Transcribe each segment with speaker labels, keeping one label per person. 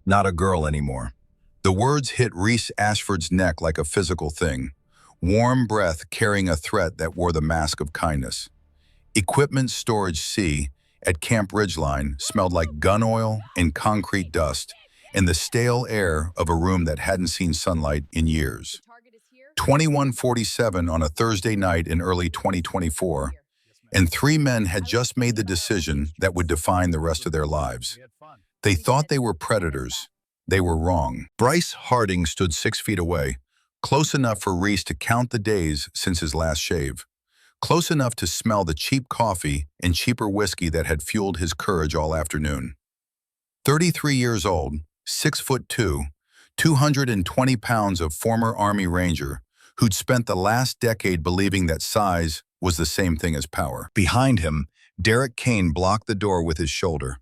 Speaker 1: Not a girl anymore. The words hit Reese Ashford's neck like a physical thing. Warm breath carrying a threat that wore the mask of kindness. Equipment Storage C at Camp Ridgeline smelled like gun oil and concrete dust and the stale air of a room that hadn't seen sunlight in years. 21:47 on a Thursday night in early 2024, and three men had just made the decision that would define the rest of their lives. They thought they were predators. They were wrong. Bryce Harding stood 6 feet away, close enough for Reese to count the days since his last shave. Close enough to smell the cheap coffee and cheaper whiskey that had fueled his courage all afternoon. 33 years old, 6'2", 220 pounds of former Army Ranger who'd spent the last decade believing that size was the same thing as power. Behind him, Derek Kane blocked the door with his shoulder.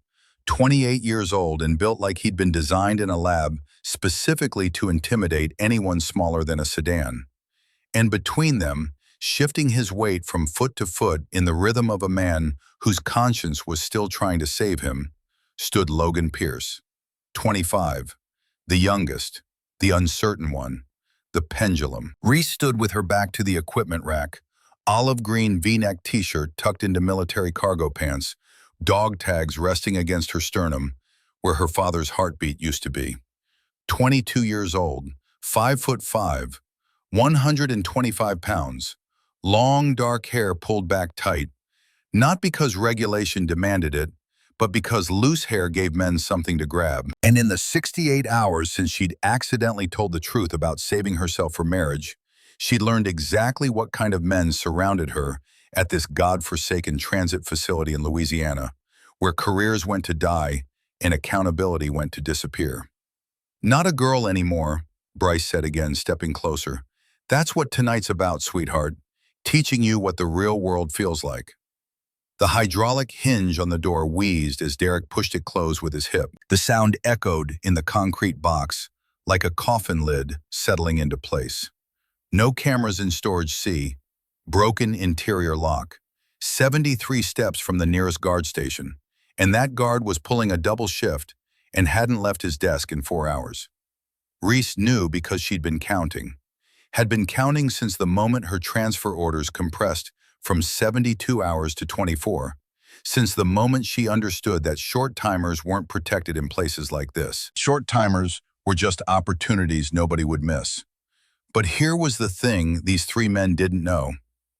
Speaker 1: 28 years old and built like he'd been designed in a lab specifically to intimidate anyone smaller than a sedan. And between them, shifting his weight from foot to foot in the rhythm of a man whose conscience was still trying to save him, stood Logan Pierce, 25, the youngest, the uncertain one, the pendulum. Reese stood with her back to the equipment rack, olive green V-neck t-shirt tucked into military cargo pants, dog tags resting against her sternum, where her father's heartbeat used to be. 22 years old, 5'5", 125 pounds, long dark hair pulled back tight, not because regulation demanded it, but because loose hair gave men something to grab. And in the 68 hours since she'd accidentally told the truth about saving herself for marriage, she'd learned exactly what kind of men surrounded her at this godforsaken transit facility in Louisiana, where careers went to die and accountability went to disappear. Not a girl anymore, Bryce said again, stepping closer. That's what tonight's about, sweetheart, teaching you what the real world feels like. The hydraulic hinge on the door wheezed as Derek pushed it closed with his hip. The sound echoed in the concrete box, like a coffin lid settling into place. No cameras in Storage C, broken interior lock, 73 steps from the nearest guard station, and that guard was pulling a double shift and hadn't left his desk in 4 hours. Reese knew because she'd been counting. Had been counting since the moment her transfer orders compressed from 72 hours to 24, since the moment she understood that short timers weren't protected in places like this. Short timers were just opportunities nobody would miss. But here was the thing these three men didn't know,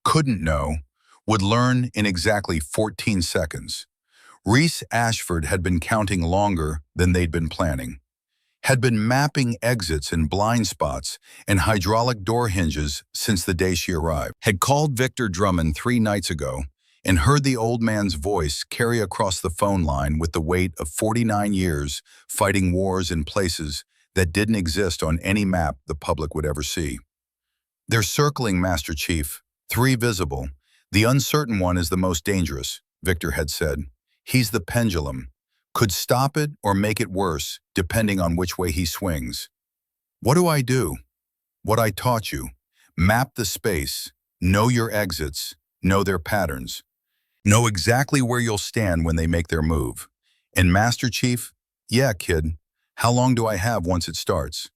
Speaker 1: couldn't know, would learn in exactly 14 seconds. Reese Ashford had been counting longer than they'd been planning, had been mapping exits and blind spots and hydraulic door hinges since the day she arrived, had called Victor Drummond 3 nights ago and heard the old man's voice carry across the phone line with the weight of 49 years fighting wars in places that didn't exist on any map the public would ever see. They're circling, Master Chief, 3 visible. The uncertain one is the most dangerous, Victor had said. He's the pendulum. Could stop it or make it worse, depending on which way he swings. What do I do? What I taught you. Map the space. Know your exits. Know their patterns. Know exactly where you'll stand when they make their move. And Master Chief, yeah, kid, how long do I have once it starts?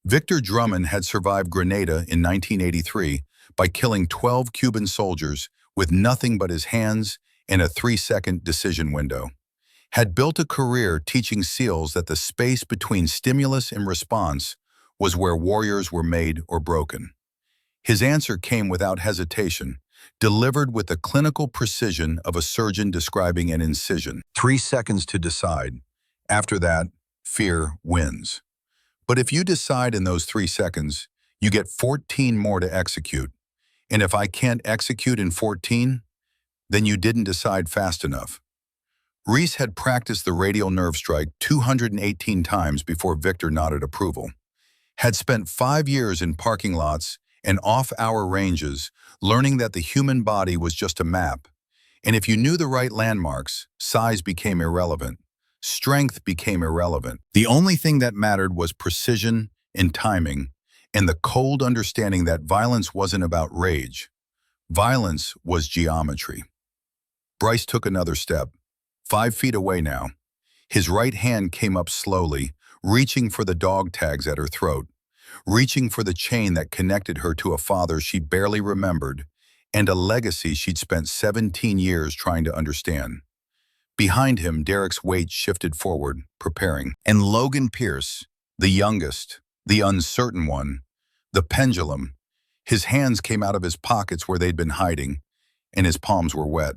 Speaker 1: Victor Drummond had survived Grenada in 1983 by killing 12 Cuban soldiers with nothing but his hands and a 3-second decision window. Had built a career teaching SEALs that the space between stimulus and response was where warriors were made or broken. His answer came without hesitation, delivered with the clinical precision of a surgeon describing an incision. 3 seconds to decide. After that, fear wins. But if you decide in those 3 seconds, you get 14 more to execute. And if I can't execute in 14, then you didn't decide fast enough. Reese had practiced the radial nerve strike 218 times before Victor nodded approval. Had spent 5 years in parking lots and off-hour ranges, learning that the human body was just a map. And if you knew the right landmarks, size became irrelevant. Strength became irrelevant. The only thing that mattered was precision and timing, and the cold understanding that violence wasn't about rage. Violence was geometry. Bryce took another step. 5 feet away now. His right hand came up slowly, reaching for the dog tags at her throat, reaching for the chain that connected her to a father she barely remembered, and a legacy she'd spent 17 years trying to understand. Behind him, Derek's weight shifted forward, preparing. And Logan Pierce, the youngest, the uncertain one, the pendulum, his hands came out of his pockets where they'd been hiding, and his palms were wet.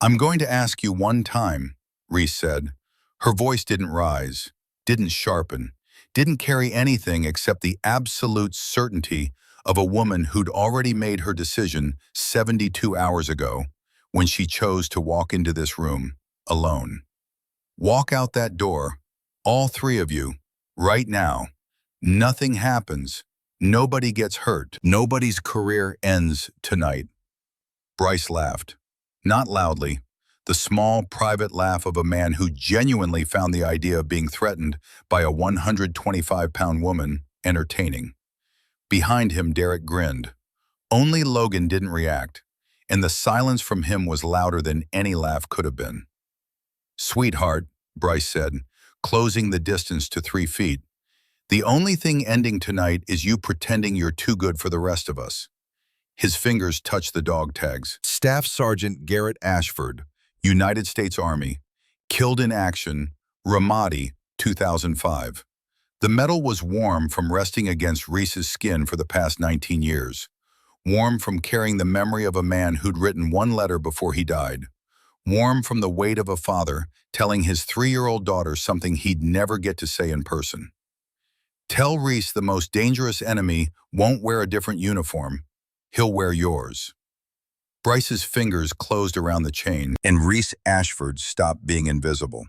Speaker 1: "I'm going to ask you one time," Reese said. Her voice didn't rise, didn't sharpen, didn't carry anything except the absolute certainty of a woman who'd already made her decision 72 hours ago when she chose to walk into this room alone. Walk out that door, all three of you, right now. Nothing happens. Nobody gets hurt. Nobody's career ends tonight. Bryce laughed. Not loudly, the small, private laugh of a man who genuinely found the idea of being threatened by a 125-pound woman entertaining. Behind him, Derek grinned. Only Logan didn't react, and the silence from him was louder than any laugh could have been. "Sweetheart," Bryce said, closing the distance to 3 feet, "the only thing ending tonight is you pretending you're too good for the rest of us." His fingers touched the dog tags. Staff Sergeant Garrett Ashford, United States Army, killed in action, Ramadi, 2005. The metal was warm from resting against Reese's skin for the past 19 years. Warm from carrying the memory of a man who'd written one letter before he died. Warm from the weight of a father telling his 3-year-old daughter something he'd never get to say in person. "Tell Reese the most dangerous enemy won't wear a different uniform. He'll wear yours." Bryce's fingers closed around the chain, and Reese Ashford stopped being invisible.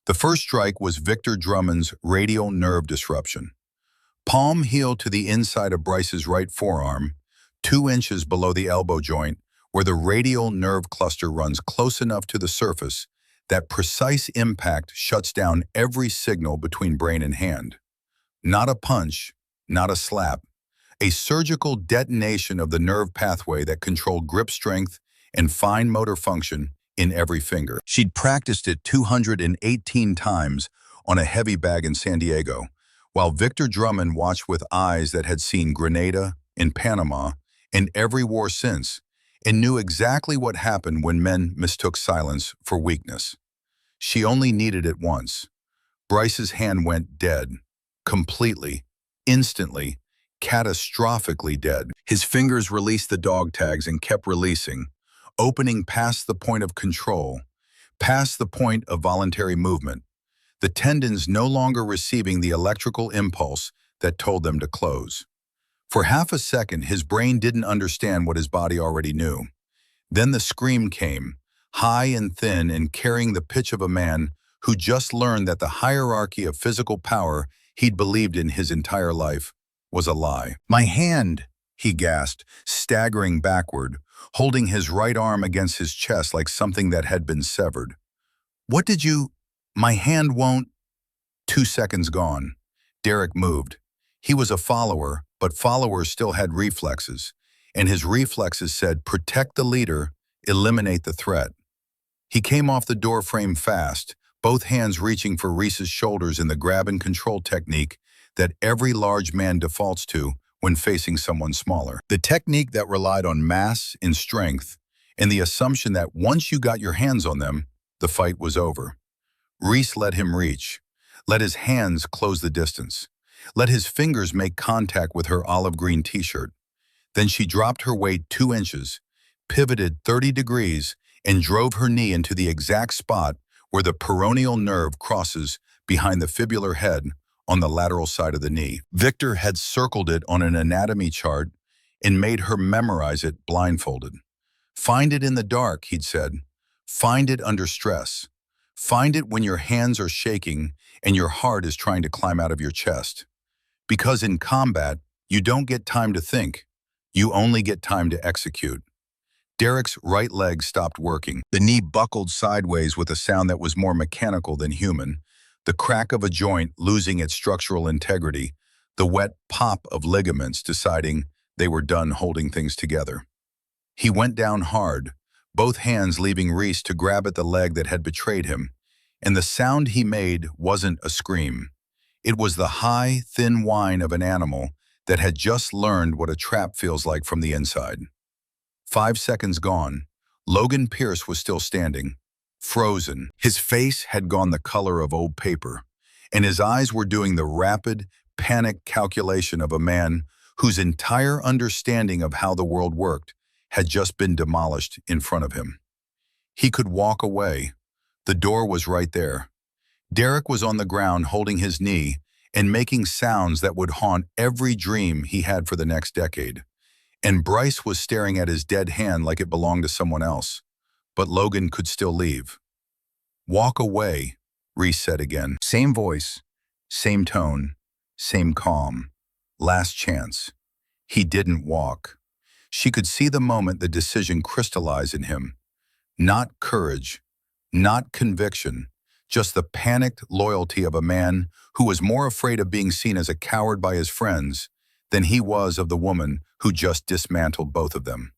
Speaker 1: The first strike was Victor Drummond's radial nerve disruption. Palm heel to the inside of Bryce's right forearm, 2 inches below the elbow joint, where the radial nerve cluster runs close enough to the surface that precise impact shuts down every signal between brain and hand. Not a punch, not a slap. A surgical detonation of the nerve pathway that controlled grip strength and fine motor function in every finger. She'd practiced it 218 times on a heavy bag in San Diego, while Victor Drummond watched with eyes that had seen Grenada, in Panama, and every war since, and knew exactly what happened when men mistook silence for weakness. She only needed it once. Bryce's hand went dead, completely, instantly, catastrophically dead. His fingers released the dog tags and kept releasing, opening past the point of control, past the point of voluntary movement, the tendons no longer receiving the electrical impulse that told them to close. For half a second, his brain didn't understand what his body already knew. Then the scream came, high and thin and carrying the pitch of a man who just learned that the hierarchy of physical power he'd believed in his entire life was a lie. "My hand," he gasped, staggering backward, holding his right arm against his chest like something that had been severed. "What did you... My hand won't..." 2 seconds gone. Derek moved. He was a follower, but followers still had reflexes, and his reflexes said, protect the leader, eliminate the threat. He came off the door frame fast, both hands reaching for Reese's shoulders in the grab and control technique that every large man defaults to when facing someone smaller. The technique that relied on mass and strength, and the assumption that once you got your hands on them, the fight was over. Reese let him reach, let his hands close the distance, let his fingers make contact with her olive green t-shirt. Then she dropped her weight 2 inches, pivoted 30 degrees, and drove her knee into the exact spot where the peroneal nerve crosses behind the fibular head on the lateral side of the knee. Victor had circled it on an anatomy chart and made her memorize it blindfolded. Find it in the dark, he'd said. Find it under stress. Find it when your hands are shaking and your heart is trying to climb out of your chest. Because in combat, you don't get time to think. You only get time to execute. Derek's right leg stopped working. The knee buckled sideways with a sound that was more mechanical than human, the crack of a joint losing its structural integrity, the wet pop of ligaments deciding they were done holding things together. He went down hard, both hands leaving Reese to grab at the leg that had betrayed him, and the sound he made wasn't a scream. It was the high, thin whine of an animal that had just learned what a trap feels like from the inside. 5 seconds gone, Logan Pierce was still standing, frozen. His face had gone the color of old paper, and his eyes were doing the rapid, panicked calculation of a man whose entire understanding of how the world worked had just been demolished in front of him. He could walk away. The door was right there. Derek was on the ground holding his knee and making sounds that would haunt every dream he had for the next decade. And Bryce was staring at his dead hand like it belonged to someone else. But Logan could still leave. "Walk away," Reese said again. Same voice, same tone, same calm. Last chance. He didn't walk. She could see the moment the decision crystallized in him. Not courage, not conviction, just the panicked loyalty of a man who was more afraid of being seen as a coward by his friends than he was of the woman who just dismantled both of them.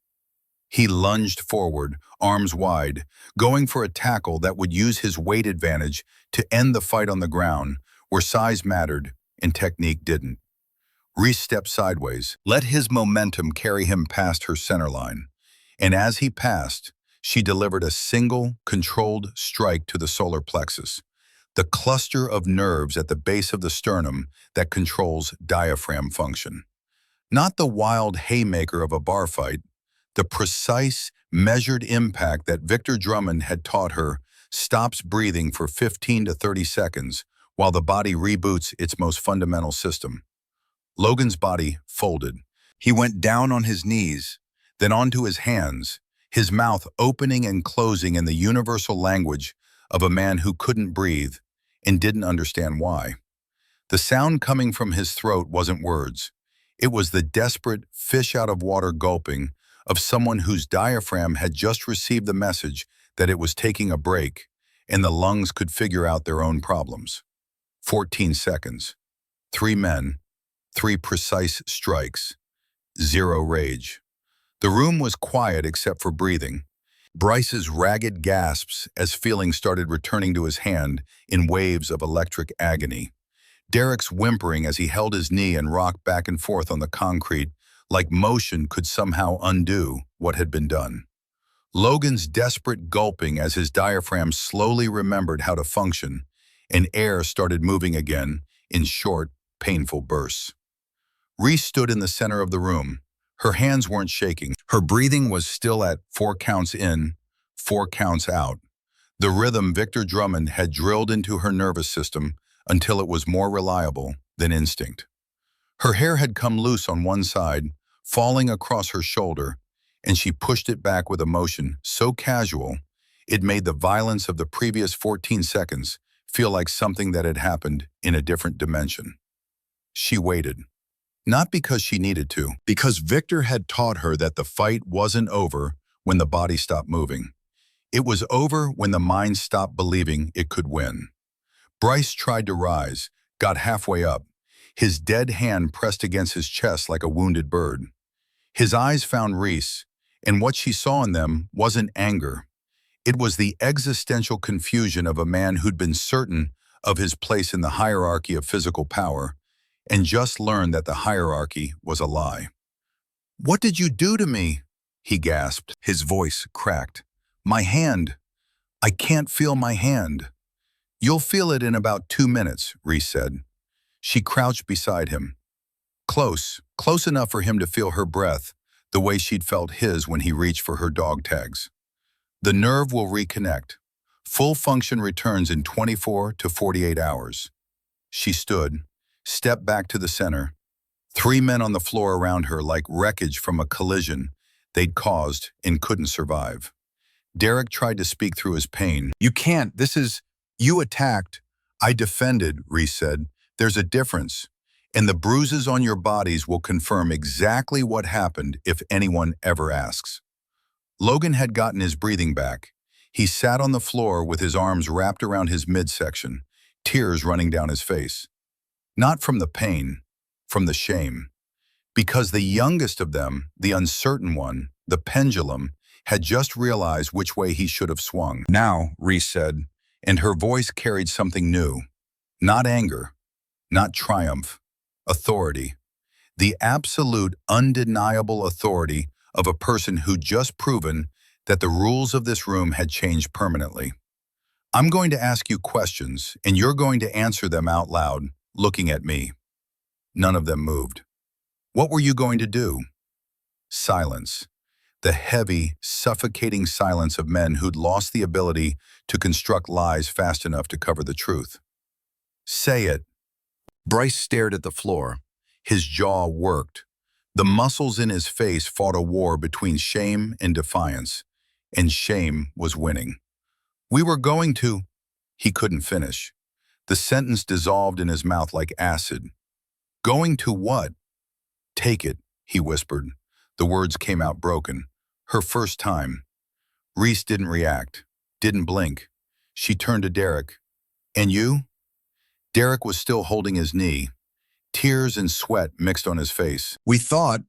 Speaker 1: He lunged forward, arms wide, going for a tackle that would use his weight advantage to end the fight on the ground, where size mattered and technique didn't. Reese stepped sideways, let his momentum carry him past her center line. And as he passed, she delivered a single, controlled strike to the solar plexus, the cluster of nerves at the base of the sternum that controls diaphragm function. Not the wild haymaker of a bar fight, the precise, measured impact that Victor Drummond had taught her stops breathing for 15 to 30 seconds while the body reboots its most fundamental system. Logan's body folded. He went down on his knees, then onto his hands, his mouth opening and closing in the universal language of a man who couldn't breathe and didn't understand why. The sound coming from his throat wasn't words. It was the desperate, fish-out-of-water gulping of someone whose diaphragm had just received the message that it was taking a break and the lungs could figure out their own problems. 14 seconds. 3 men, 3 precise strikes, 0 rage. The room was quiet except for breathing. Bryce's ragged gasps as feeling started returning to his hand in waves of electric agony. Derek's whimpering as he held his knee and rocked back and forth on the concrete, like motion could somehow undo what had been done. Logan's desperate gulping as his diaphragm slowly remembered how to function, and air started moving again in short, painful bursts. Reese stood in the center of the room. Her hands weren't shaking. Her breathing was still at 4 counts in, 4 counts out. The rhythm Victor Drummond had drilled into her nervous system until it was more reliable than instinct. Her hair had come loose on one side, falling across her shoulder, and she pushed it back with a motion so casual, it made the violence of the previous 14 seconds feel like something that had happened in a different dimension. She waited. Not because she needed to, because Victor had taught her that the fight wasn't over when the body stopped moving. It was over when the mind stopped believing it could win. Bryce tried to rise, got halfway up, his dead hand pressed against his chest like a wounded bird. His eyes found Reese, and what she saw in them wasn't anger. It was the existential confusion of a man who'd been certain of his place in the hierarchy of physical power, and just learned that the hierarchy was a lie. "What did you do to me?" he gasped. His voice cracked. "My hand. I can't feel my hand." "You'll feel it in about 2 minutes, Reese said. She crouched beside him. Close enough for him to feel her breath, the way she'd felt his when he reached for her dog tags. "The nerve will reconnect. Full function returns in 24 to 48 hours. She stood, stepped back to the center. 3 men on the floor around her like wreckage from a collision they'd caused and couldn't survive. Derek tried to speak through his pain. "You can't, you attacked." "I defended," Reese said. "There's a difference, and the bruises on your bodies will confirm exactly what happened if anyone ever asks." Logan had gotten his breathing back. He sat on the floor with his arms wrapped around his midsection, tears running down his face. Not from the pain, from the shame. Because the youngest of them, the uncertain one, the pendulum, had just realized which way he should have swung. "Now," Reese said, and her voice carried something new. Not anger, not triumph. Authority. The absolute, undeniable authority of a person who'd just proven that the rules of this room had changed permanently. I'm going to ask you questions, and you're going to answer them out loud, looking at me. None of them moved. What were you going to do? Silence. The heavy, suffocating silence of men who'd lost the ability to construct lies fast enough to cover the truth. Say it. Bryce stared at the floor. His jaw worked. The muscles in his face fought a war between shame and defiance, and shame was winning. We were going to... He couldn't finish. The sentence dissolved in his mouth like acid. Going to what? Take it, he whispered. The words came out broken. Her first time. Reese didn't react, didn't blink. She turned to Derek. And you? Derek was still holding his knee. Tears and sweat mixed on his face. We thought,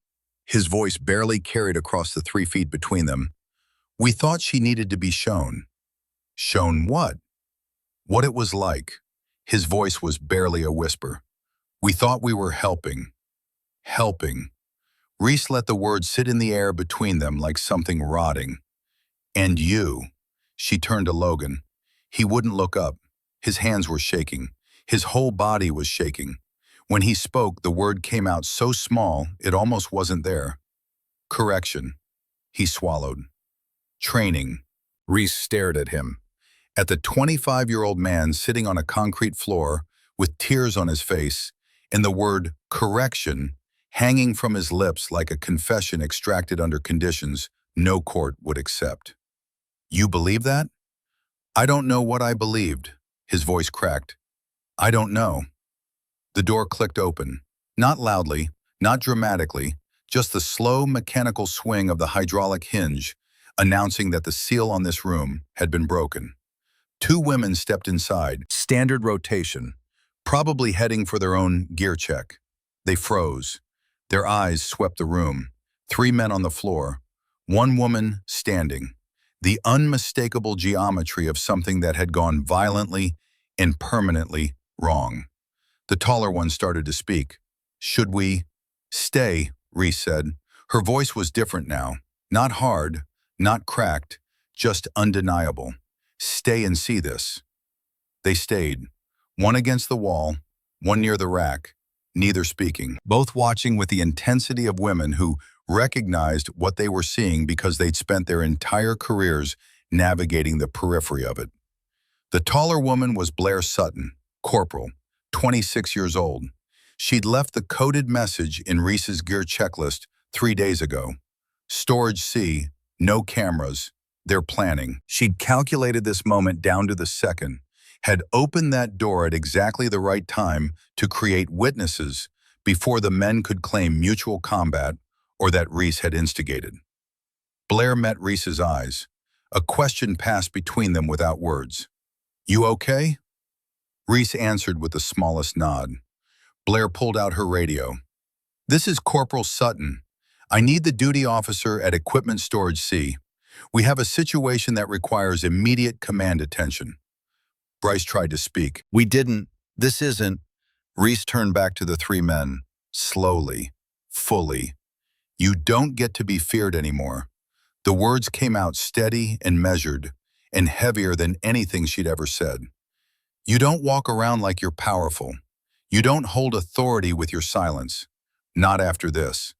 Speaker 1: his voice barely carried across the 3 feet between them, we thought she needed to be shown. Shown what? What it was like. His voice was barely a whisper. We thought we were helping. Helping. Reese let the words sit in the air between them like something rotting. And you. She turned to Logan. He wouldn't look up. His hands were shaking. His whole body was shaking. When he spoke, the word came out so small it almost wasn't there. Correction. He swallowed. Training. Reese stared at him. At the 25-year-old man sitting on a concrete floor with tears on his face and the word correction hanging from his lips like a confession extracted under conditions no court would accept. You believe that? I don't know what I believed. His voice cracked. I don't know. The door clicked open. Not loudly, not dramatically, just the slow mechanical swing of the hydraulic hinge, announcing that the seal on this room had been broken. 2 women stepped inside, standard rotation, probably heading for their own gear check. They froze. Their eyes swept the room. 3 men on the floor, 1 woman standing. The unmistakable geometry of something that had gone violently and permanently wrong. The taller one started to speak. Should we? Stay, Reese said. Her voice was different now. Not hard, not cracked, just undeniable. Stay and see this. They stayed. 1 against the wall, 1 near the rack, neither speaking. Both watching with the intensity of women who recognized what they were seeing because they'd spent their entire careers navigating the periphery of it. The taller woman was Blair Sutton, corporal, 26 years old. She'd left the coded message in Reese's gear checklist 3 days ago. Storage C, no cameras, they're planning. She'd calculated this moment down to the second, had opened that door at exactly the right time to create witnesses before the men could claim mutual combat or that Reese had instigated. Blair met Reese's eyes. A question passed between them without words. You okay? Reese answered with the smallest nod. Blair pulled out her radio. This is Corporal Sutton. I need the duty officer at Equipment Storage C. We have a situation that requires immediate command attention. Bryce tried to speak. This isn't. Reese turned back to the 3 men, slowly, fully. You don't get to be feared anymore. The words came out steady and measured, and heavier than anything she'd ever said. You don't walk around like you're powerful. You don't hold authority with your silence. Not after this.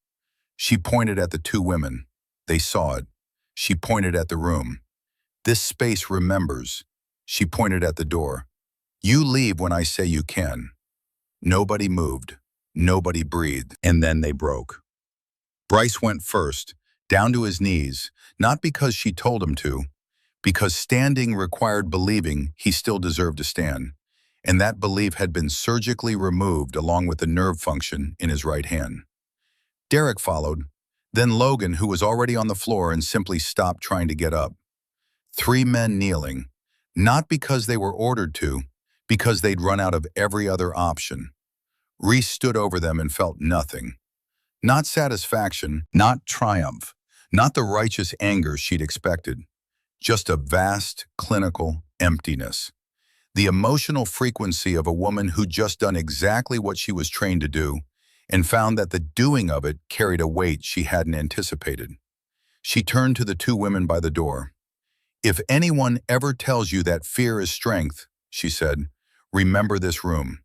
Speaker 1: She pointed at the 2 women. They saw it. She pointed at the room. This space remembers. She pointed at the door. You leave when I say you can. Nobody moved. Nobody breathed. And then they broke. Bryce went first, down to his knees, not because she told him to, because standing required believing he still deserved to stand, and that belief had been surgically removed along with the nerve function in his right hand. Derek followed, then Logan, who was already on the floor and simply stopped trying to get up. 3 men kneeling, not because they were ordered to, because they'd run out of every other option. Reese stood over them and felt nothing. Not satisfaction, not triumph, not the righteous anger she'd expected. Just a vast, clinical emptiness. The emotional frequency of a woman who'd just done exactly what she was trained to do and found that the doing of it carried a weight she hadn't anticipated. She turned to the two women by the door. "If anyone ever tells you that fear is strength," she said, "remember this room.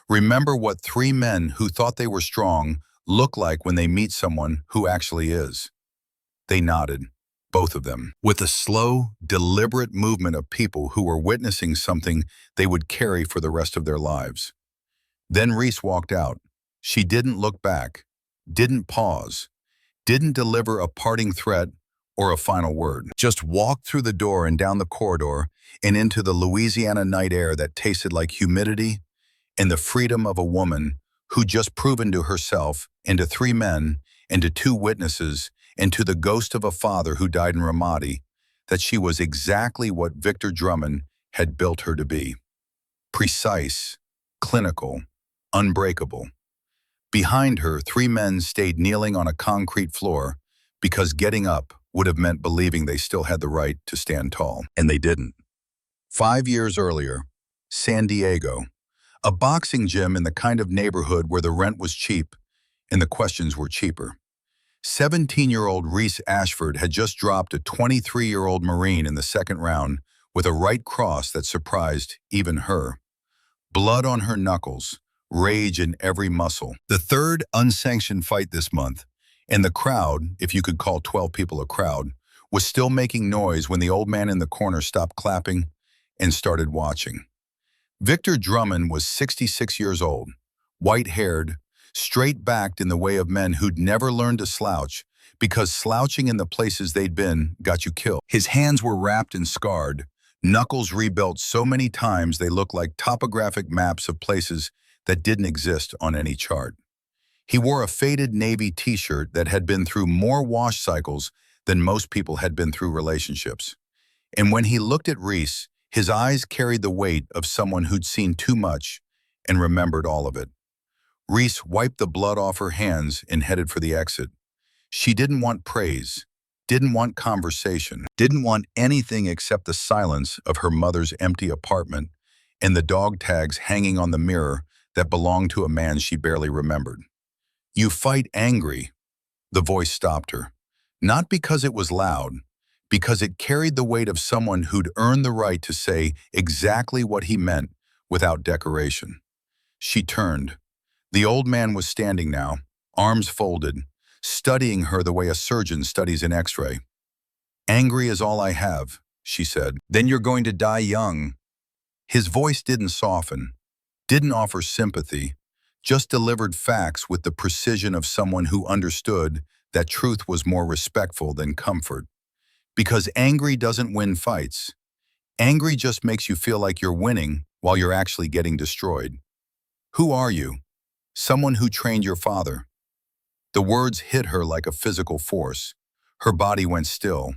Speaker 1: Remember what three men who thought they were strong look like when they meet someone who actually is." They nodded, both of them, with a slow, deliberate movement of people who were witnessing something they would carry for the rest of their lives. Then Reese walked out. She didn't look back, didn't pause, didn't deliver a parting threat or a final word. Just walked through the door and down the corridor and into the Louisiana night air that tasted like humidity and the freedom of a woman who'd just proven to herself and to three men and to two witnesses and to the ghost of a father who died in Ramadi that she was exactly what Victor Drummond had built her to be. Precise, clinical, unbreakable. Behind her, three men stayed kneeling on a concrete floor because getting up would have meant believing they still had the right to stand tall, and they didn't. 5 years earlier, San Diego, a boxing gym in the kind of neighborhood where the rent was cheap and the questions were cheaper. 17-year-old Reese Ashford had just dropped a 23-year-old Marine in the second round with a right cross that surprised even her. Blood on her knuckles, rage in every muscle. The third unsanctioned fight this month, and the crowd, if you could call 12 people a crowd, was still making noise when the old man in the corner stopped clapping and started watching. Victor Drummond was 66 years old, white-haired, straight-backed in the way of men who'd never learned to slouch because slouching in the places they'd been got you killed. His hands were wrapped and scarred, knuckles rebuilt so many times they looked like topographic maps of places that didn't exist on any chart. He wore a faded navy t-shirt that had been through more wash cycles than most people had been through relationships. And when he looked at Reese, his eyes carried the weight of someone who'd seen too much and remembered all of it. Reese wiped the blood off her hands and headed for the exit. She didn't want praise, didn't want conversation, didn't want anything except the silence of her mother's empty apartment and the dog tags hanging on the mirror that belonged to a man she barely remembered. "You fight angry," the voice stopped her. Not because it was loud, because it carried the weight of someone who'd earned the right to say exactly what he meant without decoration. She turned. The old man was standing now, arms folded, studying her the way a surgeon studies an x-ray. "Angry is all I have," she said. "Then you're going to die young." His voice didn't soften, didn't offer sympathy, just delivered facts with the precision of someone who understood that truth was more respectful than comfort. Because angry doesn't win fights. Angry just makes you feel like you're winning while you're actually getting destroyed. "Who are you?" "Someone who trained your father." The words hit her like a physical force. Her body went still.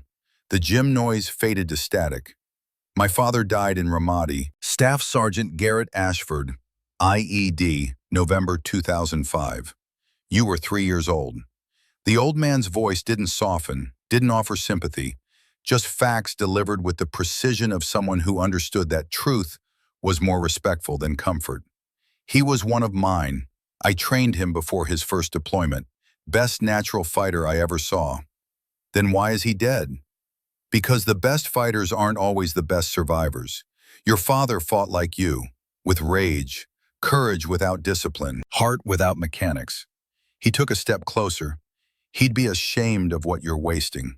Speaker 1: The gym noise faded to static. "My father died in Ramadi." Staff Sergeant Garrett Ashford, IED, November 2005. "You were 3 years old." The old man's voice didn't soften, didn't offer sympathy, just facts delivered with the precision of someone who understood that truth was more respectful than comfort. "He was one of mine. I trained him before his first deployment. Best natural fighter I ever saw." "Then why is he dead?" "Because the best fighters aren't always the best survivors. Your father fought like you, with rage, courage without discipline, heart without mechanics. He took a step closer. He'd be ashamed of what you're wasting."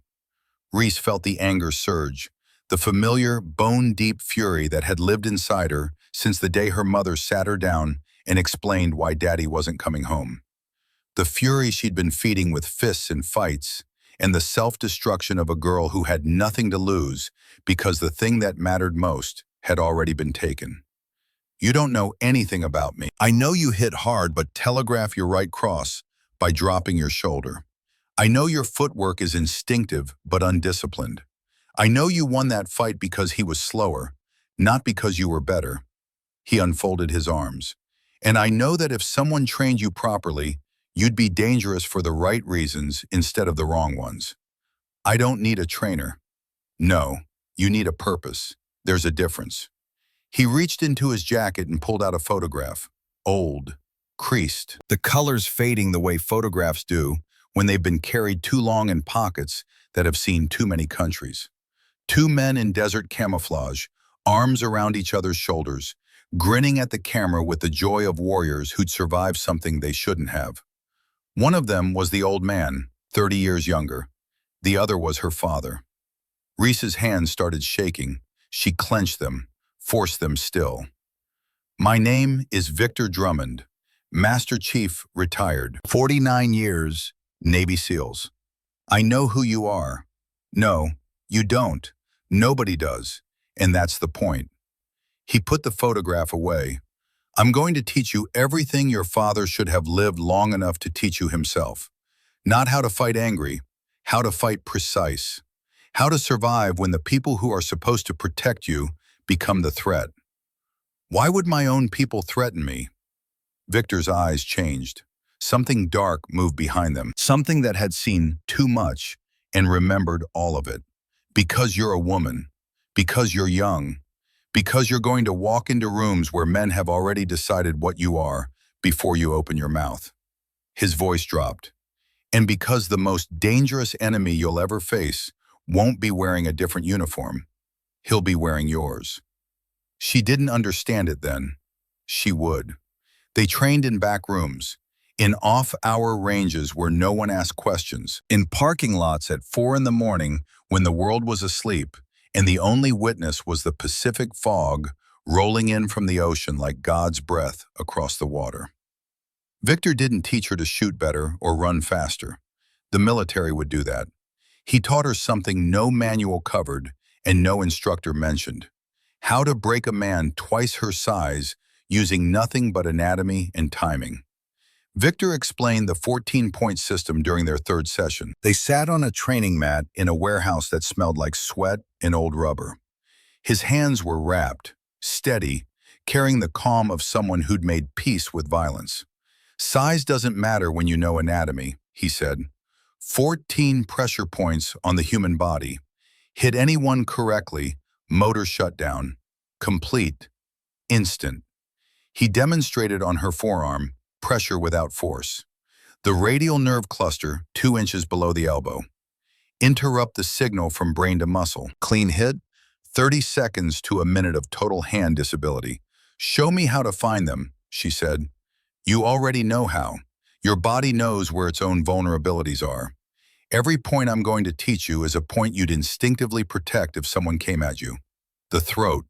Speaker 1: Reese felt the anger surge, the familiar, bone-deep fury that had lived inside her since the day her mother sat her down and explained why Daddy wasn't coming home. The fury she'd been feeding with fists and fights, and the self-destruction of a girl who had nothing to lose because the thing that mattered most had already been taken. "You don't know anything about me. I know you hit hard, but telegraph your right cross by dropping your shoulder. I know your footwork is instinctive but undisciplined. I know you won that fight because he was slower, not because you were better." He unfolded his arms. "And I know that if someone trained you properly, you'd be dangerous for the right reasons instead of the wrong ones. I don't need a trainer." "No, you need a purpose. There's a difference." He reached into his jacket and pulled out a photograph. Old, creased, the colors fading the way photographs do when they've been carried too long in pockets that have seen too many countries. Two men in desert camouflage, arms around each other's shoulders, grinning at the camera with the joy of warriors who'd survived something they shouldn't have. One of them was the old man, 30 years younger. The other was her father. Reese's hands started shaking. She clenched them, forced them still. My name is Victor Drummond, Master Chief, retired, 49 years, Navy SEALs. I know who you are. No, you don't. Nobody does. And that's the point. He put the photograph away. I'm going to teach you everything your father should have lived long enough to teach you himself. Not how to fight angry, how to fight precise. How to survive when the people who are supposed to protect you become the threat. Why would my own people threaten me? Victor's eyes changed. Something dark moved behind them, something that had seen too much and remembered all of it. Because you're a woman, because you're young, because you're going to walk into rooms where men have already decided what you are before you open your mouth. His voice dropped. And because the most dangerous enemy you'll ever face won't be wearing a different uniform. He'll be wearing yours. She didn't understand it then. She would. They trained in back rooms, in off-hour ranges where no one asked questions, in parking lots at 4 in the morning when the world was asleep, and the only witness was the Pacific fog rolling in from the ocean like God's breath across the water. Victor didn't teach her to shoot better or run faster. The military would do that. He taught her something no manual covered and no instructor mentioned. How to break a man twice her size using nothing but anatomy and timing. Victor explained the 14-point system during their third session. They sat on a training mat in a warehouse that smelled like sweat and old rubber. His hands were wrapped, steady, carrying the calm of someone who'd made peace with violence. Size doesn't matter when you know anatomy, he said. 14 pressure points on the human body. Hit anyone correctly, motor shutdown. Complete. Instant. He demonstrated on her forearm, pressure without force. The radial nerve cluster, 2 inches below the elbow. Interrupt the signal from brain to muscle. Clean hit, 30 seconds to a minute of total hand disability. Show me how to find them, she said. You already know how. Your body knows where its own vulnerabilities are. Every point I'm going to teach you is a point you'd instinctively protect if someone came at you. The throat,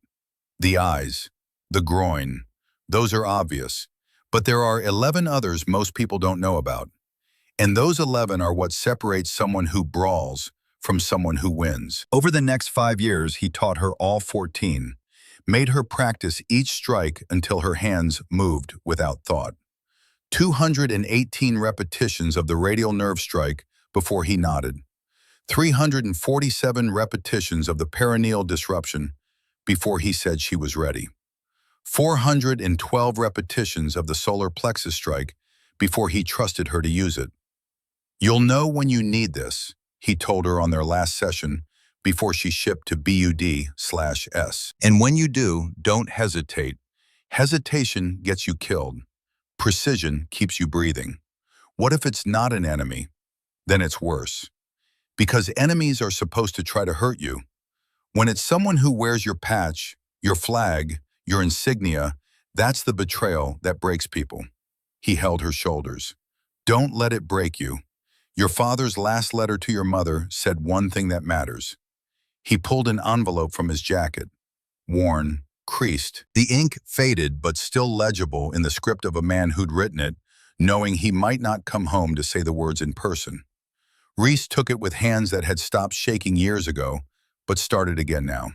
Speaker 1: the eyes, the groin. Those are obvious. But there are 11 others most people don't know about. And those 11 are what separates someone who brawls from someone who wins. Over the next 5 years, he taught her all 14, made her practice each strike until her hands moved without thought. 218 repetitions of the radial nerve strike before he nodded. 347 repetitions of the perineal disruption before he said she was ready. 412 repetitions of the solar plexus strike before he trusted her to use it. You'll know when you need this, he told her on their last session before she shipped to BUD/S. And when you do, don't hesitate. Hesitation gets you killed. Precision keeps you breathing. What if it's not an enemy? Then it's worse. Because enemies are supposed to try to hurt you. When it's someone who wears your patch, your flag, your insignia, that's the betrayal that breaks people. He held her shoulders. Don't let it break you. Your father's last letter to your mother said one thing that matters. He pulled an envelope from his jacket. Worn, creased. The ink faded but still legible in the script of a man who'd written it, knowing he might not come home to say the words in person. Reese took it with hands that had stopped shaking years ago, but started again now.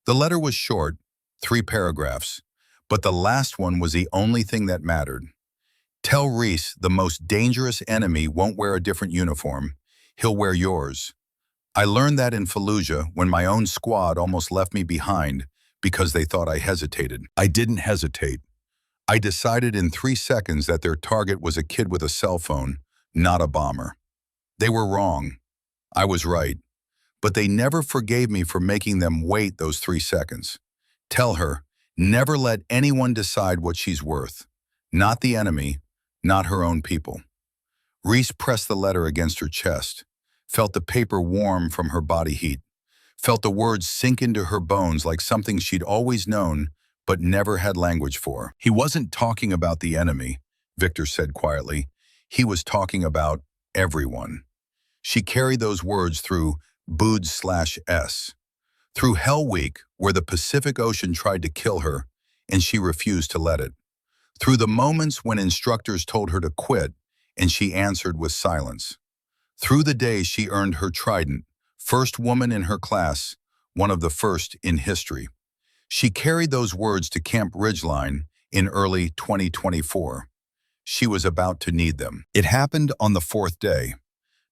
Speaker 1: The letter was short, 3 paragraphs, but the last one was the only thing that mattered. Tell Reese the most dangerous enemy won't wear a different uniform. He'll wear yours. I learned that in Fallujah when my own squad almost left me behind because they thought I hesitated. I didn't hesitate. I decided in 3 seconds that their target was a kid with a cell phone, not a bomber. They were wrong. I was right. But they never forgave me for making them wait those 3 seconds. Tell her, Never let anyone decide what she's worth. Not the enemy, not her own people. Reese pressed the letter against her chest, felt the paper warm from her body heat, felt the words sink into her bones like something she'd always known but never had language for. He wasn't talking about the enemy, Victor said quietly. He was talking about everyone. She carried those words through Boods/S, through Hell Week, where the Pacific Ocean tried to kill her, and she refused to let it. Through the moments when instructors told her to quit, and she answered with silence. Through the days she earned her trident, first woman in her class, one of the first in history. She carried those words to Camp Ridgeline in early 2024. She was about to need them. It happened on the fourth day,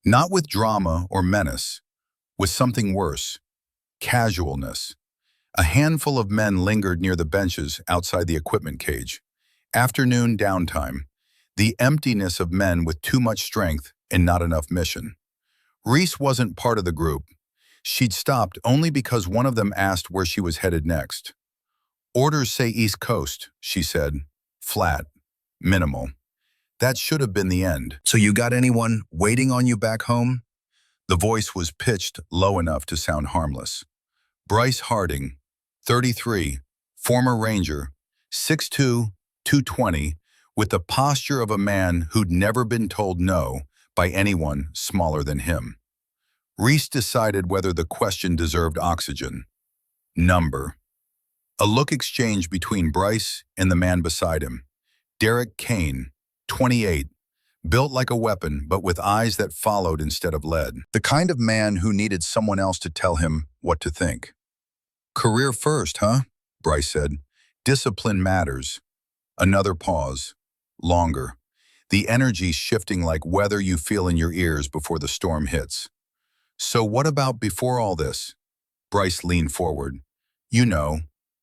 Speaker 1: not with drama or menace, with something worse, casualness. A handful of men lingered near the benches outside the equipment cage. Afternoon downtime, the emptiness of men with too much strength and not enough mission. Reese wasn't part of the group. She'd stopped only because one of them asked where she was headed next. "Orders say East Coast," she said, flat, minimal. That should have been the end. "So you got anyone waiting on you back home?" The voice was pitched low enough to sound harmless. Bryce Harding, 33, former Ranger, 6'2", 220, with the posture of a man who'd never been told no by anyone smaller than him. Reese decided whether the question deserved oxygen. Number. A look exchanged between Bryce and the man beside him. Derek Kane, 28, built like a weapon but with eyes that followed instead of led. The kind of man who needed someone else to tell him what to think. "Career first, huh?" Bryce said. "Discipline matters." Another pause. Longer. The energy shifting like weather you feel in your ears before the storm hits. "So what about before all this?" Bryce leaned forward. "You know,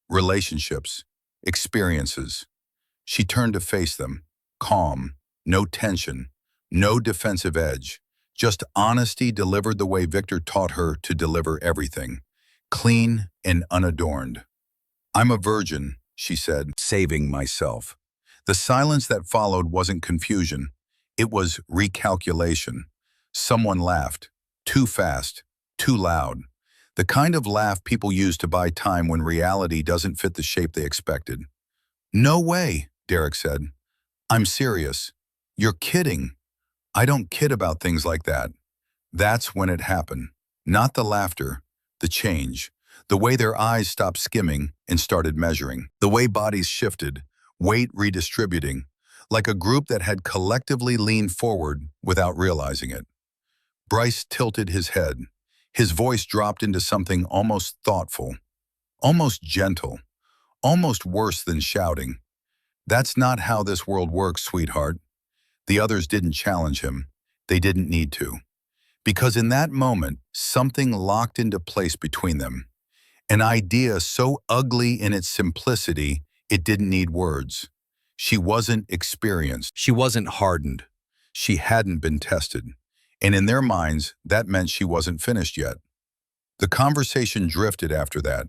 Speaker 1: relationships, experiences." She turned to face them, calm, no tension, no defensive edge, just honesty delivered the way Victor taught her to deliver everything, clean and unadorned. "I'm a virgin," she said, saving myself. The silence that followed wasn't confusion. It was recalculation. Someone laughed. Too fast. Too loud. The kind of laugh people use to buy time when reality doesn't fit the shape they expected. "No way," Derek said. "I'm serious." "You're kidding." "I don't kid about things like that." That's when it happened. Not the laughter, the change. The way their eyes stopped skimming and started measuring. The way bodies shifted, weight redistributing, like a group that had collectively leaned forward without realizing it. Bryce tilted his head. His voice dropped into something almost thoughtful, almost gentle, almost worse than shouting. "That's not how this world works, sweetheart." The others didn't challenge him. They didn't need to. Because in that moment, something locked into place between them. An idea so ugly in its simplicity, it didn't need words. She wasn't experienced. She wasn't hardened. She hadn't been tested. And in their minds, that meant she wasn't finished yet. The conversation drifted after that.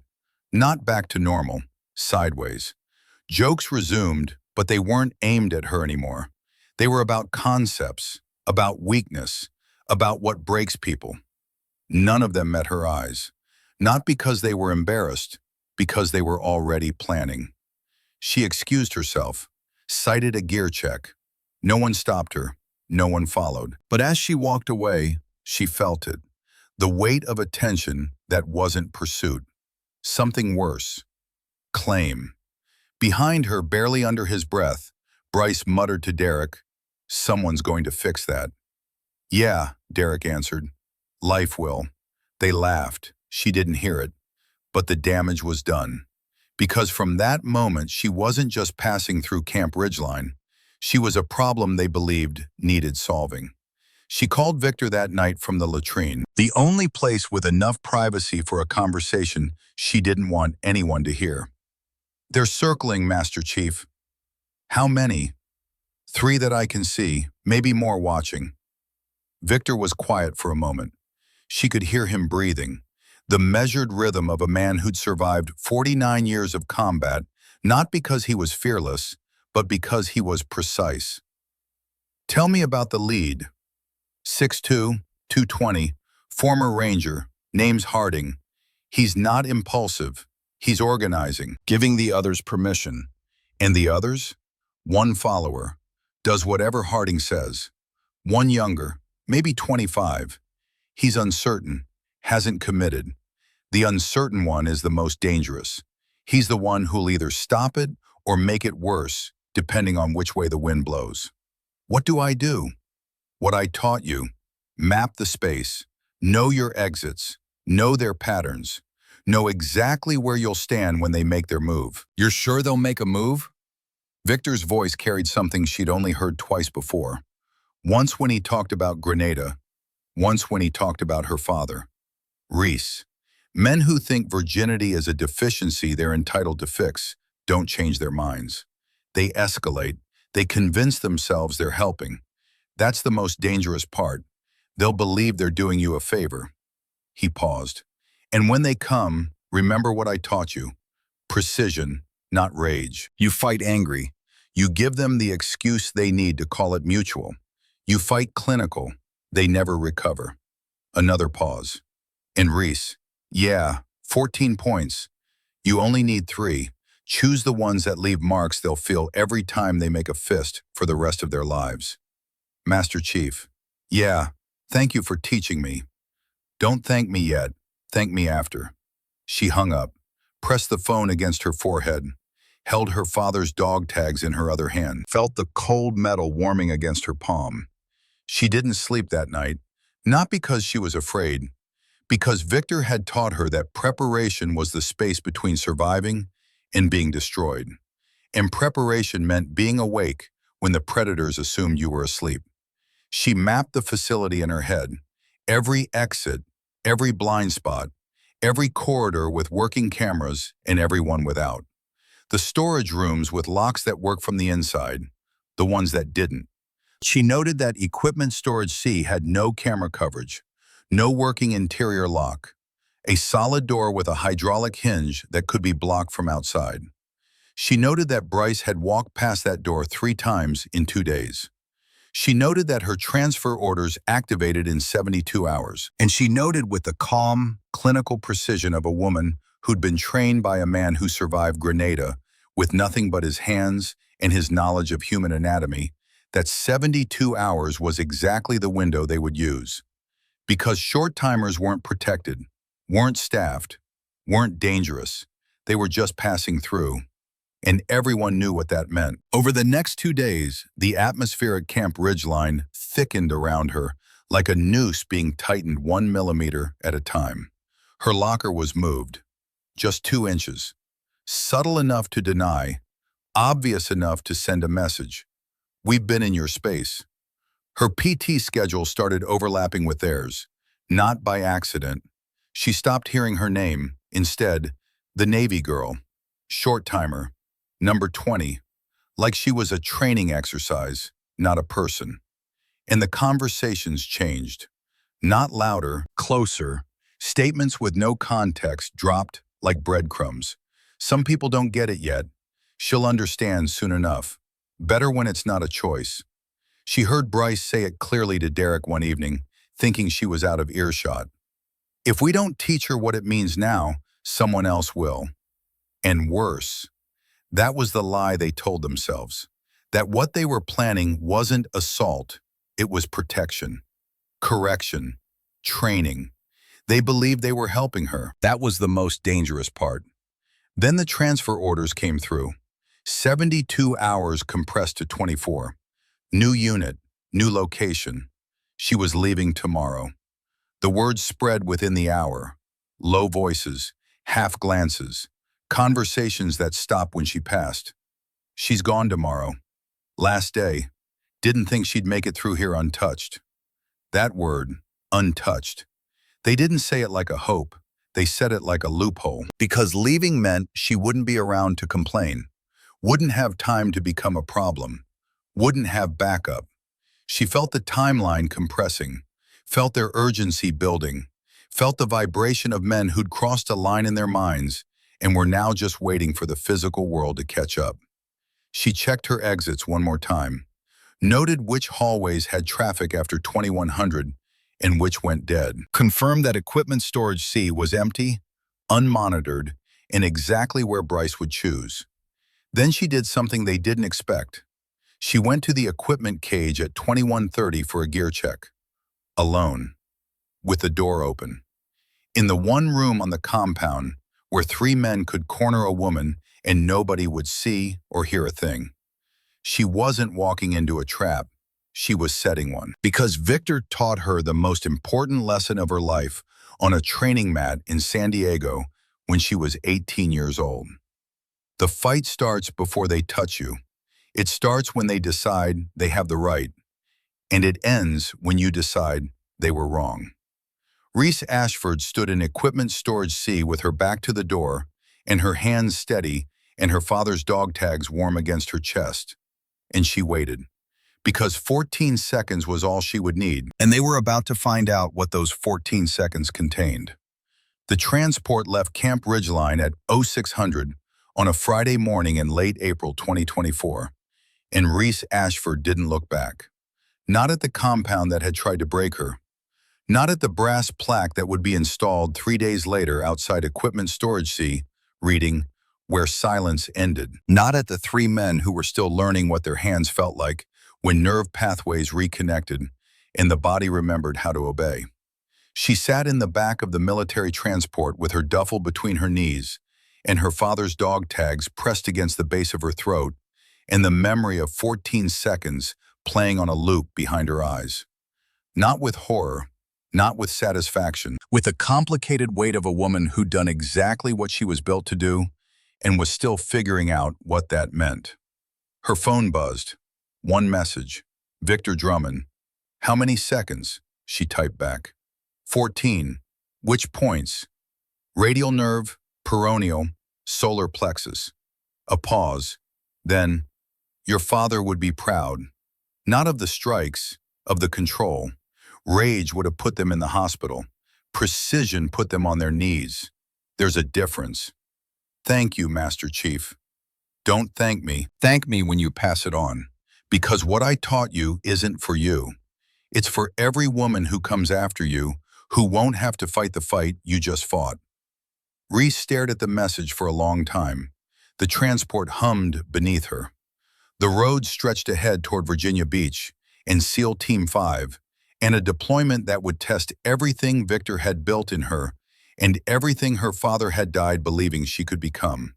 Speaker 1: Not back to normal, sideways. Jokes resumed, but they weren't aimed at her anymore. They were about concepts, about weakness, about what breaks people. None of them met her eyes. Not because they were embarrassed, because they were already planning. She excused herself, cited a gear check. No one stopped her. No one followed. But as she walked away, she felt it. The weight of attention that wasn't pursuit. Something worse. Claim. Behind her, barely under his breath, Bryce muttered to Derek, "Someone's going to fix that." "Yeah," Derek answered. "Life will." They laughed. She didn't hear it. But the damage was done. Because from that moment, she wasn't just passing through Camp Ridgeline. She was a problem they believed needed solving. She called Victor that night from the latrine, the only place with enough privacy for a conversation she didn't want anyone to hear. "They're circling, Master Chief." "How many?" "3 that I can see, maybe more watching." Victor was quiet for a moment. She could hear him breathing, the measured rhythm of a man who'd survived 49 years of combat Not because he was fearless, but because he was precise. Tell me about the lead. 6'2", 220, former Ranger, name's Harding. He's not impulsive. He's organizing, giving the others permission. And the others? One follower. Does whatever Harding says. One younger, maybe 25. He's uncertain, hasn't committed. The uncertain one is the most dangerous. He's the one who'll either stop it or make it worse, depending on which way the wind blows. What do I do? What I taught you. Map the space. Know your exits. Know their patterns. Know exactly where you'll stand when they make their move. You're sure they'll make a move? Victor's voice carried something she'd only heard twice before. Once when he talked about Grenada, once when he talked about her father. Reese. Men who think virginity is a deficiency they're entitled to fix don't change their minds. They escalate. They convince themselves they're helping. That's the most dangerous part. They'll believe they're doing you a favor. He paused. And when they come, remember what I taught you. Precision, not rage. You fight angry. You give them the excuse they need to call it mutual. You fight clinical. They never recover. Another pause. And Reese, yeah, 14 points. You only need 3. Choose the ones that leave marks they'll feel every time they make a fist for the rest of their lives. Master Chief, yeah, thank you for teaching me. Don't thank me yet. Thank me after. She hung up, pressed the phone against her forehead, held her father's dog tags in her other hand, felt the cold metal warming against her palm. She didn't sleep that night, not because she was afraid, because Victor had taught her that preparation was the space between surviving and being destroyed. And preparation meant being awake when the predators assumed you were asleep. She mapped the facility in her head, every exit, every blind spot, every corridor with working cameras and every one without. The storage rooms with locks that work from the inside, the ones that didn't. She noted that equipment storage C had no camera coverage, no working interior lock, a solid door with a hydraulic hinge that could be blocked from outside. She noted that Bryce had walked past that door 3 times in 2 days. She noted that her transfer orders activated in 72 hours. And she noted with the calm, clinical precision of a woman who'd been trained by a man who survived Grenada with nothing but his hands and his knowledge of human anatomy, that 72 hours was exactly the window they would use. Because short timers weren't protected, weren't staffed, weren't dangerous. They were just passing through. And everyone knew what that meant. Over the next 2 days, the atmosphere at Camp Ridgeline thickened around her, like a noose being tightened 1 millimeter at a time. Her locker was moved, just 2 inches. Subtle enough to deny, obvious enough to send a message. We've been in your space. Her PT schedule started overlapping with theirs, not by accident. She stopped hearing her name. Instead, the Navy girl, short timer, number 20, like she was a training exercise, not a person. And the conversations changed. Not louder, closer. Statements with no context dropped like breadcrumbs. Some people don't get it yet. She'll understand soon enough. Better when it's not a choice. She heard Bryce say it clearly to Derek one evening, thinking she was out of earshot. If we don't teach her what it means now, someone else will. And worse. That was the lie they told themselves. That what they were planning wasn't assault, it was protection, correction, training. They believed they were helping her. That was the most dangerous part. Then the transfer orders came through. 72 hours compressed to 24. New unit, new location. She was leaving tomorrow. The words spread within the hour. Low voices, half glances, conversations that stopped when she passed. She's gone tomorrow. Last day. Didn't think she'd make it through here untouched. That word, untouched. They didn't say it like a hope. They said it like a loophole. Because leaving meant she wouldn't be around to complain. Wouldn't have time to become a problem. Wouldn't have backup. She felt the timeline compressing, felt their urgency building, felt the vibration of men who'd crossed a line in their minds and were now just waiting for the physical world to catch up. She checked her exits one more time, noted which hallways had traffic after 2100 and which went dead, confirmed that equipment storage C was empty, unmonitored, and exactly where Bryce would choose. Then she did something they didn't expect. She went to the equipment cage at 2130 for a gear check, alone, with the door open. In the one room on the compound where 3 men could corner a woman and nobody would see or hear a thing. She wasn't walking into a trap, she was setting one. Because Victor taught her the most important lesson of her life on a training mat in San Diego when she was 18 years old. The fight starts before they touch you. It starts when they decide they have the right, and it ends when you decide they were wrong. Reese Ashford stood in equipment storage C with her back to the door and her hands steady and her father's dog tags warm against her chest. And she waited, because 14 seconds was all she would need, and they were about to find out what those 14 seconds contained. The transport left Camp Ridgeline at 0600 on a Friday morning in late April 2024, and Reese Ashford didn't look back. Not at the compound that had tried to break her. Not at the brass plaque that would be installed 3 days later outside equipment storage C, reading, "Where silence ended." Not at the 3 men who were still learning what their hands felt like when nerve pathways reconnected and the body remembered how to obey. She sat in the back of the military transport with her duffel between her knees and her father's dog tags pressed against the base of her throat and the memory of 14 seconds playing on a loop behind her eyes. Not with horror, not with satisfaction, with the complicated weight of a woman who'd done exactly what she was built to do and was still figuring out what that meant. Her phone buzzed. One message. Victor Drummond. "How many seconds?" she typed back. 14. "Which points?" "Radial nerve, peroneal, solar plexus." A pause. Then, "Your father would be proud. Not of the strikes, of the control. Rage would have put them in the hospital. Precision put them on their knees. There's a difference. Thank you, Master Chief. Don't thank me. Thank me when you pass it on. Because what I taught you isn't for you. It's for every woman who comes after you, who won't have to fight the fight you just fought." Reese stared at the message for a long time. The transport hummed beneath her. The road stretched ahead toward Virginia Beach and SEAL Team 5, and a deployment that would test everything Victor had built in her and everything her father had died believing she could become.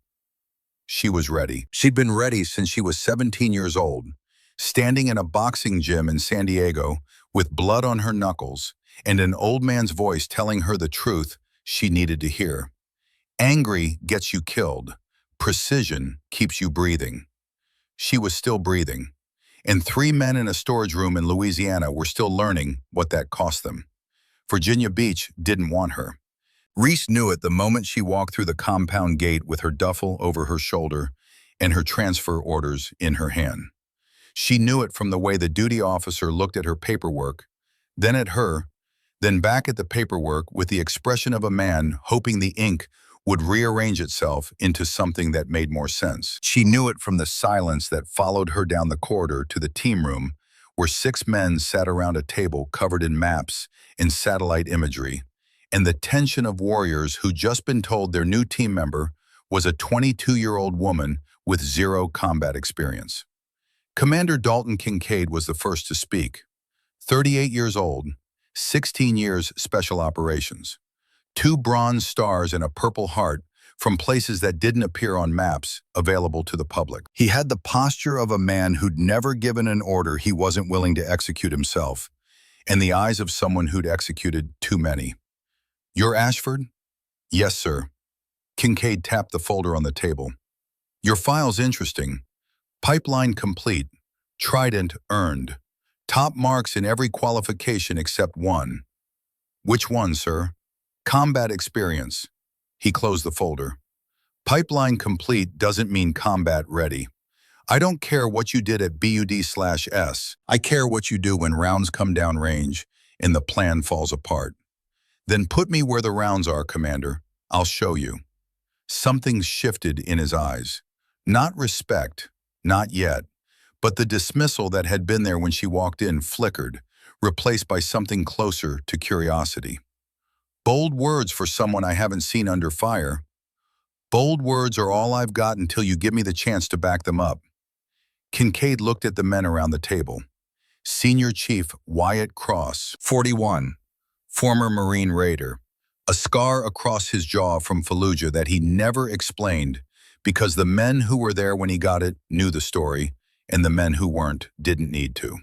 Speaker 1: She was ready. She'd been ready since she was 17 years old, standing in a boxing gym in San Diego with blood on her knuckles and an old man's voice telling her the truth she needed to hear. Angry gets you killed. Precision keeps you breathing. She was still breathing, and 3 men in a storage room in Louisiana were still learning what that cost them. Virginia Beach didn't want her. Reese knew it the moment she walked through the compound gate with her duffel over her shoulder and her transfer orders in her hand. She knew it from the way the duty officer looked at her paperwork, then at her, then back at the paperwork with the expression of a man hoping the ink would rearrange itself into something that made more sense. She knew it from the silence that followed her down the corridor to the team room, where 6 men sat around a table covered in maps and satellite imagery, and the tension of warriors who'd just been told their new team member was a 22-year-old woman with 0 combat experience. Commander Dalton Kincaid was the first to speak. 38 years old, 16 years special operations. 2 bronze stars and a Purple Heart from places that didn't appear on maps available to the public. He had the posture of a man who'd never given an order he wasn't willing to execute himself, and the eyes of someone who'd executed too many. "You're Ashford?" "Yes, sir." Kincaid tapped the folder on the table. "Your file's interesting. Pipeline complete. Trident earned. Top marks in every qualification except one." "Which one, sir?" "Combat experience." He closed the folder. "Pipeline complete doesn't mean combat ready. I don't care what you did at BUD/S. I care what you do when rounds come down range and the plan falls apart. Then put me where the rounds are, Commander. I'll show you." Something shifted in his eyes. Not respect, not yet, but the dismissal that had been there when she walked in flickered, replaced by something closer to curiosity. Bold words for someone I haven't seen under fire. Bold words are all I've got until you give me the chance to back them up. Kincaid looked at the men around the table. Senior Chief Wyatt Cross, 41, former Marine Raider, a scar across his jaw from Fallujah that he never explained because the men who were there when he got it knew the story, and the men who weren't didn't need to.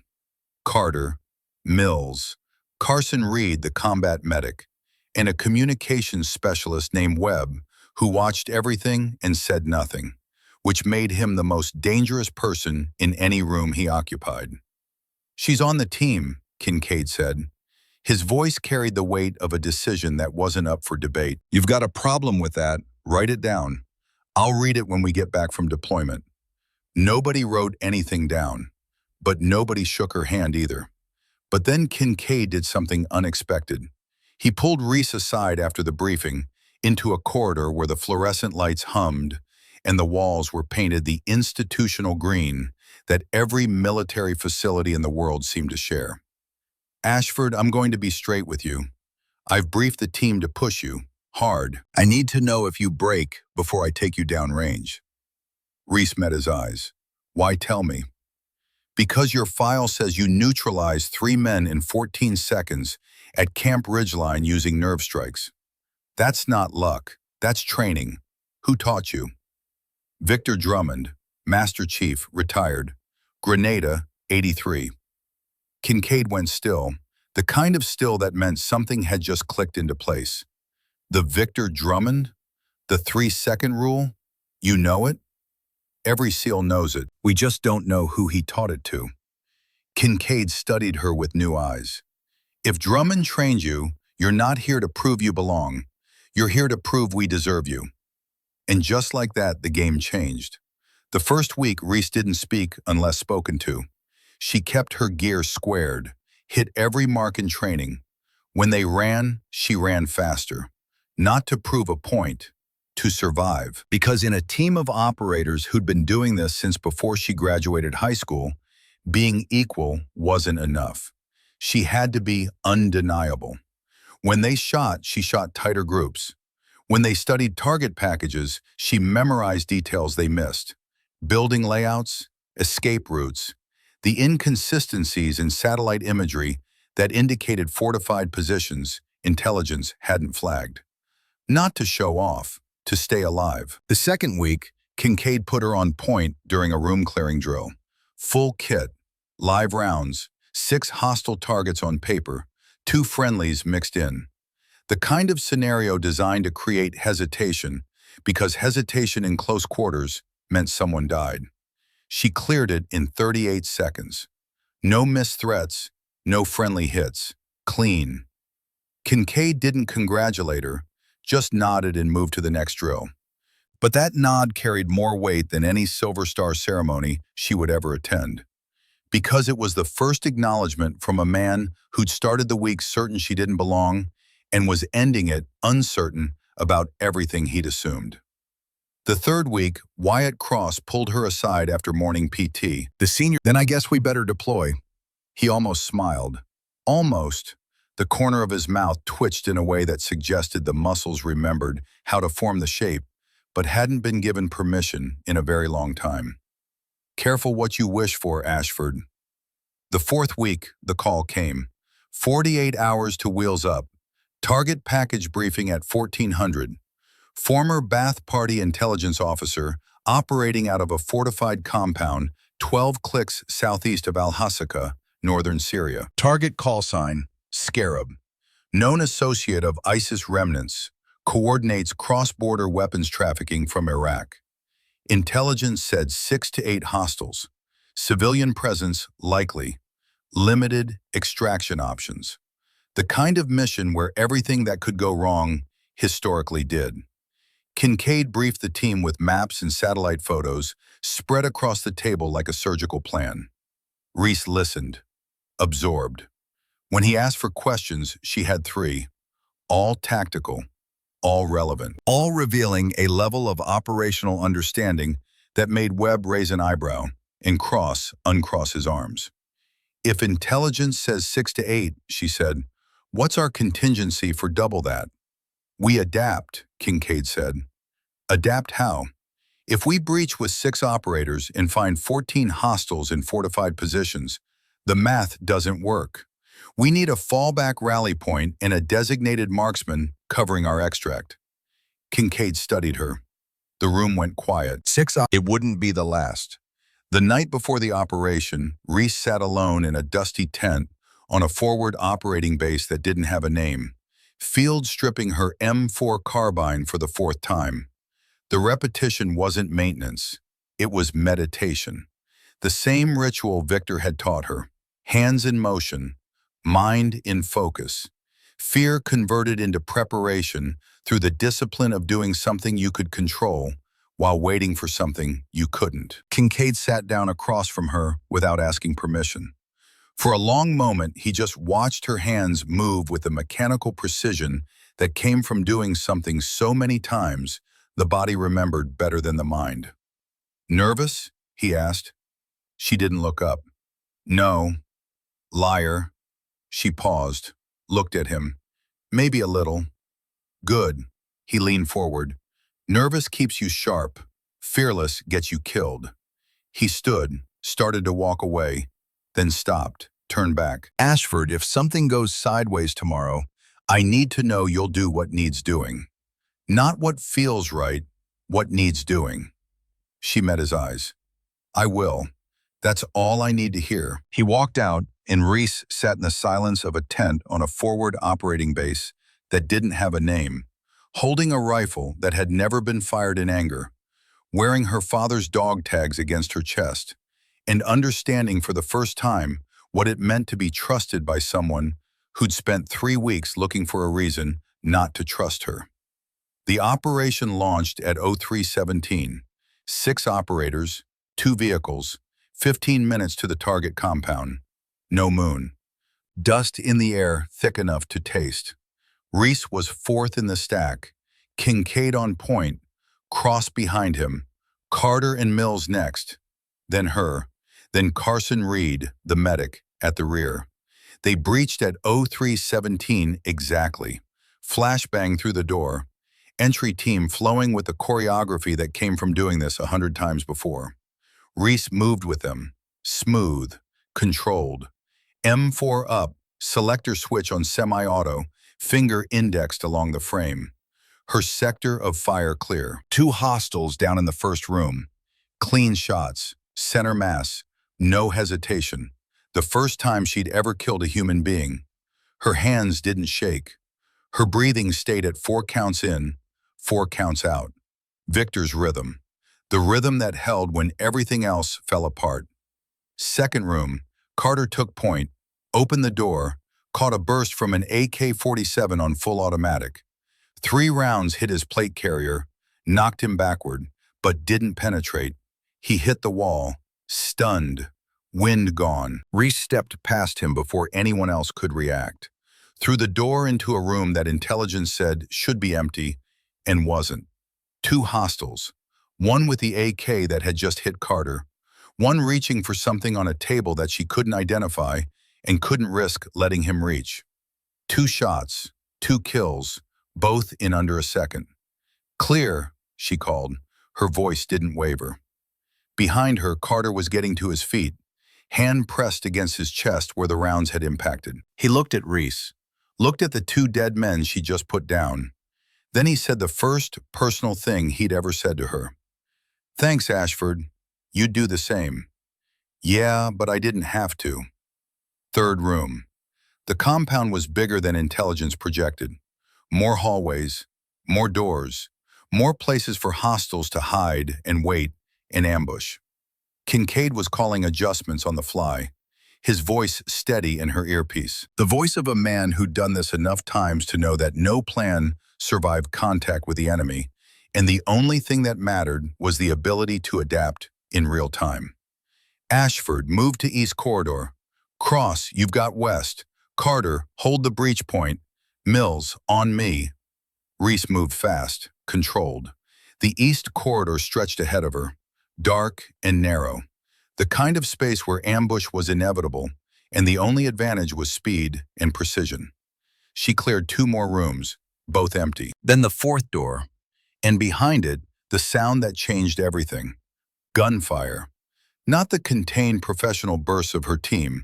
Speaker 1: Carter, Mills, Carson Reed, the combat medic, and a communications specialist named Webb, who watched everything and said nothing, which made him the most dangerous person in any room he occupied. "She's on the team," Kincaid said. His voice carried the weight of a decision that wasn't up for debate. "You've got a problem with that. Write it down. I'll read it when we get back from deployment." Nobody wrote anything down, but nobody shook her hand either. But then Kincaid did something unexpected. He pulled Reese aside after the briefing into a corridor where the fluorescent lights hummed and the walls were painted the institutional green that every military facility in the world seemed to share. "Ashford, I'm going to be straight with you. I've briefed the team to push you, hard. I need to know if you break before I take you downrange." Reese met his eyes. "Why tell me?" "Because your file says you neutralized 3 men in 14 seconds at Camp Ridgeline using nerve strikes. That's not luck. That's training. Who taught you?" "Victor Drummond, Master Chief, retired. Grenada, 83. Kincaid went still, the kind of still that meant something had just clicked into place. "The Victor Drummond? The 3-second rule? You know it?" "Every SEAL knows it. We just don't know who he taught it to." Kincaid studied her with new eyes. "If Drummond trained you, you're not here to prove you belong. You're here to prove we deserve you." And just like that, the game changed. The first week, Reese didn't speak unless spoken to. She kept her gear squared, hit every mark in training. When they ran, she ran faster. Not to prove a point, to survive. Because in a team of operators who'd been doing this since before she graduated high school, being equal wasn't enough. She had to be undeniable. When they shot, she shot tighter groups. When they studied target packages, she memorized details they missed. Building layouts, escape routes, the inconsistencies in satellite imagery that indicated fortified positions intelligence hadn't flagged. Not to show off, to stay alive. The second week, Kincaid put her on point during a room-clearing drill. Full kit, live rounds, 6 hostile targets on paper, 2 friendlies mixed in. The kind of scenario designed to create hesitation, because hesitation in close quarters meant someone died. She cleared it in 38 seconds. No missed threats, no friendly hits. Clean. Kincaid didn't congratulate her, just nodded and moved to the next drill. But that nod carried more weight than any Silver Star ceremony she would ever attend. Because it was the first acknowledgement from a man who'd started the week certain she didn't belong and was ending it uncertain about everything he'd assumed. The third week, Wyatt Cross pulled her aside after morning PT. "Then I guess we better deploy." He almost smiled. Almost. The corner of his mouth twitched in a way that suggested the muscles remembered how to form the shape, but hadn't been given permission in a very long time. "Careful what you wish for, Ashford." The fourth week, the call came. 48 hours to wheels up. Target package briefing at 1400. Former Ba'ath Party intelligence officer operating out of a fortified compound 12 clicks southeast of Al-Hasaka, northern Syria. Target call sign, Scarab. Known associate of ISIS remnants, coordinates cross-border weapons trafficking from Iraq. Intelligence said 6 to 8 hostiles. Civilian presence likely. Limited extraction options. The kind of mission where everything that could go wrong historically did. Kincaid briefed the team with maps and satellite photos spread across the table like a surgical plan. Reese listened, absorbed. When he asked for questions, she had 3, all tactical. all relevant, all revealing a level of operational understanding that made Webb raise an eyebrow and uncross his arms. If intelligence says 6 to 8, she said, what's our contingency for double that? We adapt, Kincaid said. Adapt how? If we breach with 6 operators and find 14 hostiles in fortified positions, the math doesn't work. We need a fallback rally point and a designated marksman covering our extract. Kincaid studied her. The room went quiet. It wouldn't be the last. The night before the operation, Reese sat alone in a dusty tent on a forward operating base that didn't have a name, field stripping her M4 carbine for the 4th time. The repetition wasn't maintenance. It was meditation. The same ritual Victor had taught her. Hands in motion, mind in focus. Fear converted into preparation through the discipline of doing something you could control while waiting for something you couldn't. Kincaid sat down across from her without asking permission. For a long moment, he just watched her hands move with the mechanical precision that came from doing something so many times the body remembered better than the mind. Nervous? He asked. She didn't look up. No. Liar. She paused, looked at him. Maybe a little. Good. He leaned forward. Nervous keeps you sharp. Fearless gets you killed. He stood, started to walk away, then stopped, turned back. Ashford, if something goes sideways tomorrow, I need to know you'll do what needs doing. Not what feels right, what needs doing. She met his eyes. I will. That's all I need to hear. He walked out, and Reese sat in the silence of a tent on a forward operating base that didn't have a name, holding a rifle that had never been fired in anger, wearing her father's dog tags against her chest, and understanding for the first time what it meant to be trusted by someone who'd spent 3 weeks looking for a reason not to trust her. The operation launched at 03:17. 6 operators, 2 vehicles, 15 minutes to the target compound. No moon. Dust in the air thick enough to taste. Reese was 4th in the stack, Kincaid on point, Cross behind him, Carter and Mills next, then her, then Carson Reed, the medic, at the rear. They breached at 03:17 exactly. Flashbang through the door. Entry team flowing with the choreography that came from doing this 100 times before. Reese moved with them, smooth, controlled. M4 up, selector switch on semi-auto, finger indexed along the frame. Her sector of fire clear. 2 hostiles down in the first room. Clean shots, center mass, no hesitation. The first time she'd ever killed a human being. Her hands didn't shake. Her breathing stayed at 4 counts in, 4 counts out. Victor's rhythm. The rhythm that held when everything else fell apart. Second room, Carter took point, opened the door, caught a burst from an AK-47 on full automatic. 3 rounds hit his plate carrier, knocked him backward, but didn't penetrate. He hit the wall, stunned, wind gone. Reese stepped past him before anyone else could react. Through the door into a room that intelligence said should be empty, and wasn't. 2 hostiles, one with the AK that had just hit Carter, one reaching for something on a table that she couldn't identify and couldn't risk letting him reach. 2 shots, 2 kills, both in under a second. Clear, she called. Her voice didn't waver. Behind her, Carter was getting to his feet, hand pressed against his chest where the rounds had impacted. He looked at Reese, looked at the 2 dead men she just put down. Then he said the first personal thing he'd ever said to her. Thanks, Ashford. You'd do the same. Yeah, but I didn't have to. Third room. The compound was bigger than intelligence projected. More hallways, more doors, more places for hostiles to hide and wait and ambush. Kincaid was calling adjustments on the fly, his voice steady in her earpiece. The voice of a man who'd done this enough times to know that no plan survived contact with the enemy, and the only thing that mattered was the ability to adapt in real time. Ashford, move to East Corridor. Cross, you've got West. Carter, hold the breach point. Mills, on me. Reese moved fast, controlled. The east corridor stretched ahead of her, dark and narrow, the kind of space where ambush was inevitable, and the only advantage was speed and precision. She cleared 2 more rooms, both empty. Then the fourth door, and behind it, the sound that changed everything. Gunfire. Not the contained professional bursts of her team,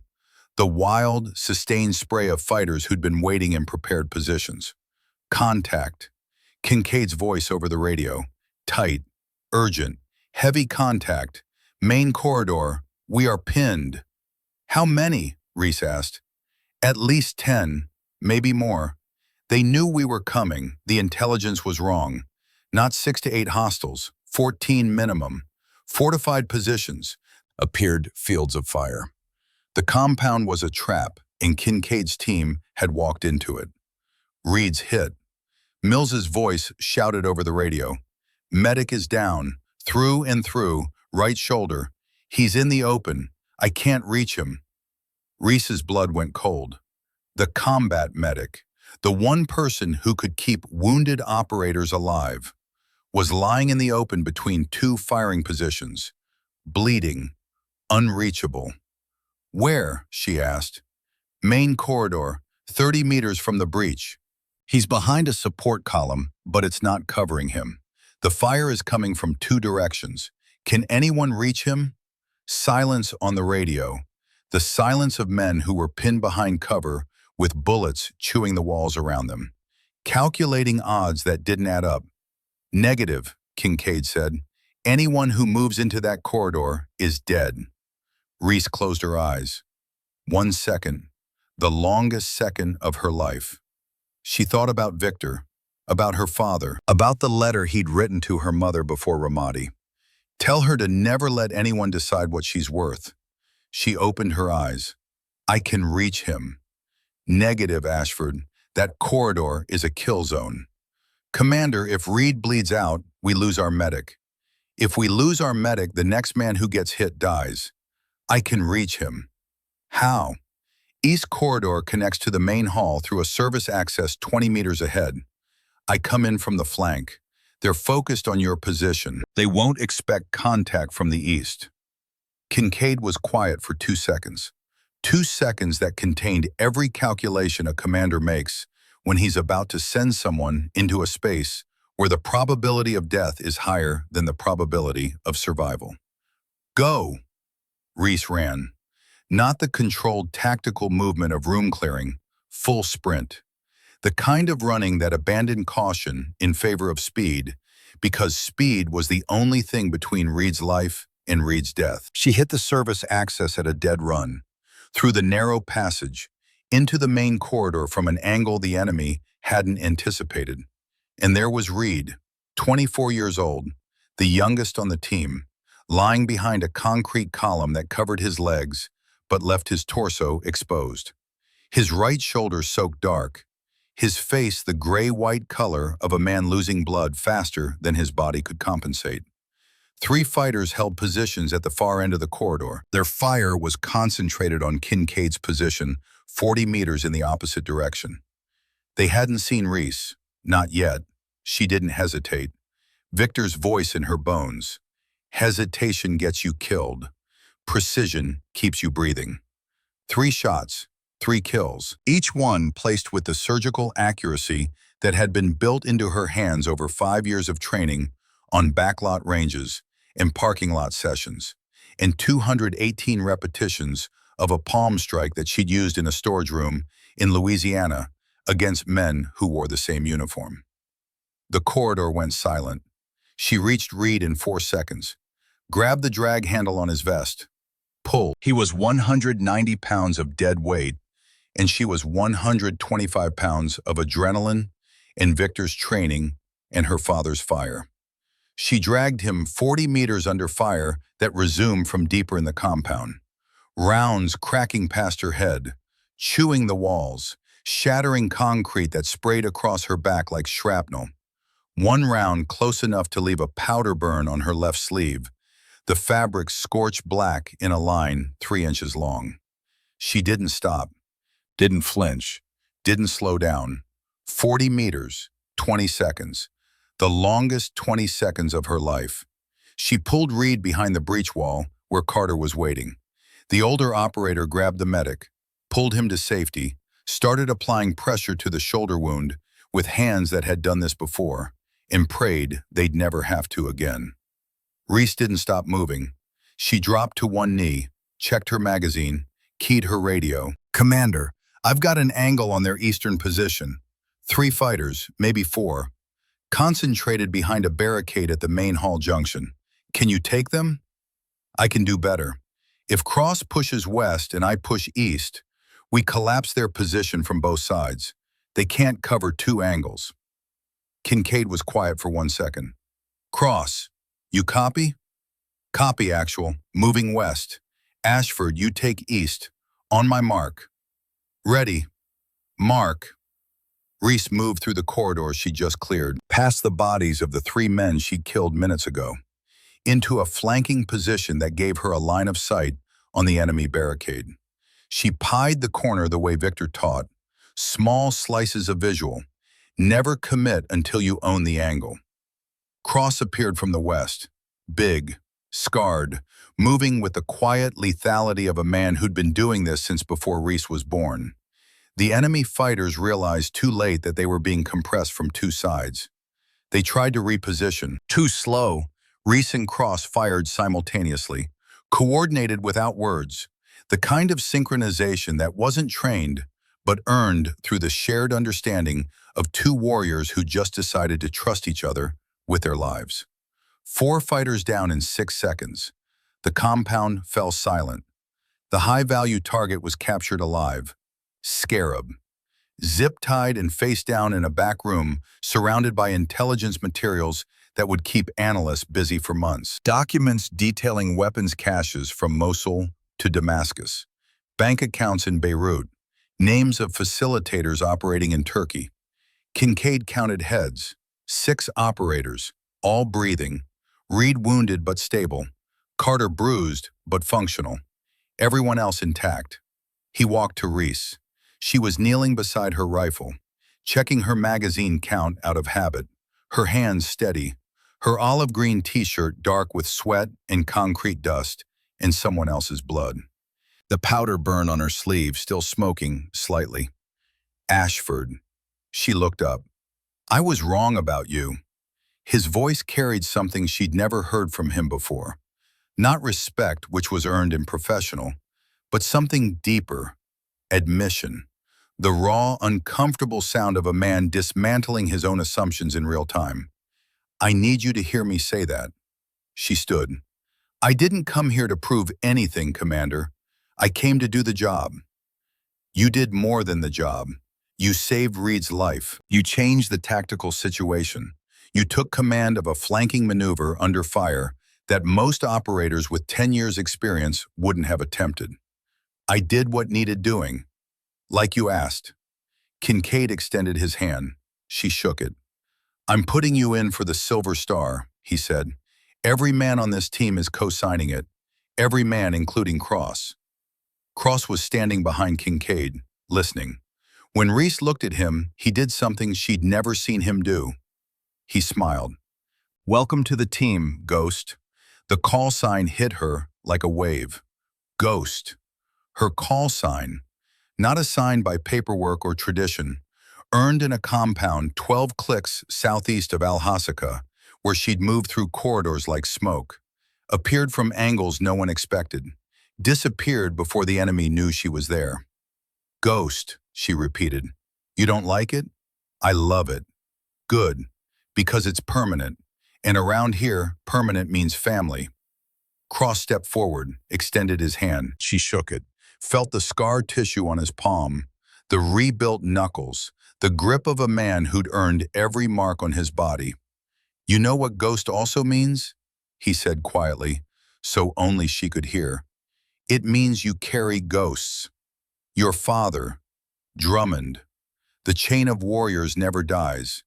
Speaker 1: the wild, sustained spray of fighters who'd been waiting in prepared positions. Contact. Kincaid's voice over the radio. Tight, urgent, heavy contact. Main corridor. We are pinned. How many? Reese asked. At least 10, maybe more. They knew we were coming. The intelligence was wrong. Not 6 to 8 hostiles, 14 minimum. Fortified positions. Appeared fields of fire. The compound was a trap, and Kincaid's team had walked into it. Reed's hit. Mills's voice shouted over the radio. Medic is down, through and through, right shoulder. He's in the open. I can't reach him. Reese's blood went cold. The combat medic, the one person who could keep wounded operators alive, was lying in the open between 2 firing positions, bleeding, unreachable. Where? She asked. Main corridor, 30 meters from the breach. He's behind a support column, but it's not covering him. The fire is coming from 2 directions. Can anyone reach him? Silence on the radio. The silence of men who were pinned behind cover with bullets chewing the walls around them. Calculating odds that didn't add up. Negative, Kincaid said. Anyone who moves into that corridor is dead. Reese closed her eyes. 1 second, the longest second of her life. She thought about Victor, about her father, about the letter he'd written to her mother before Ramadi. Tell her to never let anyone decide what she's worth. She opened her eyes. I can reach him. Negative, Ashford. That corridor is a kill zone. Commander, if Reed bleeds out, we lose our medic. If we lose our medic, the next man who gets hit dies. I can reach him. How? East corridor connects to the main hall through a service access 20 meters ahead. I come in from the flank. They're focused on your position. They won't expect contact from the east. Kincaid was quiet for 2 seconds. 2 seconds that contained every calculation a commander makes when he's about to send someone into a space where the probability of death is higher than the probability of survival. Go! Reese ran. Not the controlled tactical movement of room clearing, full sprint. The kind of running that abandoned caution in favor of speed, because speed was the only thing between Reed's life and Reed's death. She hit the service access at a dead run, through the narrow passage, into the main corridor from an angle the enemy hadn't anticipated. And there was Reed, 24 years old, the youngest on the team, lying behind a concrete column that covered his legs but left his torso exposed. His right shoulder soaked dark, his face the gray-white color of a man losing blood faster than his body could compensate. 3 fighters held positions at the far end of the corridor. Their fire was concentrated on Kincaid's position, 40 meters in the opposite direction. They hadn't seen Reese, not yet. She didn't hesitate. Victor's voice in her bones. Hesitation gets you killed. Precision keeps you breathing. 3 shots, 3 kills, each one placed with the surgical accuracy that had been built into her hands over 5 years of training on backlot ranges and parking lot sessions, and 218 repetitions of a palm strike that she'd used in a storage room in Louisiana against men who wore the same uniform. The corridor went silent. She reached Reed in 4 seconds, grabbed the drag handle on his vest, pulled. He was 190 pounds of dead weight, and she was 125 pounds of adrenaline and Victor's training and her father's fire. She dragged him 40 meters under fire that resumed from deeper in the compound. Rounds cracking past her head, chewing the walls, shattering concrete that sprayed across her back like shrapnel. One round close enough to leave a powder burn on her left sleeve, the fabric scorched black in a line 3 inches long. She didn't stop, didn't flinch, didn't slow down. 40 meters, 20 seconds. The longest 20 seconds of her life. She pulled Reed behind the breach wall where Carter was waiting. The older operator grabbed the medic, pulled him to safety, started applying pressure to the shoulder wound with hands that had done this before, and prayed they'd never have to again. Reese didn't stop moving. She dropped to one knee, checked her magazine, keyed her radio. "Commander, I've got an angle on their eastern position. 3 fighters, maybe 4, concentrated behind a barricade at the main hall junction. Can you take them?" "I can do better. If Cross pushes west and I push east, we collapse their position from both sides. They can't cover 2 angles." Kincaid was quiet for 1 second. "Cross, you copy?" "Copy, actual. Moving west. Ashford, you take east. On my mark." "Ready. Mark." Reese moved through the corridor she just cleared, past the bodies of the 3 men she'd killed minutes ago, into a flanking position that gave her a line of sight on the enemy barricade. She pied the corner the way Victor taught, small slices of visual. Never commit until you own the angle. Cross appeared from the west, big, scarred, moving with the quiet lethality of a man who'd been doing this since before Reese was born. The enemy fighters realized too late that they were being compressed from 2 sides. They tried to reposition. Too slow. Reese and Cross fired simultaneously, coordinated without words, the kind of synchronization that wasn't trained, but earned through the shared understanding of 2 warriors who just decided to trust each other with their lives. 4 fighters down in 6 seconds. The compound fell silent. The high-value target was captured alive. Scarab. Zip-tied and face down in a back room, surrounded by intelligence materials that would keep analysts busy for months. Documents detailing weapons caches from Mosul to Damascus. Bank accounts in Beirut. Names of facilitators operating in Turkey. Kincaid counted heads. 6 operators, all breathing. Reed wounded but stable. Carter bruised but functional. Everyone else intact. He walked to Reese. She was kneeling beside her rifle, checking her magazine count out of habit, her hands steady, her olive green t-shirt dark with sweat and concrete dust and someone else's blood. The powder burn on her sleeve still smoking slightly. "Ashford." She looked up. "I was wrong about you." His voice carried something she'd never heard from him before. Not respect, which was earned and professional, but something deeper. Admission. The raw, uncomfortable sound of a man dismantling his own assumptions in real time. "I need you to hear me say that." She stood. "I didn't come here to prove anything, Commander. I came to do the job." "You did more than the job. You saved Reed's life. You changed the tactical situation. You took command of a flanking maneuver under fire that most operators with 10 years' experience wouldn't have attempted. I did what needed doing. Like you asked." Kincaid extended his hand. She shook it. "I'm putting you in for the Silver Star," he said. "Every man on this team is co-signing it. Every man, including Cross." Cross was standing behind Kincaid, listening. When Reese looked at him, he did something she'd never seen him do. He smiled. "Welcome to the team, Ghost." The call sign hit her like a wave. Ghost. Her call sign. Not assigned by paperwork or tradition, earned in a compound 12 clicks southeast of Al-Hasaka, where she'd moved through corridors like smoke, appeared from angles no one expected, disappeared before the enemy knew she was there. "Ghost," she repeated. "You don't like it? I love it." "Good, because it's permanent, and around here, permanent means family." Cross stepped forward, extended his hand. She shook it. Felt the scar tissue on his palm, the rebuilt knuckles, the grip of a man who'd earned every mark on his body. "You know what ghost also means?" he said quietly, so only she could hear. "It means you carry ghosts. Your father, Drummond. The chain of warriors never dies.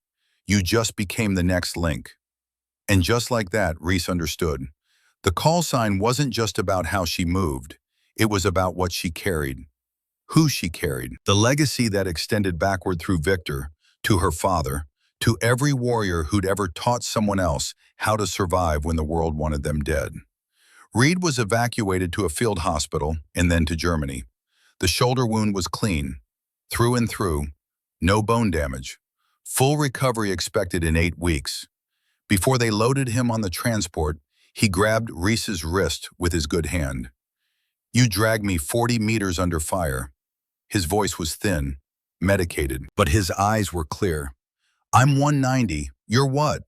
Speaker 1: You just became the next link." And just like that, Reese understood. The call sign wasn't just about how she moved. It was about what she carried, who she carried, the legacy that extended backward through Victor, to her father, to every warrior who'd ever taught someone else how to survive when the world wanted them dead. Reed was evacuated to a field hospital and then to Germany. The shoulder wound was clean, through and through, no bone damage. Full recovery expected in 8 weeks. Before they loaded him on the transport, he grabbed Reese's wrist with his good hand. "You dragged me 40 meters under fire." His voice was thin, medicated, but his eyes were clear. "I'm 190. You're what?"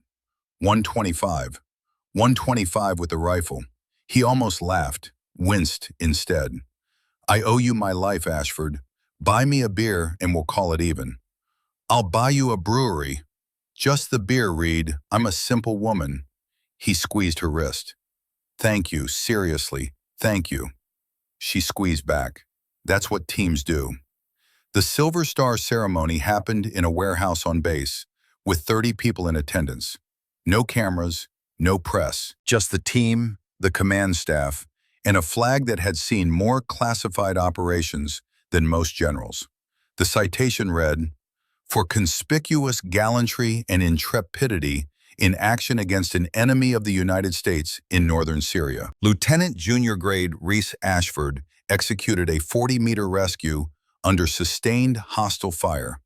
Speaker 1: 125. 125 with the rifle. He almost laughed, winced instead. "I owe you my life, Ashford. Buy me a beer and we'll call it even." "I'll buy you a brewery." "Just the beer, Reed. I'm a simple woman." He squeezed her wrist. "Thank you, seriously, thank you." She squeezed back. "That's what teams do." The Silver Star ceremony happened in a warehouse on base, with 30 people in attendance. No cameras, no press, just the team, the command staff, and a flag that had seen more classified operations than most generals. The citation read, "For conspicuous gallantry and intrepidity in action against an enemy of the United States in northern Syria, Lieutenant Junior Grade Reese Ashford executed a 40-meter rescue under sustained hostile fire,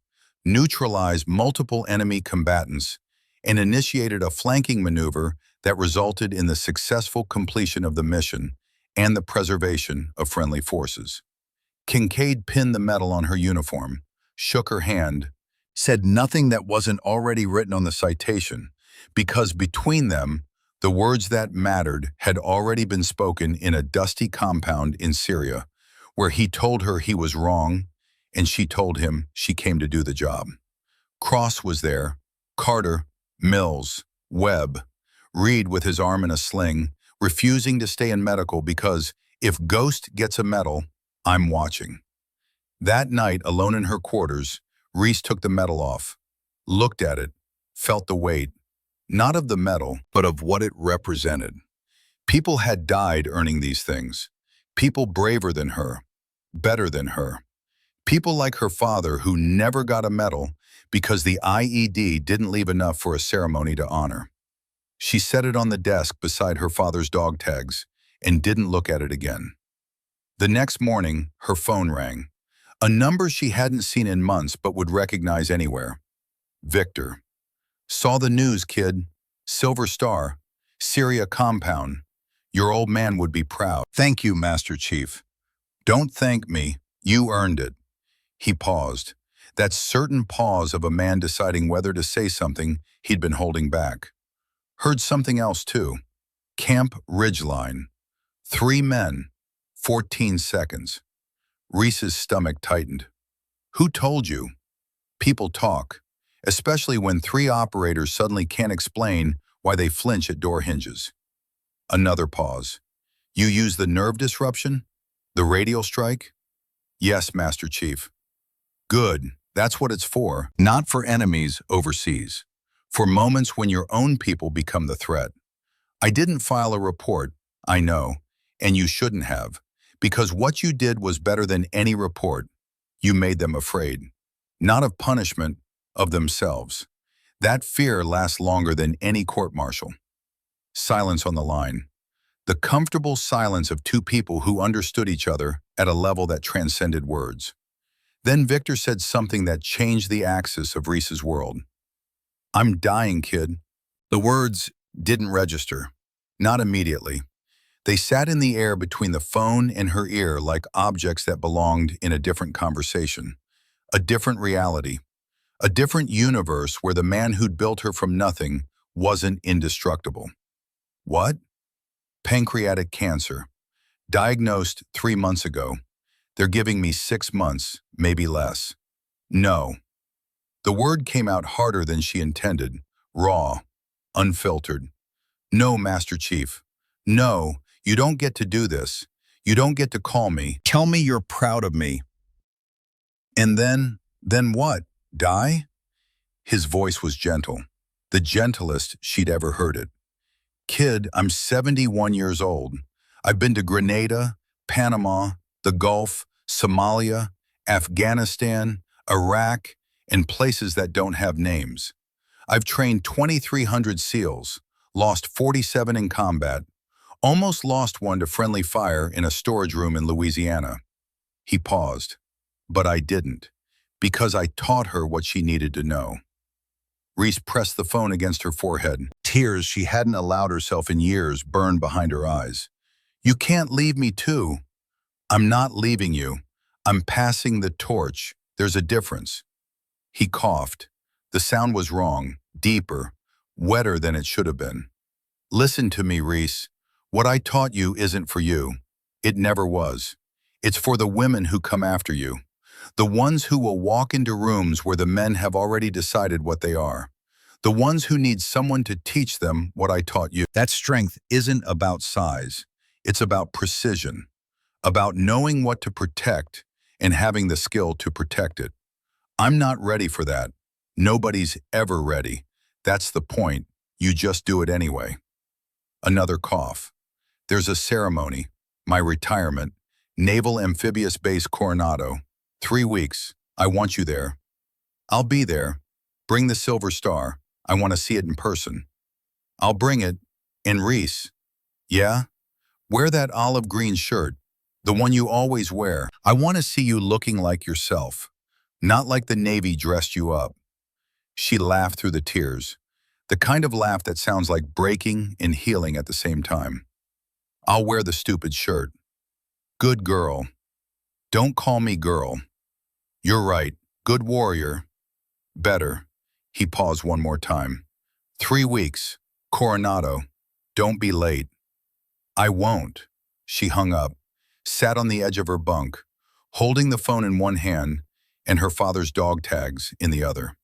Speaker 1: neutralized multiple enemy combatants, and initiated a flanking maneuver that resulted in the successful completion of the mission and the preservation of friendly forces." Kincaid pinned the medal on her uniform, shook her hand, said nothing that wasn't already written on the citation, because between them, the words that mattered had already been spoken in a dusty compound in Syria, where he told her he was wrong, and she told him she came to do the job. Cross was there, Carter, Mills, Webb, Reed with his arm in a sling, refusing to stay in medical because if Ghost gets a medal, I'm watching. That night, alone in her quarters, Reese took the medal off, looked at it, felt the weight, not of the medal, but of what it represented. People had died earning these things. People braver than her, better than her. People like her father who never got a medal because the IED didn't leave enough for a ceremony to honor. She set it on the desk beside her father's dog tags and didn't look at it again. The next morning, her phone rang. A number she hadn't seen in months but would recognize anywhere. Victor. "Saw the news, kid. Silver Star. Syria compound. Your old man would be proud." "Thank you, Master Chief." "Don't thank me. You earned it." He paused. That certain pause of a man deciding whether to say something he'd been holding back. Heard something else too. Camp Ridgeline. 3 men. 14 seconds. Reese's stomach tightened. "Who told you?" People talk, especially when 3 operators suddenly can't explain why they flinch at door hinges. Another pause. "You use the nerve disruption? The radial strike?" "Yes, Master Chief." "Good. That's what it's for. Not for enemies overseas. For moments when your own people become the threat. I didn't file a report, I know, and you shouldn't have, because what you did was better than any report. You made them afraid. Not of punishment, of themselves. That fear lasts longer than any court-martial." Silence on the line. The comfortable silence of 2 people who understood each other at a level that transcended words. Then Victor said something that changed the axis of Reese's world. "I'm dying, kid." The words didn't register. Not immediately. They sat in the air between the phone and her ear like objects that belonged in a different conversation, a different reality, a different universe where the man who'd built her from nothing wasn't indestructible. "What?" "Pancreatic cancer. Diagnosed 3 months ago. They're giving me 6 months, maybe less." "No." The word came out harder than she intended, raw, unfiltered. "No, Master Chief. No, you don't get to do this. You don't get to call me. Tell me you're proud of me." "And then what? Die?" His voice was gentle, the gentlest she'd ever heard it. "Kid, I'm 71 years old. I've been to Grenada, Panama, the Gulf, Somalia, Afghanistan, Iraq, and places that don't have names. I've trained 2,300 SEALs, lost 47 in combat, almost lost one to friendly fire in a storage room in Louisiana. He paused. But I didn't, because I taught her what she needed to know. Reese pressed the phone against her forehead. Tears she hadn't allowed herself in years burned behind her eyes. You can't leave me too. I'm not leaving you. I'm passing the torch. There's a difference. He coughed. The sound was wrong, deeper, wetter than it should have been. Listen to me, Reese. What I taught you isn't for you. It never was. It's for the women who come after you. The ones who will walk into rooms where the men have already decided what they are. The ones who need someone to teach them what I taught you. That strength isn't about size. It's about precision, about knowing what to protect and having the skill to protect it. I'm not ready for that. Nobody's ever ready. That's the point. You just do it anyway. Another cough. There's a ceremony, my retirement, Naval Amphibious Base Coronado. 3 weeks. I want you there. I'll be there. Bring the silver star. I want to see it in person. I'll bring it. And Reese. Yeah? Wear that olive green shirt, the one you always wear. I want to see you looking like yourself, not like the Navy dressed you up. She laughed through the tears, the kind of laugh that sounds like breaking and healing at the same time. I'll wear the stupid shirt. Good girl. Don't call me girl. You're right. Good warrior. Better. He paused one more time. 3 weeks. Coronado. Don't be late. I won't. She hung up, sat on the edge of her bunk, holding the phone in one hand and her father's dog tags in the other,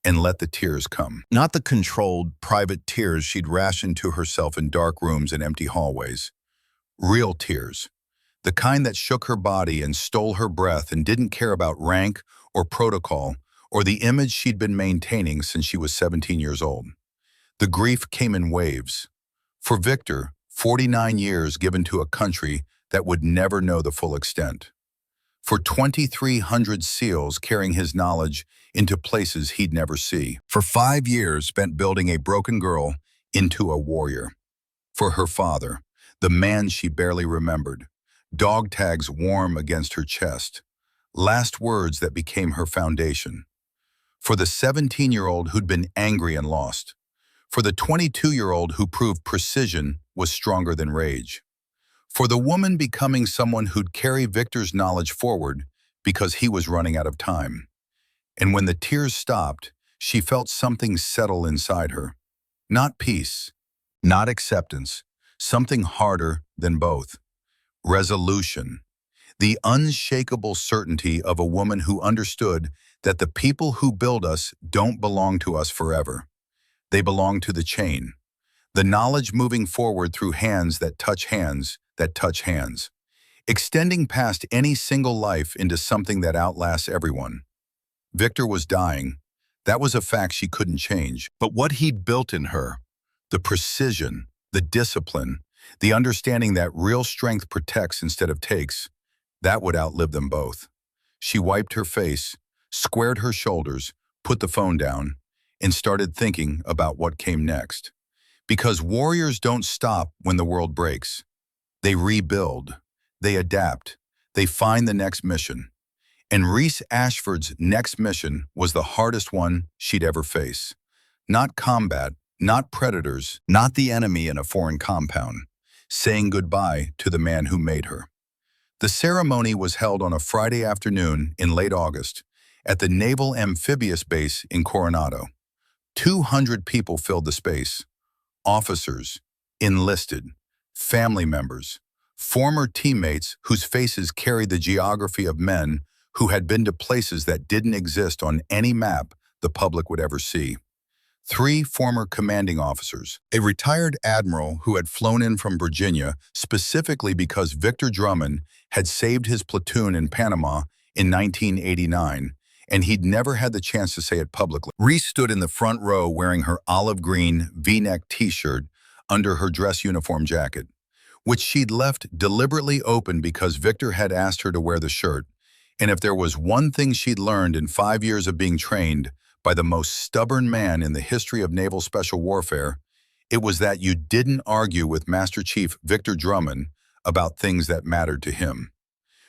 Speaker 1: and let the tears come. Not the controlled, private tears she'd rationed to herself in dark rooms and empty hallways. Real tears. The kind that shook her body and stole her breath and didn't care about rank or protocol or the image she'd been maintaining since she was 17 years old. The grief came in waves. For Victor, 49 years given to a country that would never know the full extent. For 2,300 SEALs carrying his knowledge into places he'd never see. For 5 years spent building a broken girl into a warrior. For her father, the man she barely remembered, dog tags warm against her chest, last words that became her foundation. For the 17-year-old who'd been angry and lost. For the 22-year-old who proved precision was stronger than rage. For the woman becoming someone who'd carry Victor's knowledge forward because he was running out of time. And when the tears stopped, she felt something settle inside her. Not peace, not acceptance, something harder than both. Resolution. The unshakable certainty of a woman who understood that the people who build us don't belong to us forever. They belong to the chain. The knowledge moving forward through hands that touch hands, that touch hands. Extending past any single life into something that outlasts everyone. Victor was dying. That was a fact she couldn't change. But what he'd built in her, the precision, the discipline, the understanding that real strength protects instead of takes, that would outlive them both. She wiped her face, squared her shoulders, put the phone down, and started thinking about what came next. Because warriors don't stop when the world breaks. They rebuild, they adapt, they find the next mission. And Reese Ashford's next mission was the hardest one she'd ever face. Not combat, not predators, not the enemy in a foreign compound. Saying goodbye to the man who made her. The ceremony was held on a Friday afternoon in late August at the Naval Amphibious Base in Coronado. 200 people filled the space. Officers, enlisted, family members, former teammates whose faces carried the geography of men who had been to places that didn't exist on any map the public would ever see. 3 former commanding officers, a retired admiral who had flown in from Virginia specifically because Victor Drummond had saved his platoon in Panama in 1989, and he'd never had the chance to say it publicly. Reese stood in the front row wearing her olive green V-neck t-shirt under her dress uniform jacket, which she'd left deliberately open because Victor had asked her to wear the shirt. And if there was one thing she'd learned in 5 years of being trained, by the most stubborn man in the history of naval special warfare, it was that you didn't argue with Master Chief Victor Drummond about things that mattered to him.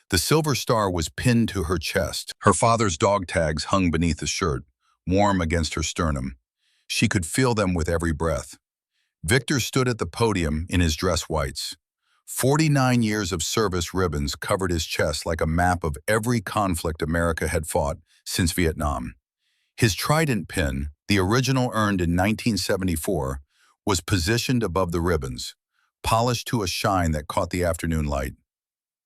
Speaker 1: The silver star was pinned to her chest. Her father's dog tags hung beneath the shirt, warm against her sternum. She could feel them with every breath. Victor stood at the podium in his dress whites. 49 years of service ribbons covered his chest like a map of every conflict America had fought since Vietnam. His trident pin, the original earned in 1974, was positioned above the ribbons, polished to a shine that caught the afternoon light.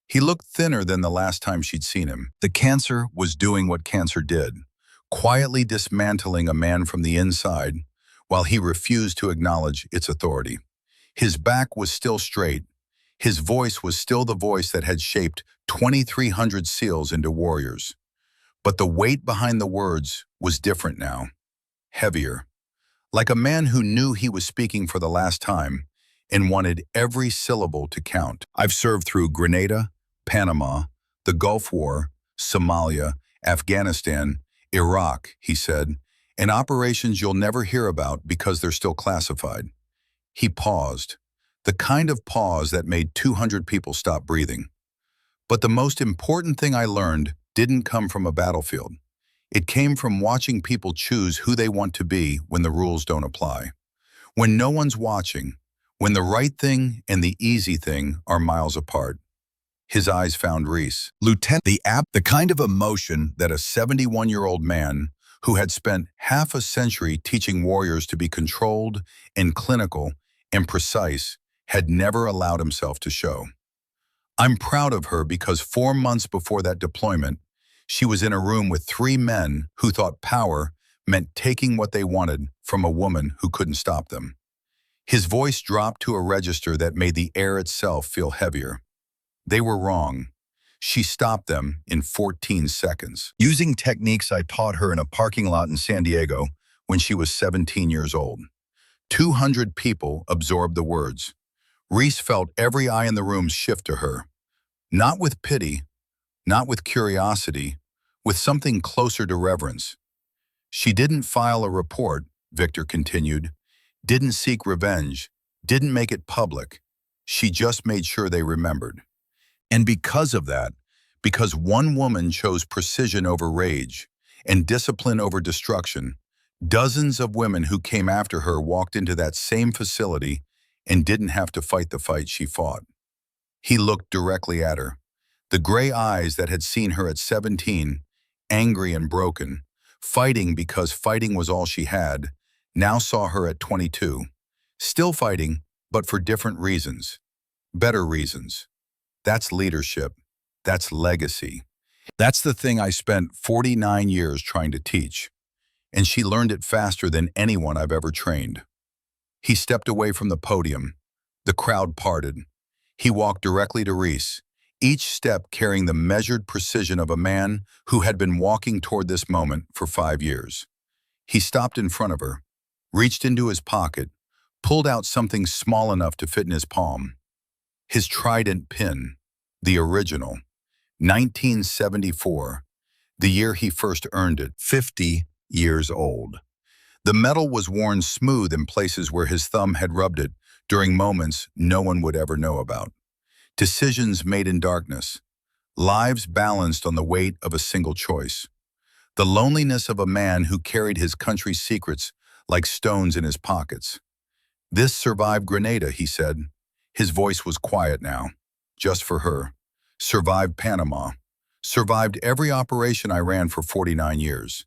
Speaker 1: He looked thinner than the last time she'd seen him. The cancer was doing what cancer did, quietly dismantling a man from the inside while he refused to acknowledge its authority. His back was still straight. His voice was still the voice that had shaped 2,300 SEALs into warriors. But the weight behind the words was different now, heavier. Like a man who knew he was speaking for the last time and wanted every syllable to count. I've served through Grenada, Panama, the Gulf War, Somalia, Afghanistan, Iraq, he said, and operations you'll never hear about because they're still classified. He paused, the kind of pause that made 200 people stop breathing. But the most important thing I learned didn't come from a battlefield. It came from watching people choose who they want to be when the rules don't apply. When no one's watching, when the right thing and the easy thing are miles apart. His eyes found Reese. Lieutenant, the kind of emotion that a 71-year-old man who had spent half a century teaching warriors to be controlled and clinical and precise had never allowed himself to show. I'm proud of her because 4 months before that deployment, she was in a room with 3 men who thought power meant taking what they wanted from a woman who couldn't stop them. His voice dropped to a register that made the air itself feel heavier. They were wrong. She stopped them in 14 seconds. Using techniques I taught her in a parking lot in San Diego when she was 17 years old. 200 people absorbed the words. Reese felt every eye in the room shift to her. Not with pity, not with curiosity, with something closer to reverence. She didn't file a report, Victor continued, didn't seek revenge, didn't make it public. She just made sure they remembered. And because of that, because one woman chose precision over rage and discipline over destruction, dozens of women who came after her walked into that same facility and didn't have to fight the fight she fought. He looked directly at her. The gray eyes that had seen her at 17, angry and broken, fighting because fighting was all she had, now saw her at 22. Still fighting, but for different reasons. Better reasons. That's leadership. That's legacy. That's the thing I spent 49 years trying to teach. And she learned it faster than anyone I've ever trained. He stepped away from the podium. The crowd parted. He walked directly to Reese, each step carrying the measured precision of a man who had been walking toward this moment for 5 years. He stopped in front of her, reached into his pocket, pulled out something small enough to fit in his palm. His trident pin, the original, 1974, the year he first earned it, 50 years old. The metal was worn smooth in places where his thumb had rubbed it during moments no one would ever know about. Decisions made in darkness, lives balanced on the weight of a single choice. The loneliness of a man who carried his country's secrets like stones in his pockets. This survived Grenada, he said. His voice was quiet now, just for her. Survived Panama. Survived every operation I ran for 49 years.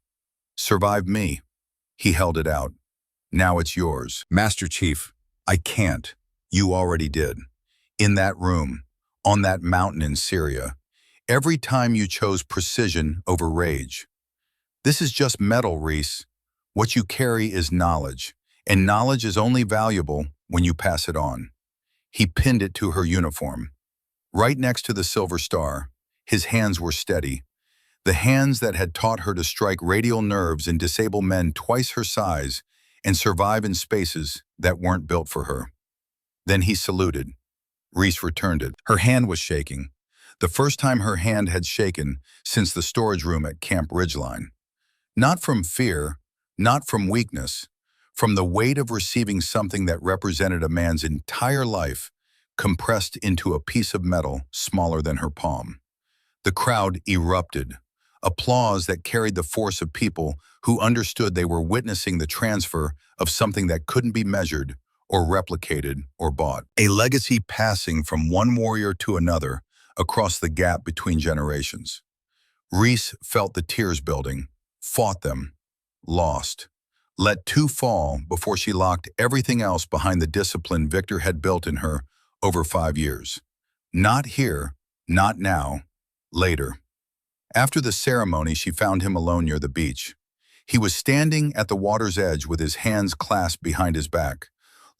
Speaker 1: Survived me. He held it out. Now it's yours. Master Chief, I can't. You already did. In that room, on that mountain in Syria, every time you chose precision over rage. This is just metal, Reese. What you carry is knowledge, and knowledge is only valuable when you pass it on. He pinned it to her uniform. Right next to the silver star, his hands were steady. The hands that had taught her to strike radial nerves and disable men twice her size and survive in spaces that weren't built for her. Then he saluted. Reese returned it. Her hand was shaking. The first time her hand had shaken since the storage room at Camp Ridgeline. Not from fear, Not from weakness, from the weight of receiving something that represented a man's entire life compressed into a piece of metal smaller than her palm. The crowd erupted, applause that carried the force of people who understood they were witnessing the transfer of something that couldn't be measured or replicated or bought. A legacy passing from one warrior to another across the gap between generations. Reese felt the tears building, fought them, lost. Let two fall before she locked everything else behind the discipline Victor had built in her over 5 years. Not here, not now, later. After the ceremony, she found him alone near the beach. He was standing at the water's edge with his hands clasped behind his back,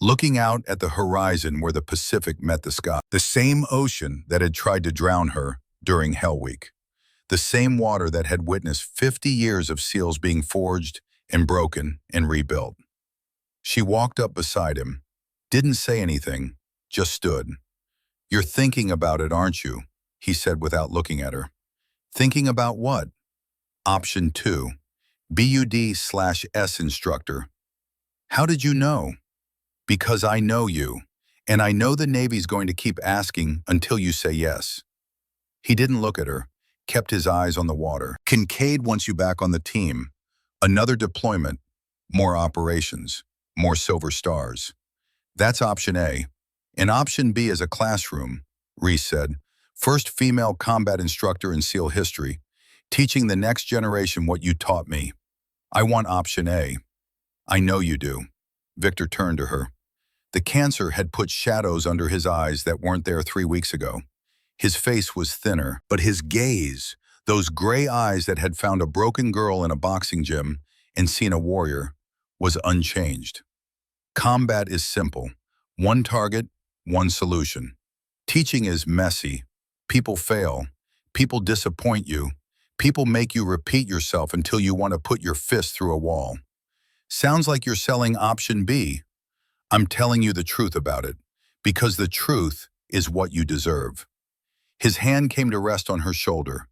Speaker 1: looking out at the horizon where the Pacific met the sky. The same ocean that had tried to drown her during Hell Week. The same water that had witnessed 50 years of seals being forged and broken and rebuilt. She walked up beside him, didn't say anything, just stood. "You're thinking about it, aren't you?" he said without looking at her. "Thinking about what?" Option 2, BUD/S instructor. "How did you know?" "Because I know you, and I know the Navy's going to keep asking until you say yes." He didn't look at her, kept his eyes on the water. "Kincaid wants you back on the team. Another deployment, more operations, more silver stars. That's option A. And option B is a classroom," Reese said. "First female combat instructor in SEAL history, teaching the next generation what you taught me. I want option A." "I know you do." Victor turned to her. The cancer had put shadows under his eyes that weren't there 3 weeks ago. His face was thinner, but his gaze, those gray eyes that had found a broken girl in a boxing gym and seen a warrior, was unchanged. Combat is simple. One target, one solution. Teaching is messy. People fail. People disappoint you. People make you repeat yourself until you want to put your fist through a wall. Sounds like you're selling option B. I'm telling you the truth about it, because the truth is what you deserve. His hand came to rest on her shoulder.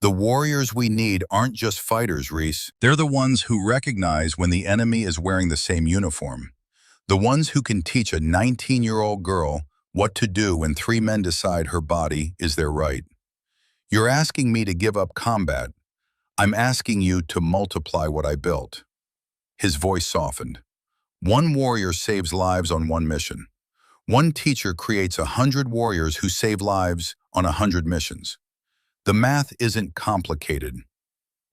Speaker 1: The warriors we need aren't just fighters, Reese. They're the ones who recognize when the enemy is wearing the same uniform. The ones who can teach a 19-year-old girl what to do when 3 men decide her body is their right. You're asking me to give up combat. I'm asking you to multiply what I built. His voice softened. One warrior saves lives on one mission. One teacher creates 100 warriors who save lives on 100 missions. The math isn't complicated.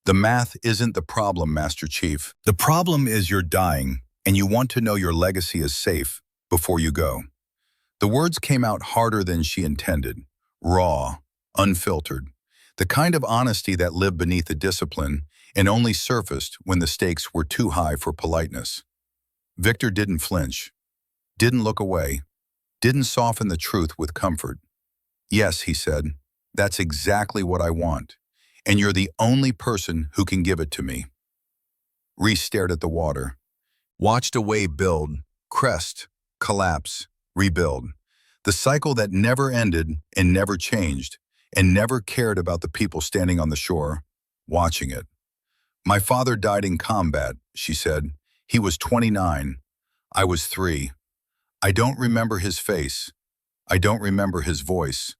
Speaker 1: The math isn't the problem, Master Chief. The problem is you're dying, and you want to know your legacy is safe before you go. The words came out harder than she intended, raw, unfiltered, the kind of honesty that lived beneath the discipline and only surfaced when the stakes were too high for politeness. Victor didn't flinch, didn't look away, didn't soften the truth with comfort. "Yes," he said, "that's exactly what I want, and you're the only person who can give it to me." Reese stared at the water, watched a wave build, crest, collapse, rebuild. The cycle that never ended and never changed, and never cared about the people standing on the shore, watching it. "My father died in combat," she said. "He was 29. I was 3. I don't remember his face. I don't remember his voice.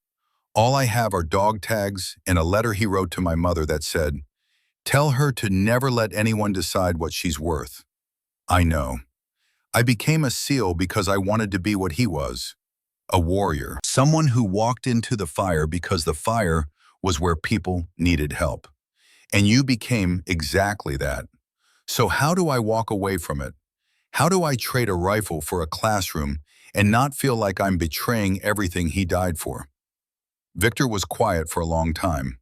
Speaker 1: All I have are dog tags and a letter he wrote to my mother that said, 'Tell her to never let anyone decide what she's worth.' I know. I became a SEAL because I wanted to be what he was, a warrior, someone who walked into the fire because the fire was where people needed help. And you became exactly that. So how do I walk away from it? How do I trade a rifle for a classroom and not feel like I'm betraying everything he died for?" Victor was quiet for a long time,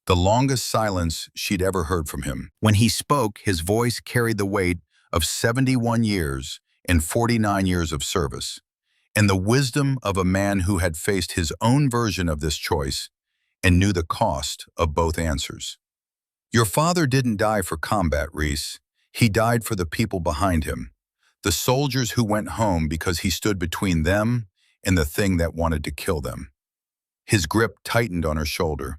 Speaker 1: the longest silence she'd ever heard from him. When he spoke, his voice carried the weight of 71 years and 49 years of service, and the wisdom of a man who had faced his own version of this choice and knew the cost of both answers. "Your father didn't die for combat, Reese. He died for the people behind him, the soldiers who went home because he stood between them and the thing that wanted to kill them." His grip tightened on her shoulder.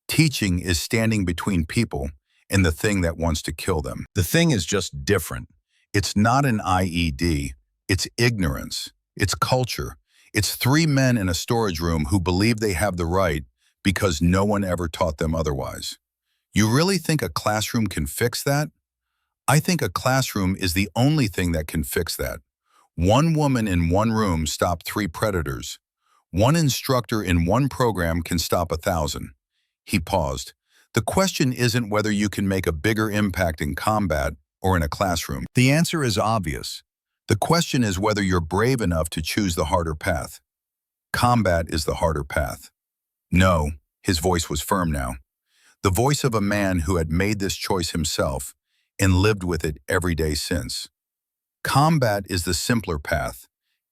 Speaker 1: "Teaching is standing between people and the thing that wants to kill them. The thing is just different. It's not an IED. It's ignorance. It's culture. It's three men in a storage room who believe they have the right because no one ever taught them otherwise. You really think a classroom can fix that? I think a classroom is the only thing that can fix that. One woman in one room stopped 3 predators. One instructor in one program can stop 1,000. He paused. The question isn't whether you can make a bigger impact in combat or in a classroom. The answer is obvious. The question is whether you're brave enough to choose the harder path. Combat is the harder path. No, his voice was firm now. The voice of a man who had made this choice himself and lived with it every day since. Combat is the simpler path.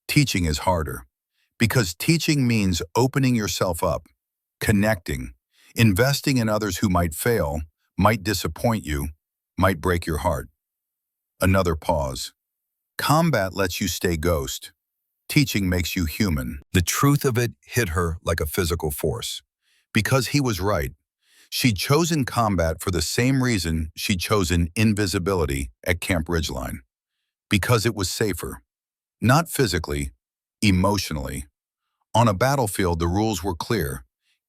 Speaker 1: Teaching is harder. Because teaching means opening yourself up, connecting, investing in others who might fail, might disappoint you, might break your heart. Another pause. Combat lets you stay ghost. Teaching makes you human. The truth of it hit her like a physical force. Because he was right. She'd chosen combat for the same reason she'd chosen invisibility at Camp Ridgeline. Because it was safer. Not physically, emotionally. On a battlefield, the rules were clear.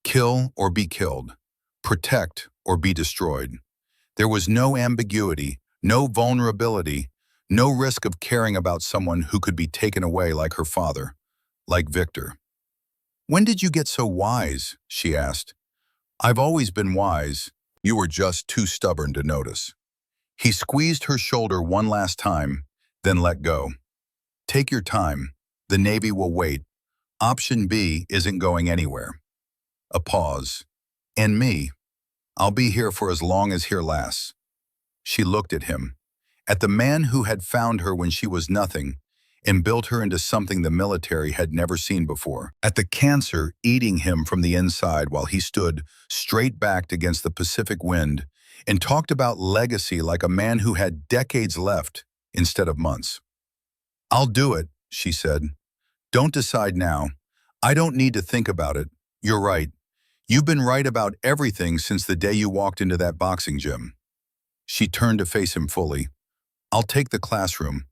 Speaker 1: Kill or be killed. Protect or be destroyed. There was no ambiguity, no vulnerability, no risk of caring about someone who could be taken away like her father, like Victor. "When did you get so wise?" she asked. "I've always been wise. You were just too stubborn to notice." He squeezed her shoulder one last time, then let go. "Take your time. The Navy will wait. Option B isn't going anywhere." A pause. "And me? I'll be here for as long as here lasts." She looked at him, at the man who had found her when she was nothing and built her into something the military had never seen before, at the cancer eating him from the inside while he stood straight-backed against the Pacific wind and talked about legacy like a man who had decades left instead of months. "I'll do it," she said. "Don't decide now. I don't need to think about it. You're right. You've been right about everything since the day you walked into that boxing gym." She turned to face him fully. "I'll take the classroom.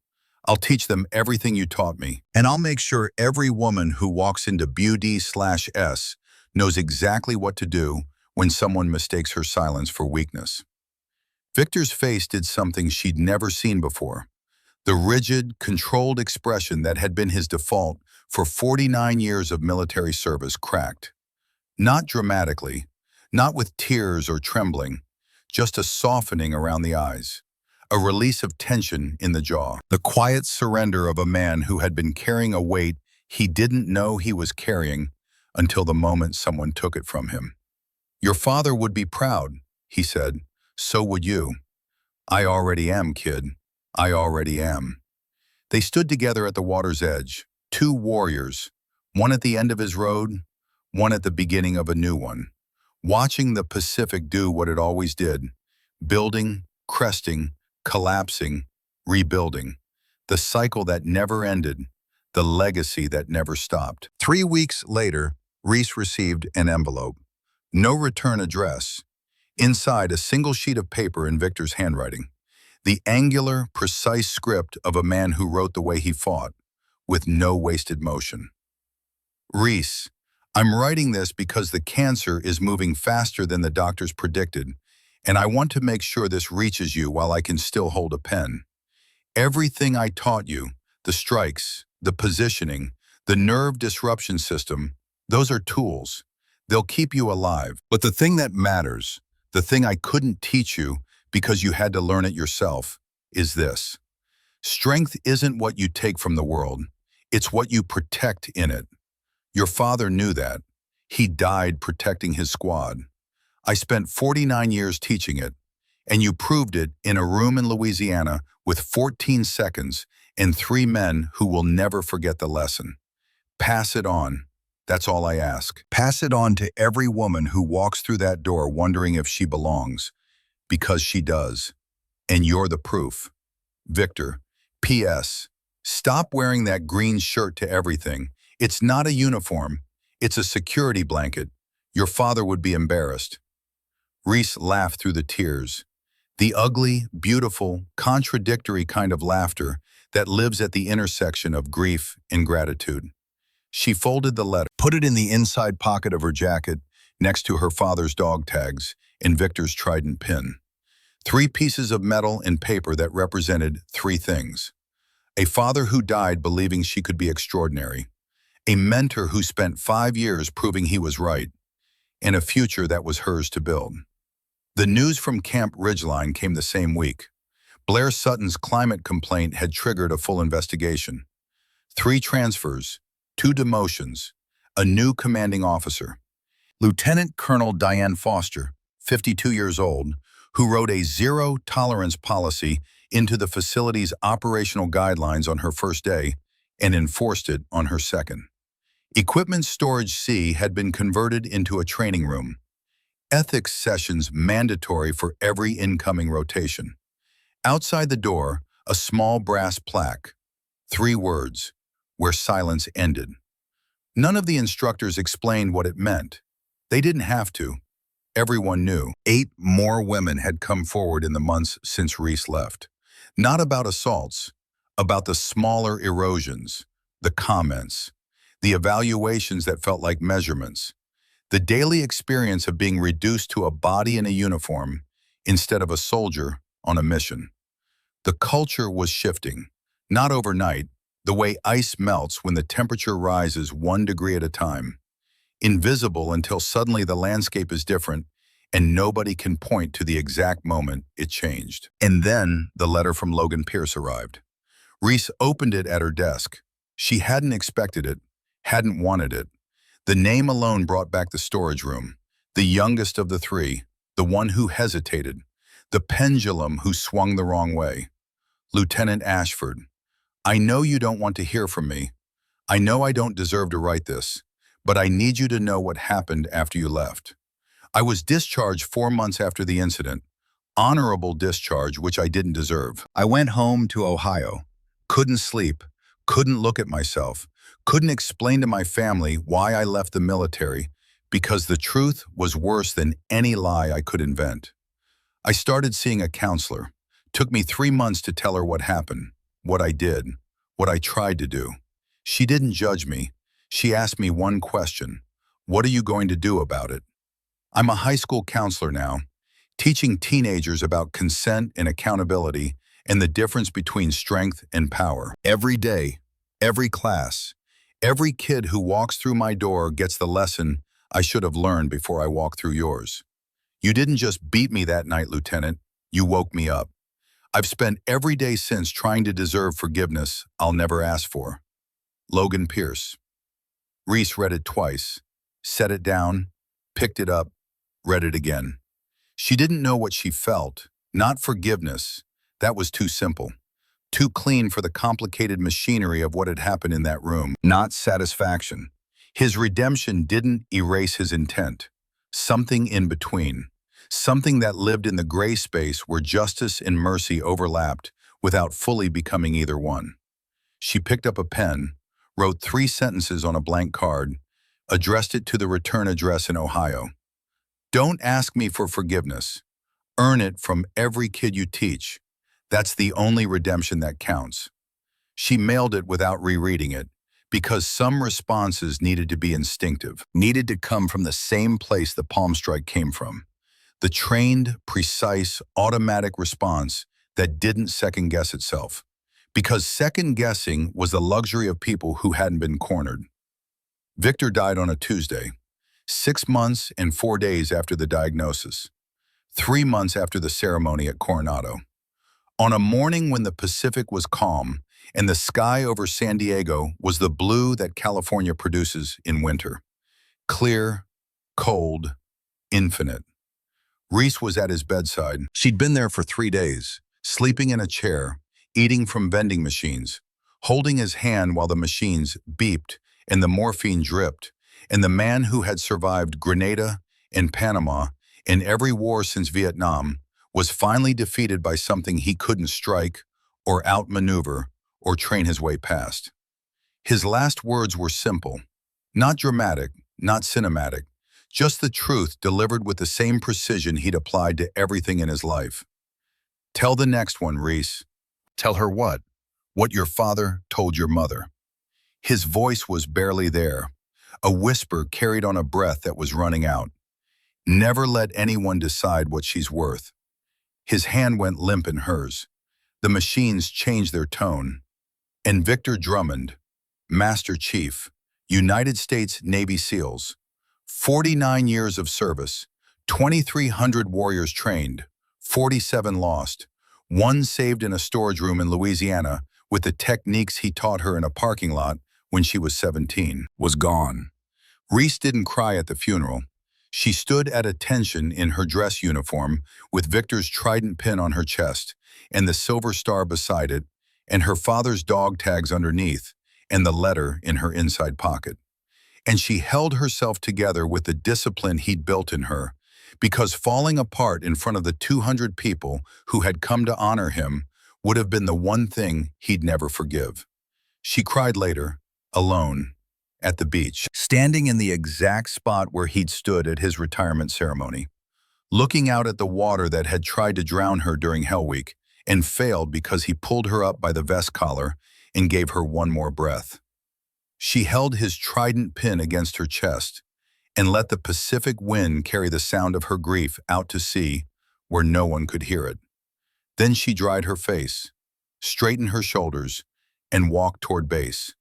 Speaker 1: I'll teach them everything you taught me. And I'll make sure every woman who walks into BUD/S knows exactly what to do when someone mistakes her silence for weakness." Victor's face did something she'd never seen before. The rigid, controlled expression that had been his default for 49 years of military service cracked. Not dramatically, not with tears or trembling, just a softening around the eyes, a release of tension in the jaw, the quiet surrender of a man who had been carrying a weight he didn't know he was carrying until the moment someone took it from him. "Your father would be proud," he said. "So would you." "I already am, kid. I already am." They stood together at the water's edge, 2 warriors, one at the end of his road, one at the beginning of a new one, watching the Pacific do what it always did, building, cresting, collapsing, rebuilding, the cycle that never ended, the legacy that never stopped. 3 weeks later, Reese received an envelope. No return address. Inside, a single sheet of paper in Victor's handwriting. The angular, precise script of a man who wrote the way he fought, with no wasted motion. "Reese, I'm writing this because the cancer is moving faster than the doctors predicted, and I want to make sure this reaches you while I can still hold a pen. Everything I taught you, the strikes, the positioning, the nerve disruption system, those are tools. They'll keep you alive. But the thing that matters, the thing I couldn't teach you because you had to learn it yourself, is this. Strength isn't what you take from the world. It's what you protect in it. Your father knew that. He died protecting his squad. I spent 49 years teaching it, and you proved it in a room in Louisiana with 14 seconds and 3 men who will never forget the lesson. Pass it on. That's all I ask. Pass it on to every woman who walks through that door wondering if she belongs, because she does. And you're the proof. Victor, P.S. Stop wearing that green shirt to everything. It's not a uniform. It's a security blanket. Your father would be embarrassed." Reese laughed through the tears. The ugly, beautiful, contradictory kind of laughter that lives at the intersection of grief and gratitude. She folded the letter, put it in the inside pocket of her jacket, next to her father's dog tags and Victor's trident pin. Three pieces of metal and paper that represented three things. A father who died believing she could be extraordinary, a mentor who spent 5 years proving he was right, and a future that was hers to build. The news from Camp Ridgeline came the same week. Blair Sutton's climate complaint had triggered a full investigation. 3 transfers, 2 demotions, a new commanding officer. Lieutenant Colonel Diane Foster, 52 years old, who wrote a zero-tolerance policy into the facility's operational guidelines on her first day and enforced it on her second. Equipment Storage C had been converted into a training room. Ethics sessions mandatory for every incoming rotation. Outside the door, a small brass plaque. 3 words, where silence ended. None of the instructors explained what it meant. They didn't have to. Everyone knew. 8 more women had come forward in the months since Reese left. Not about assaults, about the smaller erosions, the comments, the evaluations that felt like measurements, the daily experience of being reduced to a body in a uniform instead of a soldier on a mission. The culture was shifting, not overnight, the way ice melts when the temperature rises 1 degree at a time. Invisible until suddenly the landscape is different and nobody can point to the exact moment it changed. And then the letter from Logan Pierce arrived. Reese opened it at her desk. She hadn't expected it, hadn't wanted it. The name alone brought back the storage room, the youngest of the 3, the one who hesitated, the pendulum who swung the wrong way. Lieutenant Ashford, I know you don't want to hear from me. I know I don't deserve to write this, but I need you to know what happened after you left. I was discharged 4 months after the incident, honorable discharge which I didn't deserve. I went home to Ohio, couldn't sleep, couldn't look at myself, couldn't explain to my family why I left the military, because the truth was worse than any lie I could invent. I started seeing a counselor. Took me 3 months to tell her what happened, what I did, what I tried to do. She didn't judge me. She asked me one question: what are you going to do about it? I'm a high school counselor now, teaching teenagers about consent and accountability and the difference between strength and power. Every day, every class, every kid who walks through my door gets the lesson I should have learned before I walked through yours. You didn't just beat me that night, Lieutenant. You woke me up. I've spent every day since trying to deserve forgiveness I'll never ask for. Logan Pierce. Reese read it twice, set it down, picked it up, read it again. She didn't know what she felt, not forgiveness. That was too simple, too clean for the complicated machinery of what had happened in that room. Not satisfaction. His redemption didn't erase his intent. Something in between. Something that lived in the gray space where justice and mercy overlapped without fully becoming either one. She picked up a pen, wrote 3 sentences on a blank card, addressed it to the return address in Ohio. Don't ask me for forgiveness. Earn it from every kid you teach. That's the only redemption that counts. She mailed it without rereading it, because some responses needed to be instinctive, needed to come from the same place the palm strike came from. The trained, precise, automatic response that didn't second-guess itself. Because second-guessing was the luxury of people who hadn't been cornered. Victor died on a Tuesday, 6 months and 4 days after the diagnosis, 3 months after the ceremony at Coronado. On a morning when the Pacific was calm and the sky over San Diego was the blue that California produces in winter. Clear, cold, infinite. Reese was at his bedside. She'd been there for 3 days, sleeping in a chair, eating from vending machines, holding his hand while the machines beeped and the morphine dripped, and the man who had survived Grenada and Panama and every war since Vietnam was finally defeated by something he couldn't strike or outmaneuver or train his way past. His last words were simple, not dramatic, not cinematic, just the truth delivered with the same precision he'd applied to everything in his life. Tell the next one, Reese. Tell her what? What your father told your mother. His voice was barely there. A whisper carried on a breath that was running out. Never let anyone decide what she's worth. His hand went limp in hers. The machines changed their tone. And Victor Drummond, Master Chief, United States Navy SEALs, 49 years of service, 2,300 warriors trained, 47 lost, one saved in a storage room in Louisiana with the techniques he taught her in a parking lot when she was 17, was gone. Reese didn't cry at the funeral. She stood at attention in her dress uniform with Victor's trident pin on her chest and the silver star beside it, and her father's dog tags underneath, and the letter in her inside pocket. And she held herself together with the discipline he'd built in her, because falling apart in front of the 200 people who had come to honor him would have been the one thing he'd never forgive. She cried later, alone, at the beach, standing in the exact spot where he'd stood at his retirement ceremony, looking out at the water that had tried to drown her during Hell Week and failed because he pulled her up by the vest collar and gave her one more breath. She held his trident pin against her chest and let the Pacific wind carry the sound of her grief out to sea where no one could hear it. Then she dried her face, straightened her shoulders, and walked toward base.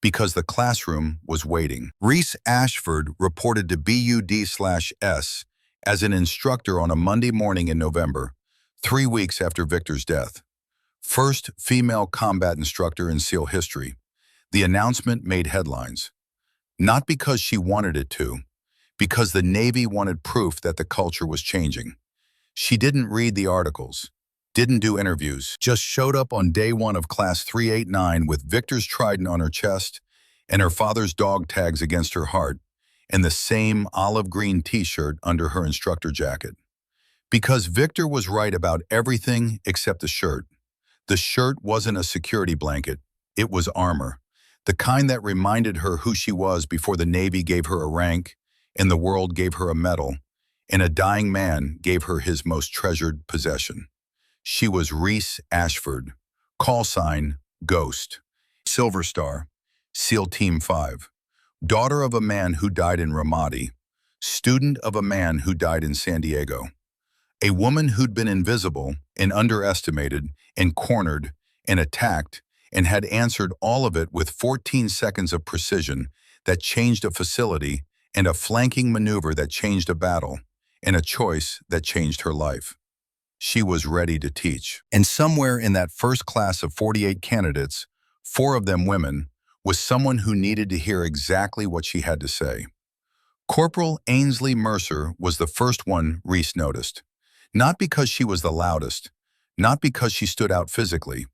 Speaker 1: Because the classroom was waiting. Reese Ashford reported to BUD/S as an instructor on a Monday morning in November, 3 weeks after Victor's death. First female combat instructor in SEAL history. The announcement made headlines. Not because she wanted it to, because the Navy wanted proof that the culture was changing. She didn't read the articles, didn't do interviews, just showed up on day one of Class 389 with Victor's trident on her chest and her father's dog tags against her heart and the same olive green t-shirt under her instructor jacket. Because Victor was right about everything except the shirt. The shirt wasn't a security blanket, it was armor. The kind that reminded her who she was before the Navy gave her a rank, and the world gave her a medal, and a dying man gave her his most treasured possession. She was Reese Ashford, call sign Ghost, Silver Star, SEAL Team 5, daughter of a man who died in Ramadi, student of a man who died in San Diego, a woman who'd been invisible and underestimated and cornered and attacked and had answered all of it with 14 seconds of precision that changed a facility and a flanking maneuver that changed a battle and a choice that changed her life. She was ready to teach. And somewhere in that first class of 48 candidates, 4 of them women, was someone who needed to hear exactly what she had to say. Corporal Ainsley Mercer was the first one Reese noticed. Not because she was the loudest, not because she stood out physically,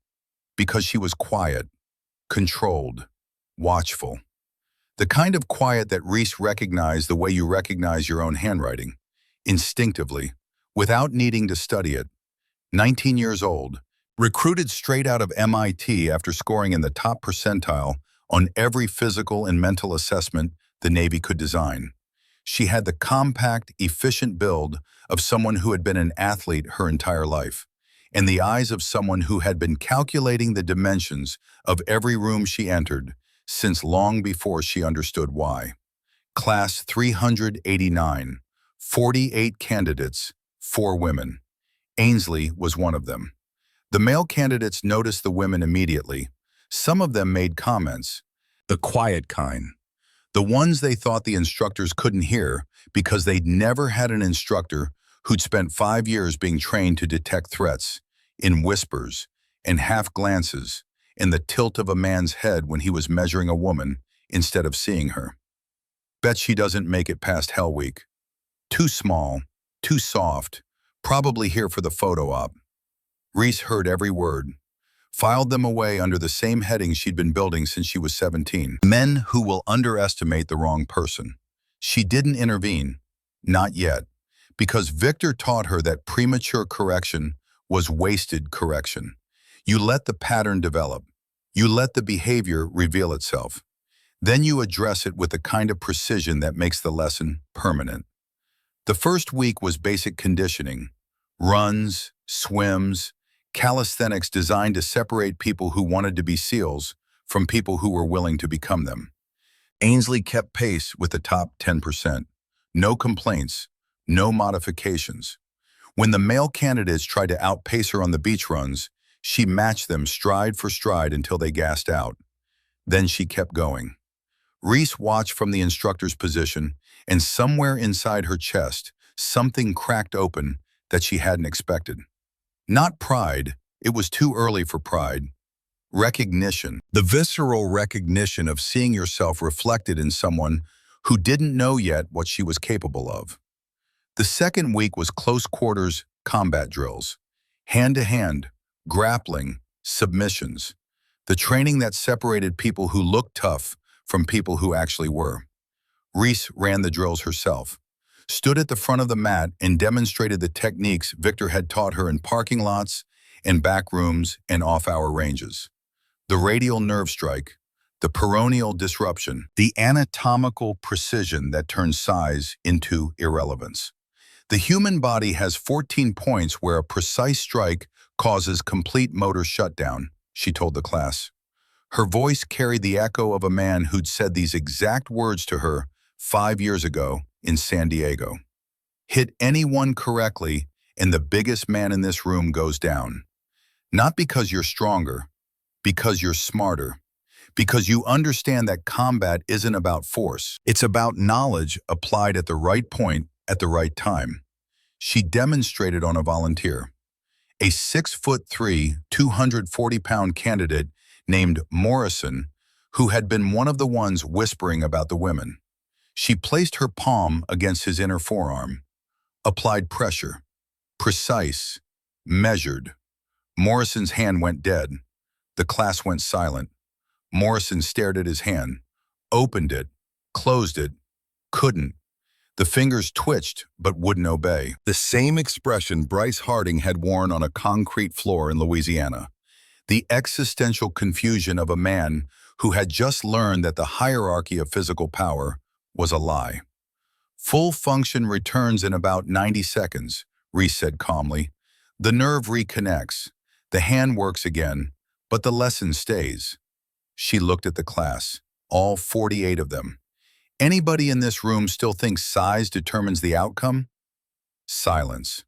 Speaker 1: because she was quiet, controlled, watchful. The kind of quiet that Reese recognized the way you recognize your own handwriting, instinctively, without needing to study it. 19 years old, recruited straight out of MIT after scoring in the top percentile on every physical and mental assessment the Navy could design. She had the compact, efficient build of someone who had been an athlete her entire life, and the eyes of someone who had been calculating the dimensions of every room she entered since long before she understood why. Class 389, 48 candidates, 4 women. Ainsley was one of them. The male candidates noticed the women immediately. Some of them made comments, the quiet kind. The ones they thought the instructors couldn't hear because they'd never had an instructor who'd spent 5 years being trained to detect threats, in whispers, and half glances, in the tilt of a man's head when he was measuring a woman instead of seeing her. Bet she doesn't make it past Hell Week. Too small, too soft, probably here for the photo op. Reese heard every word, filed them away under the same headings she'd been building since she was 17. Men who will underestimate the wrong person. She didn't intervene, not yet, because Victor taught her that premature correction was wasted correction. You let the pattern develop. You let the behavior reveal itself. Then you address it with the kind of precision that makes the lesson permanent. The first week was basic conditioning, runs, swims, calisthenics designed to separate people who wanted to be SEALs from people who were willing to become them. Ainsley kept pace with the top 10%. No complaints, no modifications. When the male candidates tried to outpace her on the beach runs, she matched them stride for stride until they gassed out. Then she kept going. Reese watched from the instructor's position, and somewhere inside her chest, something cracked open that she hadn't expected. Not pride, it was too early for pride. Recognition, the visceral recognition of seeing yourself reflected in someone who didn't know yet what she was capable of. The second week was close quarters combat drills, hand-to-hand, grappling, submissions, the training that separated people who looked tough from people who actually were. Reese ran the drills herself, stood at the front of the mat and demonstrated the techniques Victor had taught her in parking lots, in back rooms, and off-hour ranges. The radial nerve strike, the peroneal disruption, the anatomical precision that turns size into irrelevance. The human body has 14 points where a precise strike causes complete motor shutdown, she told the class. Her voice carried the echo of a man who'd said these exact words to her 5 years ago in San Diego. Hit anyone correctly, and the biggest man in this room goes down. Not because you're stronger, because you're smarter. Because you understand that combat isn't about force. It's about knowledge applied at the right point at the right time. She demonstrated on a volunteer. A 6'3", 240-pound candidate named Morrison, who had been one of the ones whispering about the women. She placed her palm against his inner forearm, applied pressure, precise, measured. Morrison's hand went dead. The class went silent. Morrison stared at his hand, opened it, closed it, couldn't. The fingers twitched but wouldn't obey. The same expression Bryce Harding had worn on a concrete floor in Louisiana. The existential confusion of a man who had just learned that the hierarchy of physical power was a lie. Full function returns in about 90 seconds, Reese said calmly. The nerve reconnects. The hand works again, but the lesson stays. She looked at the class, all 48 of them. Anybody in this room still thinks size determines the outcome? Silence.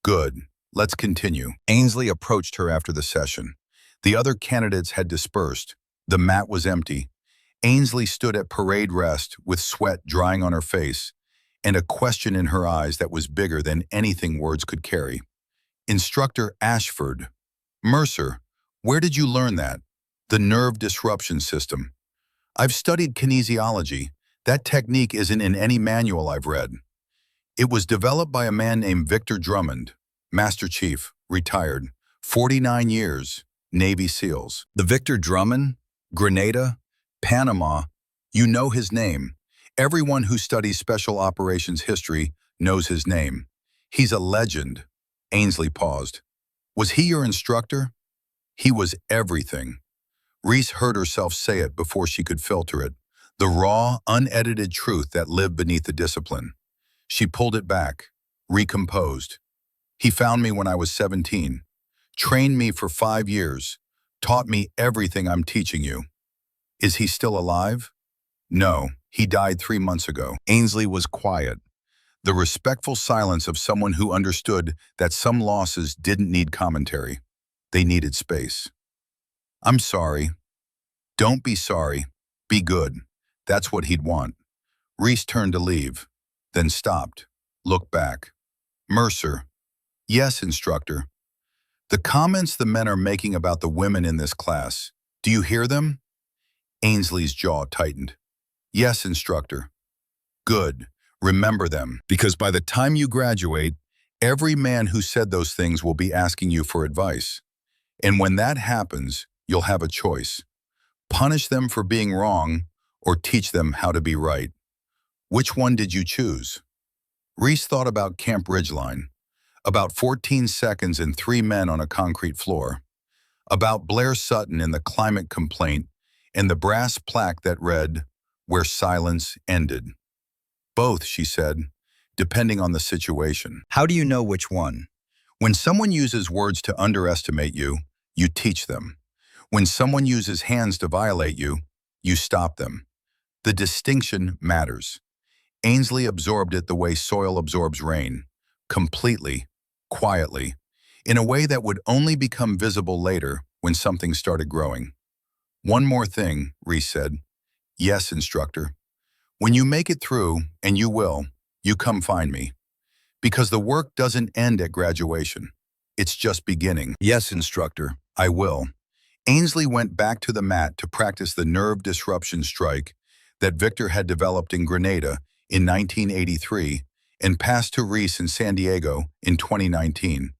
Speaker 1: Good. Let's continue. Ainsley approached her after the session. The other candidates had dispersed. The mat was empty. Ainsley stood at parade rest with sweat drying on her face and a question in her eyes that was bigger than anything words could carry. Instructor Ashford. Mercer, where did you learn that? The nerve disruption system. I've studied kinesiology. That technique isn't in any manual I've read. It was developed by a man named Victor Drummond, Master Chief, retired, 49 years, Navy SEALs. The Victor Drummond? Grenada? Panama? You know his name. Everyone who studies special operations history knows his name. He's a legend. Ainsley paused. Was he your instructor? He was everything. Reese heard herself say it before she could filter it. The raw, unedited truth that lived beneath the discipline. She pulled it back, recomposed. He found me when I was 17, trained me for 5 years, taught me everything I'm teaching you. Is he still alive? No, he died 3 months ago. Ainsley was quiet. The respectful silence of someone who understood that some losses didn't need commentary. They needed space. I'm sorry. Don't be sorry. Be good. That's what he'd want. Reese turned to leave, then stopped, looked back. Mercer. Yes, instructor. The comments the men are making about the women in this class, do you hear them? Ainsley's jaw tightened. Yes, instructor. Good. Remember them, because by the time you graduate, every man who said those things will be asking you for advice. And when that happens, you'll have a choice. Punish them for being wrong, or teach them how to be right. Which one did you choose? Reese thought about Camp Ridgeline, about 14 seconds and 3 men on a concrete floor, about Blair Sutton in the climate complaint and the brass plaque that read, "Where silence ended." Both, she said, depending on the situation. How do you know which one? When someone uses words to underestimate you, you teach them. When someone uses hands to violate you, you stop them. The distinction matters. Ainsley absorbed it the way soil absorbs rain, completely, quietly, in a way that would only become visible later when something started growing. One more thing, Reese said. Yes, instructor. When you make it through, and you will, you come find me. Because the work doesn't end at graduation. It's just beginning. Yes, instructor, I will. Ainsley went back to the mat to practice the nerve disruption strike that Victor had developed in Grenada in 1983 and passed to Reese in San Diego in 2019,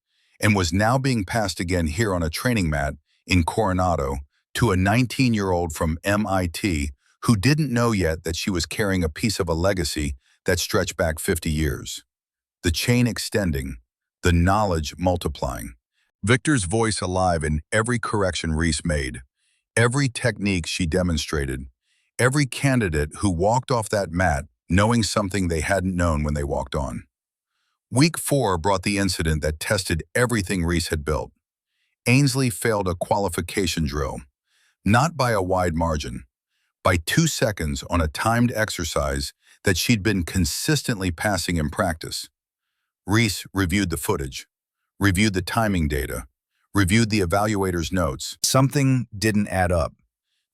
Speaker 1: and was now being passed again here on a training mat in Coronado to a 19-year-old from MIT who didn't know yet that she was carrying a piece of a legacy that stretched back 50 years. The chain extending, the knowledge multiplying. Victor's voice alive in every correction Reese made, every technique she demonstrated, every candidate who walked off that mat knowing something they hadn't known when they walked on. Week 4 brought the incident that tested everything Reese had built. Ainsley failed a qualification drill, not by a wide margin, by 2 seconds on a timed exercise that she'd been consistently passing in practice. Reese reviewed the footage, reviewed the timing data, reviewed the evaluator's notes. Something didn't add up.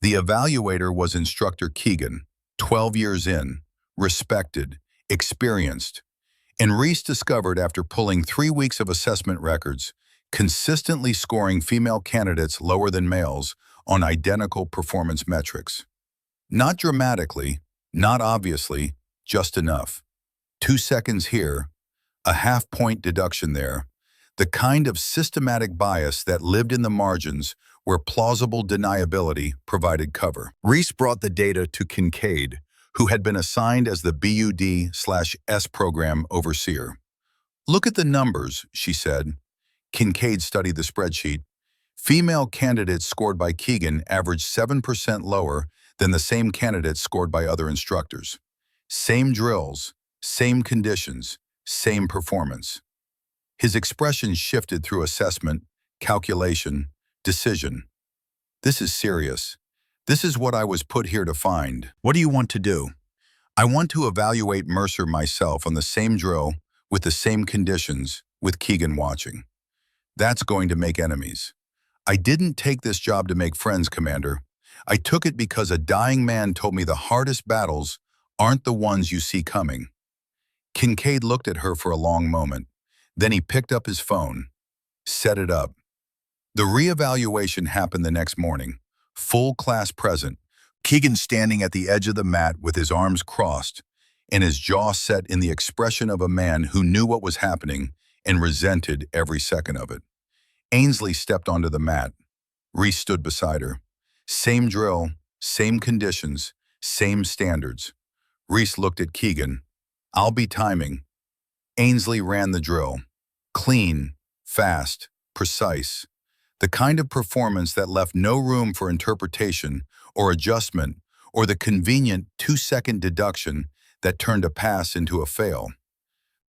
Speaker 1: The evaluator was Instructor Keegan, 12 years in, respected, experienced, and Reese discovered after pulling 3 weeks of assessment records, consistently scoring female candidates lower than males on identical performance metrics. Not dramatically, not obviously, just enough. 2 seconds here, a half-point deduction there, the kind of systematic bias that lived in the margins where plausible deniability provided cover. Reese brought the data to Kincaid, who had been assigned as the BUD/S program overseer. Look at the numbers, she said. Kincaid studied the spreadsheet. Female candidates scored by Keegan averaged 7% lower than the same candidates scored by other instructors. Same drills, same conditions, same performance. His expression shifted through assessment, calculation, decision. This is serious. This is what I was put here to find. What do you want to do? I want to evaluate Mercer myself on the same drill, with the same conditions, with Keegan watching. That's going to make enemies. I didn't take this job to make friends, Commander. I took it because a dying man told me the hardest battles aren't the ones you see coming. Kincaid looked at her for a long moment. Then he picked up his phone, set it up. The reevaluation happened the next morning. Full class present, Keegan standing at the edge of the mat with his arms crossed and his jaw set in the expression of a man who knew what was happening and resented every second of it. Ainsley stepped onto the mat. Reese stood beside her. Same drill, same conditions, same standards. Reese looked at Keegan. I'll be timing. Ainsley ran the drill. Clean, fast, precise. The kind of performance that left no room for interpretation or adjustment or the convenient 2-second deduction that turned a pass into a fail.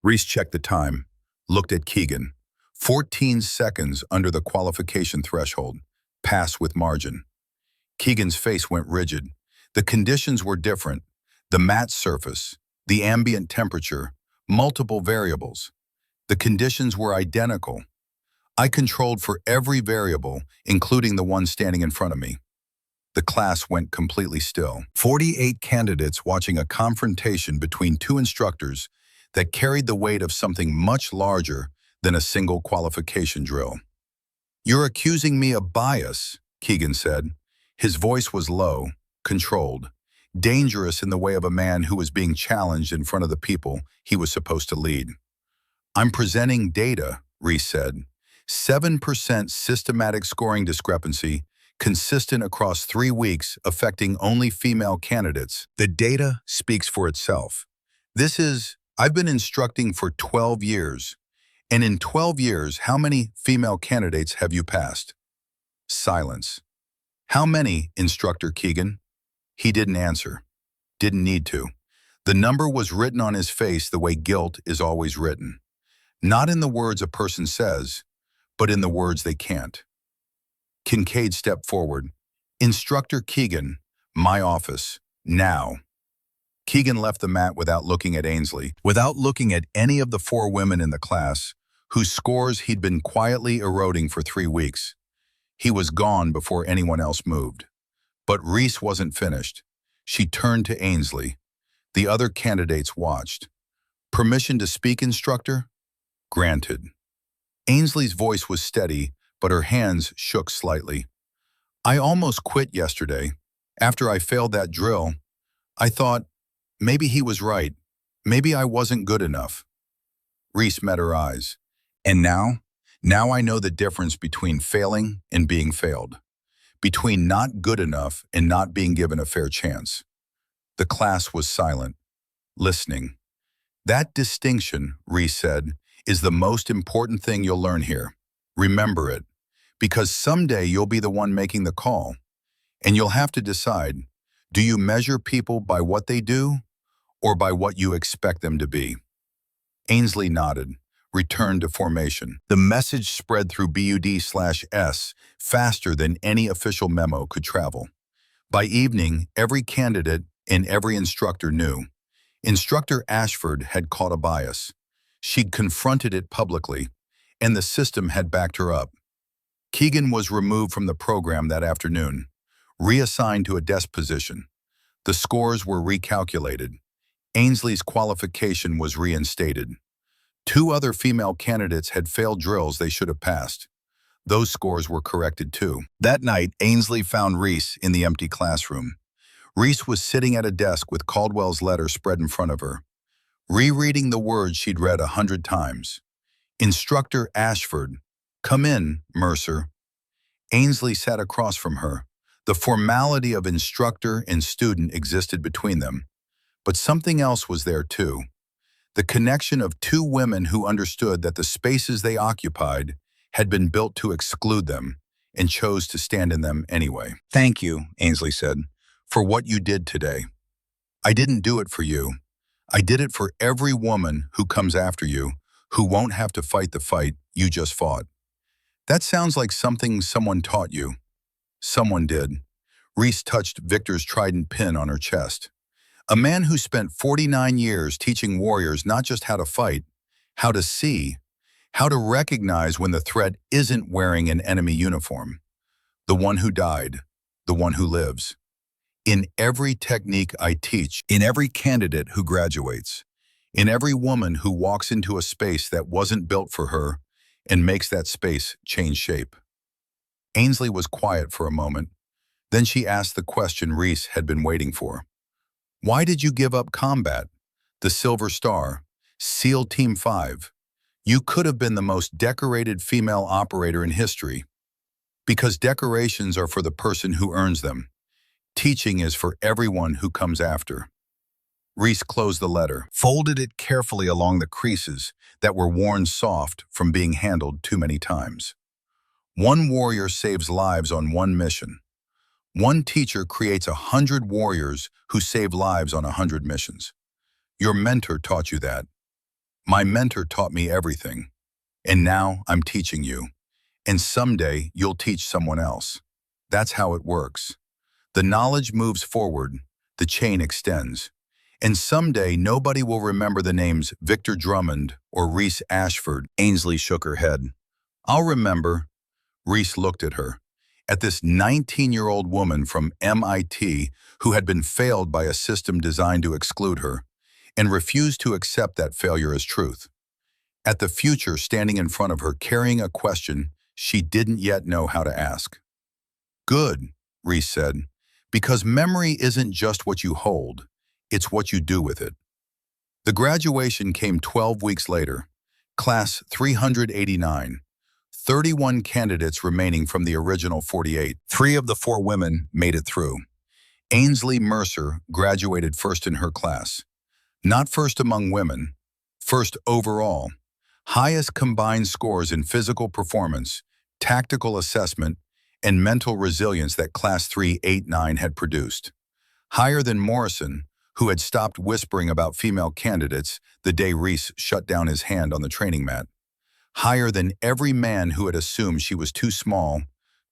Speaker 1: Reese checked the time, looked at Keegan. 14 seconds under the qualification threshold. Pass with margin. Keegan's face went rigid. The conditions were different. The mat surface, the ambient temperature, multiple variables. The conditions were identical. I controlled for every variable, including the one standing in front of me. The class went completely still. 48 candidates watching a confrontation between 2 instructors that carried the weight of something much larger than a single qualification drill. You're accusing me of bias, Keegan said. His voice was low, controlled, dangerous in the way of a man who was being challenged in front of the people he was supposed to lead. I'm presenting data, Reese said. 7% systematic scoring discrepancy, consistent across 3 weeks, affecting only female candidates. The data speaks for itself. I've been instructing for 12 years. And in 12 years, how many female candidates have you passed? Silence. How many, Instructor Keegan? He didn't answer. Didn't need to. The number was written on his face the way guilt is always written. Not in the words a person says, but in the words they can't. Kincaid stepped forward. Instructor Keegan, my office, now. Keegan left the mat without looking at Ainsley, without looking at any of the four women in the class, whose scores he'd been quietly eroding for 3 weeks. He was gone before anyone else moved. But Reese wasn't finished. She turned to Ainsley. The other candidates watched. Permission to speak, instructor? Granted. Ainsley's voice was steady, but her hands shook slightly. I almost quit yesterday. After I failed that drill, I thought, maybe he was right. Maybe I wasn't good enough. Reese met her eyes. And now? Now I know the difference between failing and being failed. Between not good enough and not being given a fair chance. The class was silent, listening. That distinction, Reese said, is the most important thing you'll learn here. Remember it, because someday you'll be the one making the call, and you'll have to decide, do you measure people by what they do or by what you expect them to be? Ainsley nodded, returned to formation. The message spread through BUD/S faster than any official memo could travel. By evening, every candidate and every instructor knew. Instructor Ashford had caught a bias. She'd confronted it publicly, and the system had backed her up. Keegan was removed from the program that afternoon, reassigned to a desk position. The scores were recalculated. Ainsley's qualification was reinstated. 2 other female candidates had failed drills they should have passed. Those scores were corrected too. That night, Ainsley found Reese in the empty classroom. Reese was sitting at a desk with Caldwell's letter spread in front of her, rereading the words she'd read 100 times. Instructor Ashford, come in, Mercer. Ainsley sat across from her. The formality of instructor and student existed between them. But something else was there too. The connection of 2 women who understood that the spaces they occupied had been built to exclude them and chose to stand in them anyway. Thank you, Ainsley said, for what you did today. I didn't do it for you. I did it for every woman who comes after you, who won't have to fight the fight you just fought. That sounds like something someone taught you. Someone did. Reese touched Victor's trident pin on her chest. A man who spent 49 years teaching warriors not just how to fight, how to see, how to recognize when the threat isn't wearing an enemy uniform. The one who died, the one who lives. In every technique I teach, in every candidate who graduates, in every woman who walks into a space that wasn't built for her and makes that space change shape. Ainsley was quiet for a moment. Then she asked the question Reese had been waiting for. Why did you give up combat? The Silver Star, SEAL Team 5. You could have been the most decorated female operator in history. Because decorations are for the person who earns them. Teaching is for everyone who comes after. Reese closed the letter, folded it carefully along the creases that were worn soft from being handled too many times. One warrior saves lives on one mission. One teacher creates 100 warriors who save lives on 100 missions. Your mentor taught you that. My mentor taught me everything. And now I'm teaching you. And someday you'll teach someone else. That's how it works. The knowledge moves forward, the chain extends. And someday nobody will remember the names Victor Drummond or Reese Ashford. Ainsley shook her head. I'll remember. Reese looked at her. At this 19-year-old woman from MIT who had been failed by a system designed to exclude her and refused to accept that failure as truth. At the future standing in front of her carrying a question she didn't yet know how to ask. Good, Reese said, because memory isn't just what you hold, it's what you do with it. The graduation came 12 weeks later, class 389. 31 candidates remaining from the original 48. 3 of the 4 women made it through. Ainsley Mercer graduated first in her class. Not first among women, first overall. Highest combined scores in physical performance, tactical assessment, and mental resilience that Class 389 had produced. Higher than Morrison, who had stopped whispering about female candidates the day Reese shut down his hand on the training mat. Higher than every man who had assumed she was too small,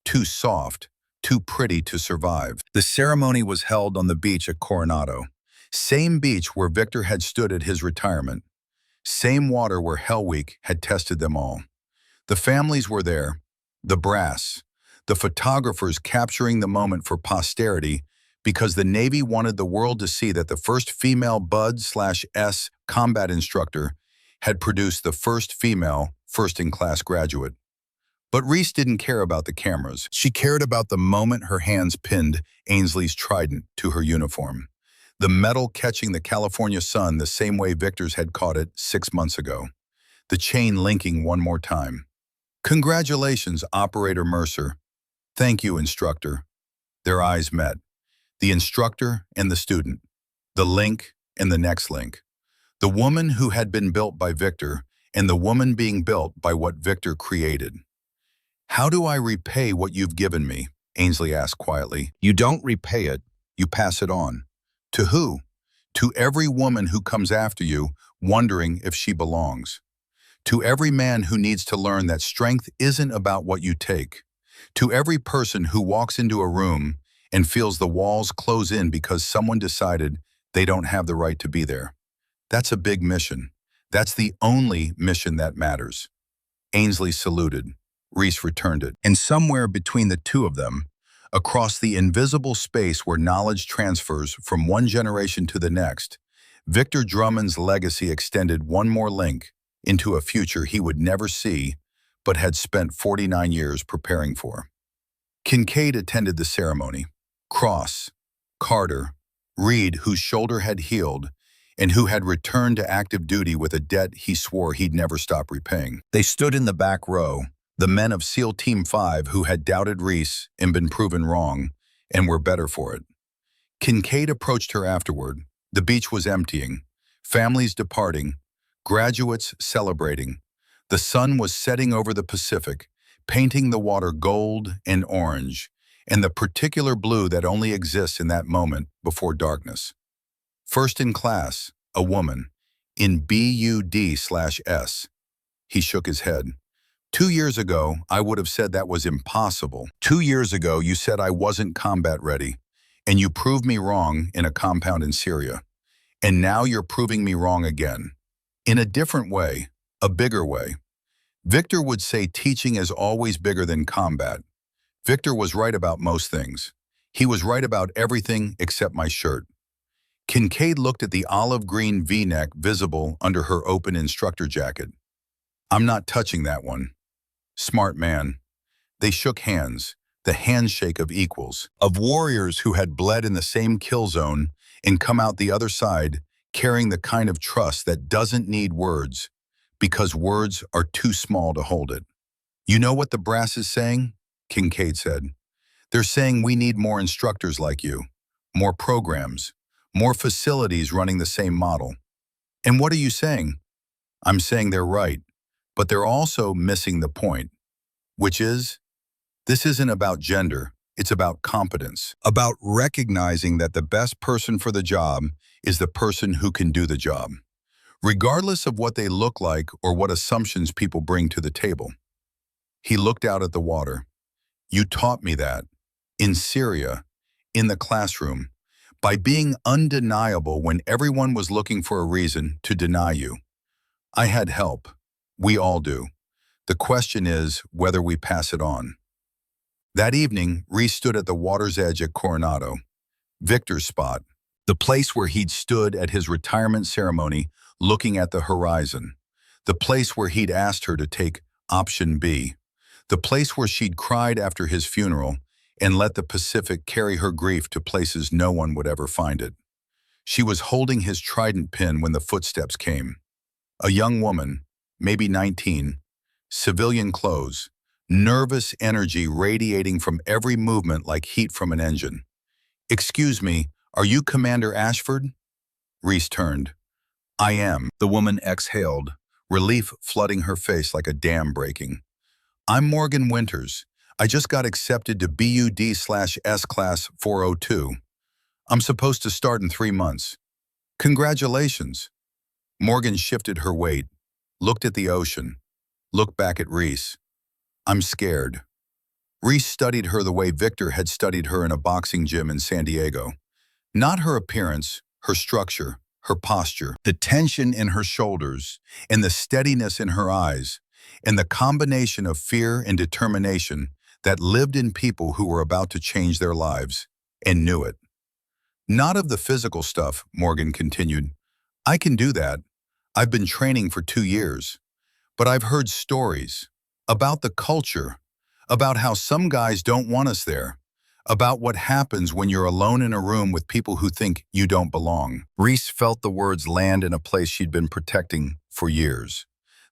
Speaker 1: too soft, too pretty to survive. The ceremony was held on the beach at Coronado, same beach where Victor had stood at his retirement, same water where Hell Week had tested them all. The families were there, the brass, the photographers capturing the moment for posterity because the Navy wanted the world to see that the first female Bud/S combat instructor had produced the first female first-in-class graduate. But Reese didn't care about the cameras. She cared about the moment her hands pinned Ainsley's trident to her uniform, the metal catching the California sun the same way Victor's had caught it 6 months ago, the chain linking one more time. "Congratulations, Operator Mercer." "Thank you, instructor." Their eyes met. The instructor and the student. The link and the next link. The woman who had been built by Victor and the woman being built by what Victor created. "How do I repay what you've given me?" Ainsley asked quietly. "You don't repay it, you pass it on." "To who?" "To every woman who comes after you, wondering if she belongs. To every man who needs to learn that strength isn't about what you take. To every person who walks into a room and feels the walls close in because someone decided they don't have the right to be there. That's a big mission. That's the only mission that matters." Ainsley saluted. Reese returned it. And somewhere between the two of them, across the invisible space where knowledge transfers from one generation to the next, Victor Drummond's legacy extended one more link into a future he would never see, but had spent 49 years preparing for. Kincaid attended the ceremony. Cross, Carter, Reed, whose shoulder had healed, and who had returned to active duty with a debt he swore he'd never stop repaying. They stood in the back row, the men of SEAL Team 5 who had doubted Reese and been proven wrong, and were better for it. Kincaid approached her afterward. The beach was emptying, families departing, graduates celebrating. The sun was setting over the Pacific, painting the water gold and orange, and the particular blue that only exists in that moment before darkness. First in class, a woman, in BUD/S. He shook his head. 2 years ago, I would have said that was impossible. 2 years ago, you said I wasn't combat ready, and you proved me wrong in a compound in Syria. And now you're proving me wrong again. In a different way, a bigger way. Victor would say teaching is always bigger than combat. Victor was right about most things. He was right about everything except my shirt. Kincaid looked at the olive green V-neck visible under her open instructor jacket. "I'm not touching that one." "Smart man." They shook hands, the handshake of equals, of warriors who had bled in the same kill zone and come out the other side carrying the kind of trust that doesn't need words, because words are too small to hold it. "You know what the brass is saying?" Kincaid said. "They're saying we need more instructors like you, more programs, more facilities running the same model." "And what are you saying?" "I'm saying they're right, but they're also missing the point, which is, this isn't about gender, it's about competence, about recognizing that the best person for the job is the person who can do the job, regardless of what they look like or what assumptions people bring to the table." He looked out at the water. "You taught me that, in Syria, in the classroom, by being undeniable when everyone was looking for a reason to deny you. I had help. We all do. The question is whether we pass it on." That evening, Reese stood at the water's edge at Coronado, Victor's spot, the place where he'd stood at his retirement ceremony looking at the horizon, the place where he'd asked her to take option B, the place where she'd cried after his funeral and let the Pacific carry her grief to places no one would ever find it. She was holding his trident pin when the footsteps came. A young woman, maybe 19, civilian clothes, nervous energy radiating from every movement like heat from an engine. "Excuse me, are you Commander Ashford?" Reese turned. "I am." The woman exhaled, relief flooding her face like a dam breaking. "I'm Morgan Winters. I just got accepted to BUD/S Class 402. I'm supposed to start in 3 months. Congratulations. Morgan shifted her weight, looked at the ocean, looked back at Reese. I'm scared. Reese studied her the way Victor had studied her in a boxing gym in San Diego. Not her appearance, her structure, her posture, the tension in her shoulders, and the steadiness in her eyes, and the combination of fear and determination that lived in people who were about to change their lives, and knew it. Not of the physical stuff, Morgan continued. I can do that. I've been training for 2 years. But I've heard stories about the culture, about how some guys don't want us there, about what happens when you're alone in a room with people who think you don't belong. Reese felt the words land in a place she'd been protecting for years.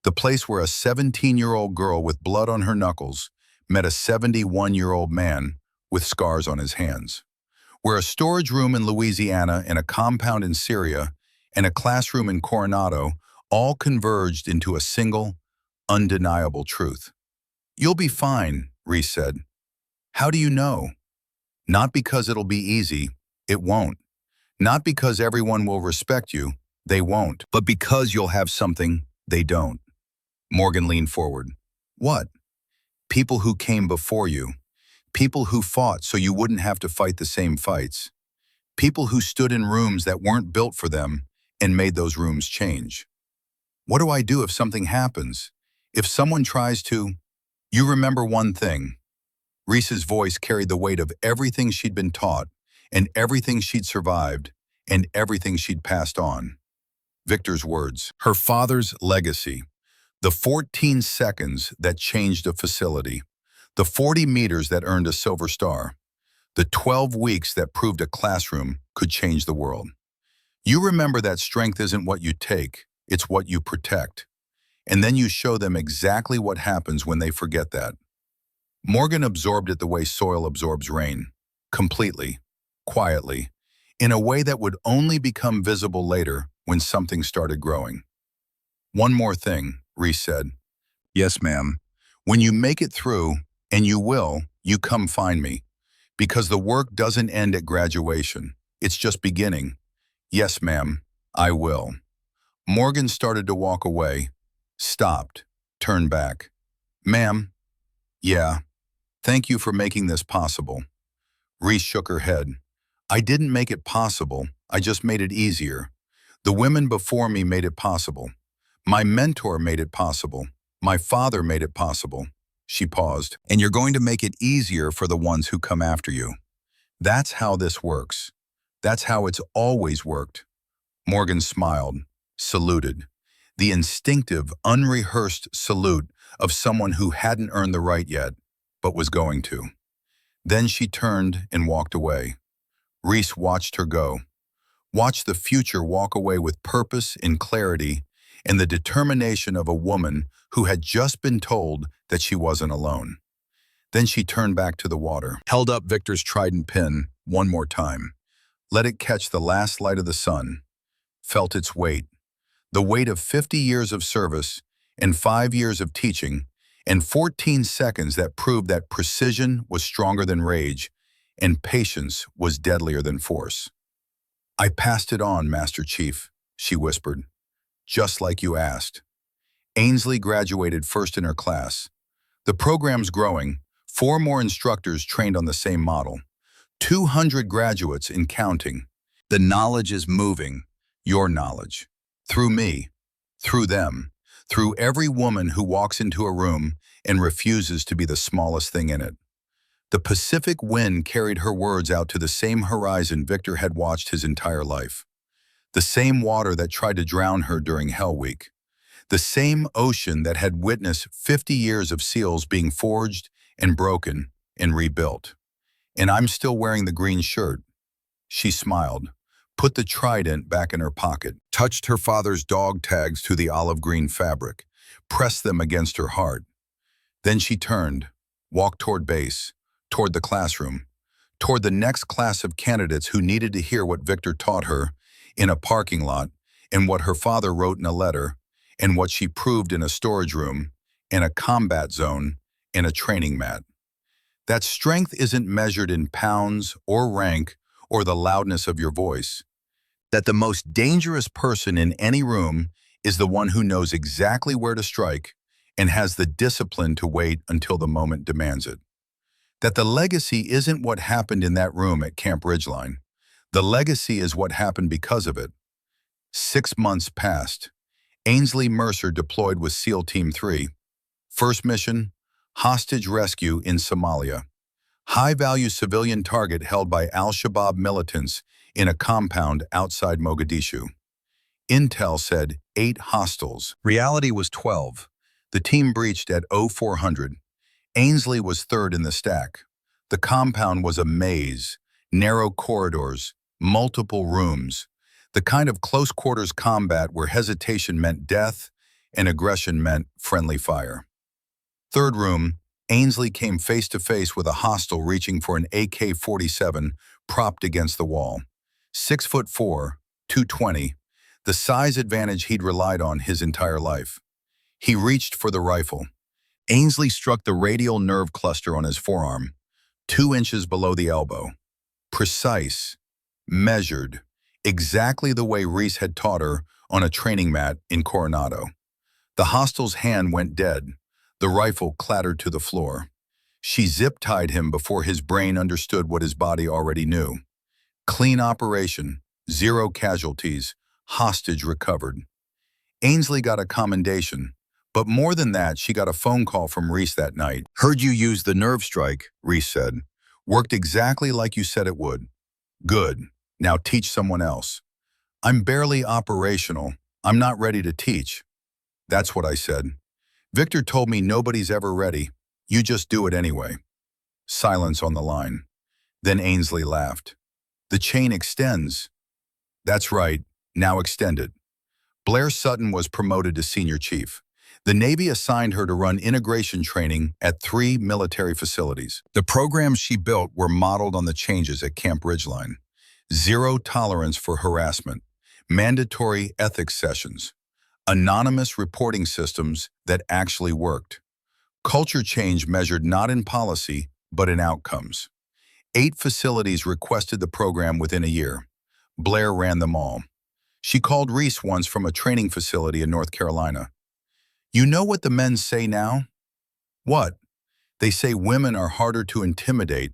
Speaker 1: The place where a 17-year-old girl with blood on her knuckles met a 71-year-old man with scars on his hands. Where a storage room in Louisiana and a compound in Syria and a classroom in Coronado all converged into a single, undeniable truth. You'll be fine, Reese said. How do you know? Not because it'll be easy, it won't. Not because everyone will respect you, they won't. But because you'll have something they don't. Morgan leaned forward. What? People who came before you. People who fought so you wouldn't have to fight the same fights. People who stood in rooms that weren't built for them and made those rooms change. What do I do if something happens? If someone tries to... You remember one thing. Reese's voice carried the weight of everything she'd been taught, and everything she'd survived, and everything she'd passed on. Victor's words, her father's legacy, the 14 seconds that changed a facility, the 40 meters that earned a silver star, the 12 weeks that proved a classroom could change the world. You remember that strength isn't what you take, it's what you protect. And then you show them exactly what happens when they forget that. Morgan absorbed it the way soil absorbs rain, completely, quietly, in a way that would only become visible later when something started growing. One more thing, Reese said. Yes, ma'am. When you make it through, and you will, you come find me. Because the work doesn't end at graduation. It's just beginning. Yes, ma'am, I will. Morgan started to walk away, stopped, turned back. Ma'am? Yeah. Thank you for making this possible. Reese shook her head. I didn't make it possible, I just made it easier. The women before me made it possible. My mentor made it possible. My father made it possible. She paused. And you're going to make it easier for the ones who come after you. That's how this works. That's how it's always worked. Morgan smiled, saluted. The instinctive, unrehearsed salute of someone who hadn't earned the right yet, but was going to. Then she turned and walked away. Reese watched her go. Watched the future walk away with purpose and clarity and the determination of a woman who had just been told that she wasn't alone. Then she turned back to the water, held up Victor's trident pin one more time, let it catch the last light of the sun, felt its weight, the weight of 50 years of service and 5 years of teaching and 14 seconds that proved that precision was stronger than rage and patience was deadlier than force. I passed it on, Master Chief, she whispered, just like you asked. Ainsley graduated first in her class. The program's growing, 4 more instructors trained on the same model, 200 graduates and counting. The knowledge is moving, your knowledge, through me, through them, through every woman who walks into a room and refuses to be the smallest thing in it. The Pacific wind carried her words out to the same horizon Victor had watched his entire life. The same water that tried to drown her during Hell Week. The same ocean that had witnessed 50 years of seals being forged and broken and rebuilt. And I'm still wearing the green shirt. She smiled, put the trident back in her pocket, touched her father's dog tags to the olive green fabric, pressed them against her heart. Then she turned, walked toward base, toward the classroom, toward the next class of candidates who needed to hear what Victor taught her in a parking lot, and what her father wrote in a letter, and what she proved in a storage room, in a combat zone, in a training mat. That strength isn't measured in pounds or rank or the loudness of your voice. that the most dangerous person in any room is the one who knows exactly where to strike and has the discipline to wait until the moment demands it. That the legacy isn't what happened in that room at Camp Ridgeline. The legacy is what happened because of it. 6 months passed. Ainsley Mercer deployed with SEAL Team 3. First mission, hostage rescue in Somalia. High-value civilian target held by al-Shabaab militants in a compound outside Mogadishu. Intel said 8 hostiles. Reality was 12. The team breached at 0400. Ainsley was third in the stack. The compound was a maze, narrow corridors, multiple rooms, the kind of close-quarters combat where hesitation meant death and aggression meant friendly fire. Third room, Ainsley came face-to-face with a hostile reaching for an AK-47 propped against the wall. 6'4", 220, the size advantage he'd relied on his entire life. He reached for the rifle. Ainsley struck the radial nerve cluster on his forearm, 2 inches below the elbow. Precise, measured, exactly the way Reese had taught her on a training mat in Coronado. The hostile's hand went dead. The rifle clattered to the floor. She zip-tied him before his brain understood what his body already knew. Clean operation, 0 casualties, hostage recovered. Ainsley got a commendation, but more than that, she got a phone call from Reese that night. "Heard you use the nerve strike," Reese said. "Worked exactly like you said it would. Good. Now teach someone else." "I'm barely operational. I'm not ready to teach." "That's what I said. Victor told me nobody's ever ready. You just do it anyway." Silence on the line. Then Ainsley laughed. "The chain extends." "That's right. Now extend it." Blair Sutton was promoted to senior chief. The Navy assigned her to run integration training at 3 military facilities. The programs she built were modeled on the changes at Camp Ridgeline. 0 tolerance for harassment, mandatory ethics sessions, anonymous reporting systems that actually worked. Culture change measured not in policy, but in outcomes. 8 facilities requested the program within a year. Blair ran them all. She called Reese once from a training facility in North Carolina. "You know what the men say now?" "What?" "They say women are harder to intimidate,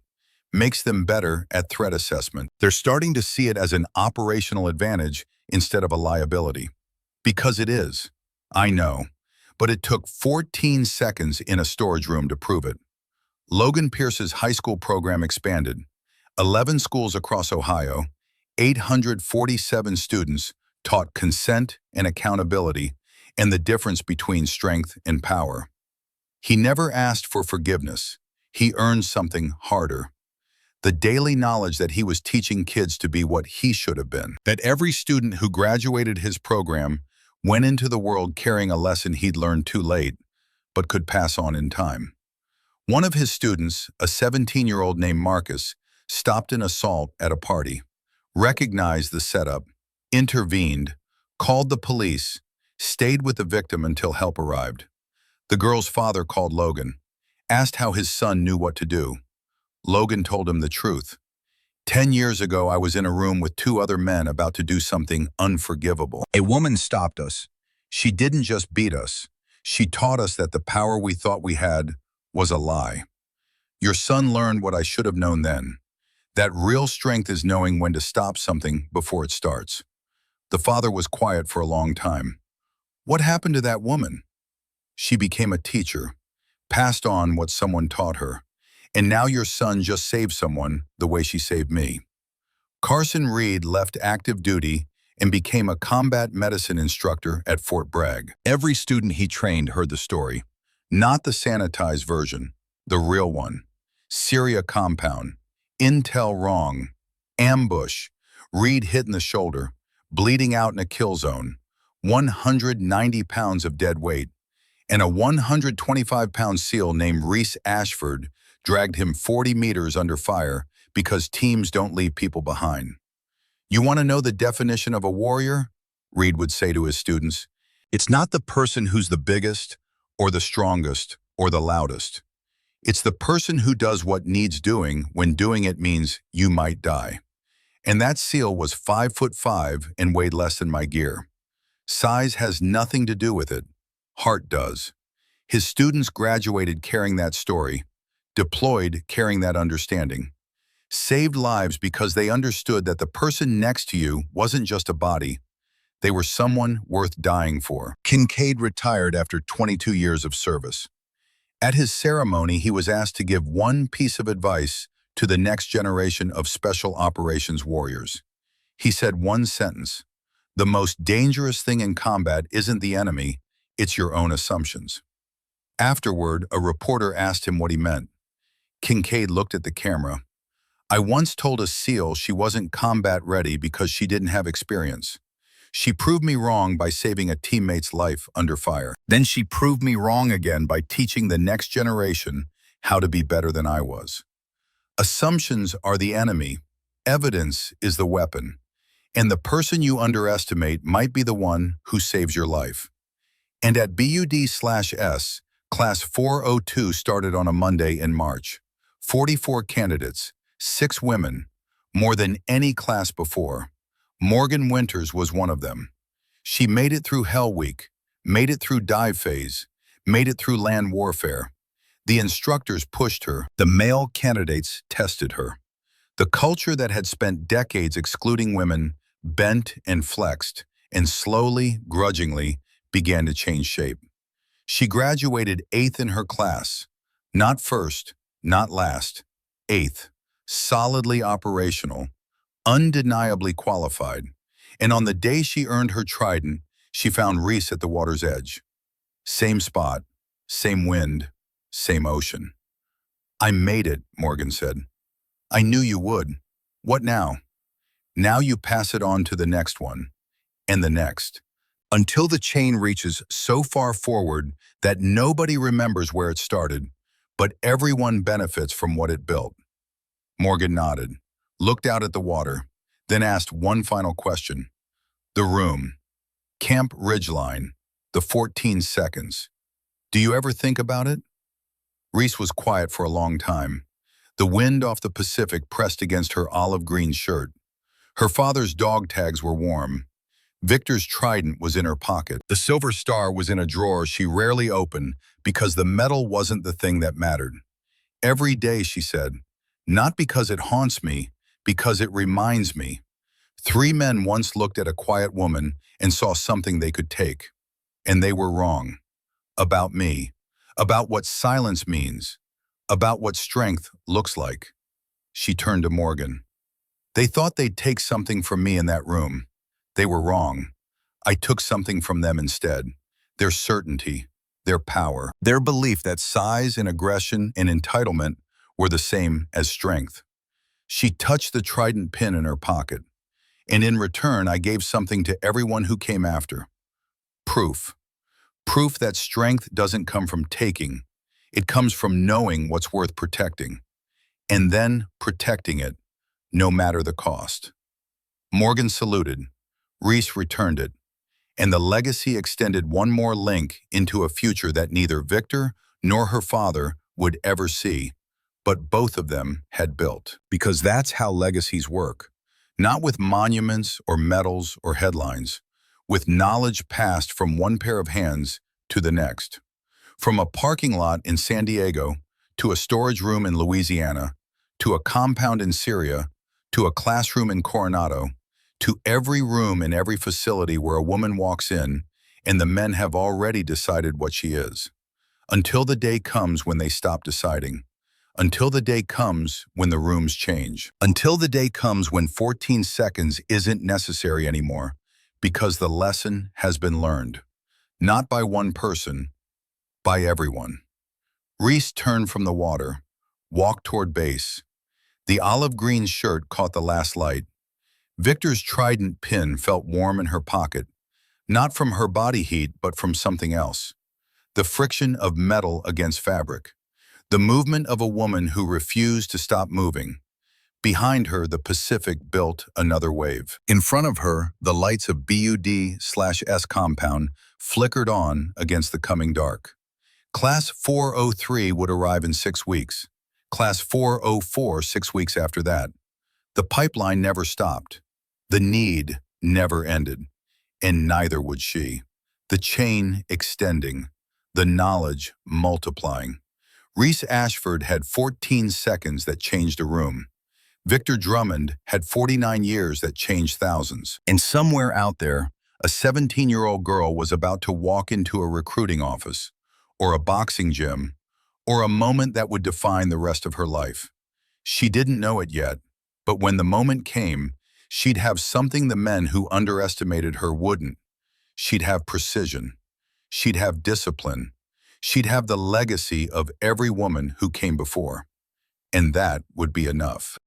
Speaker 1: makes them better at threat assessment. They're starting to see it as an operational advantage instead of a liability." Because it is. I know. But it took 14 seconds in a storage room to prove it. Logan Pierce's high school program expanded. 11 schools across Ohio, 847 students taught consent and accountability and the difference between strength and power. He never asked for forgiveness. He earned something harder. The daily knowledge that he was teaching kids to be what he should have been. That every student who graduated his program went into the world carrying a lesson he'd learned too late, but could pass on in time. One of his students, a 17-year-old named Marcus, stopped an assault at a party, recognized the setup, intervened, called the police, stayed with the victim until help arrived. The girl's father called Logan, asked how his son knew what to do. Logan told him the truth. 10 years ago, I was in a room with 2 other men about to do something unforgivable. A woman stopped us. She didn't just beat us. She taught us that the power we thought we had was a lie. Your son learned what I should have known then. That real strength is knowing when to stop something before it starts. The father was quiet for a long time. What happened to that woman? She became a teacher, passed on what someone taught her. And now your son just saved someone the way she saved me. Carson Reed left active duty and became a combat medicine instructor at Fort Bragg. Every student he trained heard the story. Not the sanitized version, the real one. Syria compound, intel wrong, ambush, Reed hit in the shoulder, bleeding out in a kill zone, 190 pounds of dead weight, and a 125-pound SEAL named Reese Ashford dragged him 40 meters under fire because teams don't leave people behind. "You want to know the definition of a warrior?" Reed would say to his students. "It's not the person who's the biggest or the strongest or the loudest. It's the person who does what needs doing when doing it means you might die. And that SEAL was 5'5" and weighed less than my gear. Size has nothing to do with it. Heart does. His students graduated carrying that story, deployed carrying that understanding, saved lives because they understood that the person next to you wasn't just a body, they were someone worth dying for. Kincaid retired after 22 years of service. At his ceremony, he was asked to give one piece of advice to the next generation of special operations warriors. He said one sentence: "The most dangerous thing in combat isn't the enemy, it's your own assumptions." Afterward, a reporter asked him what he meant. Kincaid looked at the camera. "I once told a SEAL she wasn't combat ready because she didn't have experience. She proved me wrong by saving a teammate's life under fire. Then she proved me wrong again by teaching the next generation how to be better than I was." Assumptions are the enemy. Evidence is the weapon. And the person you underestimate might be the one who saves your life. And at BUD/S, Class 402 started on a Monday in March. 44 candidates, 6 women, more than any class before. Morgan Winters was one of them. She made it through Hell Week, made it through dive phase, made it through land warfare. The instructors pushed her. The male candidates tested her. The culture that had spent decades excluding women bent and flexed, and slowly, grudgingly, began to change shape. She graduated 8th in her class. Not first, not last. 8th. Solidly operational, undeniably qualified. And on the day she earned her trident, she found Reese at the water's edge. Same spot, same wind, same ocean. "I made it," Morgan said. "I knew you would. What now?" "Now you pass it on to the next one, and the next, until the chain reaches so far forward that nobody remembers where it started, but everyone benefits from what it built." Morgan nodded, looked out at the water, then asked one final question. "The room, Camp Ridgeline, the 14 seconds. Do you ever think about it?" Reese was quiet for a long time. The wind off the Pacific pressed against her olive green shirt. Her father's dog tags were warm. Victor's trident was in her pocket. The silver star was in a drawer she rarely opened because the metal wasn't the thing that mattered. "Every day," she said, "not because it haunts me, because it reminds me." 3 men once looked at a quiet woman and saw something they could take. And they were wrong. About me. About what silence means. About what strength looks like. She turned to Morgan. "They thought they'd take something from me in that room. They were wrong. I took something from them instead. Their certainty, their power, their belief that size and aggression and entitlement were the same as strength." She touched the trident pin in her pocket. "And in return, I gave something to everyone who came after. Proof. Proof that strength doesn't come from taking. It comes from knowing what's worth protecting. And then protecting it, no matter the cost." Morgan saluted. Reese returned it. And the legacy extended one more link into a future that neither Victor nor her father would ever see, but both of them had built. Because that's how legacies work. Not with monuments or medals or headlines, with knowledge passed from one pair of hands to the next. From a parking lot in San Diego, to a storage room in Louisiana, to a compound in Syria, to a classroom in Coronado, to every room in every facility where a woman walks in, and the men have already decided what she is. Until the day comes when they stop deciding. Until the day comes when the rooms change. Until the day comes when 14 seconds isn't necessary anymore, because the lesson has been learned. Not by one person, by everyone. Reese turned from the water, walked toward base. The olive green shirt caught the last light. Victor's trident pin felt warm in her pocket, not from her body heat, but from something else. The friction of metal against fabric. The movement of a woman who refused to stop moving. Behind her, the Pacific built another wave. In front of her, the lights of BUD/S compound flickered on against the coming dark. Class 403 would arrive in 6 weeks. Class 404 6 weeks after that. The pipeline never stopped. The need never ended, and neither would she. The chain extending, the knowledge multiplying. Reese Ashford had 14 seconds that changed a room. Victor Drummond had 49 years that changed thousands. And somewhere out there, a 17-year-old girl was about to walk into a recruiting office, or a boxing gym, or a moment that would define the rest of her life. She didn't know it yet, but when the moment came, she'd have something the men who underestimated her wouldn't. She'd have precision. She'd have discipline. She'd have the legacy of every woman who came before. And that would be enough.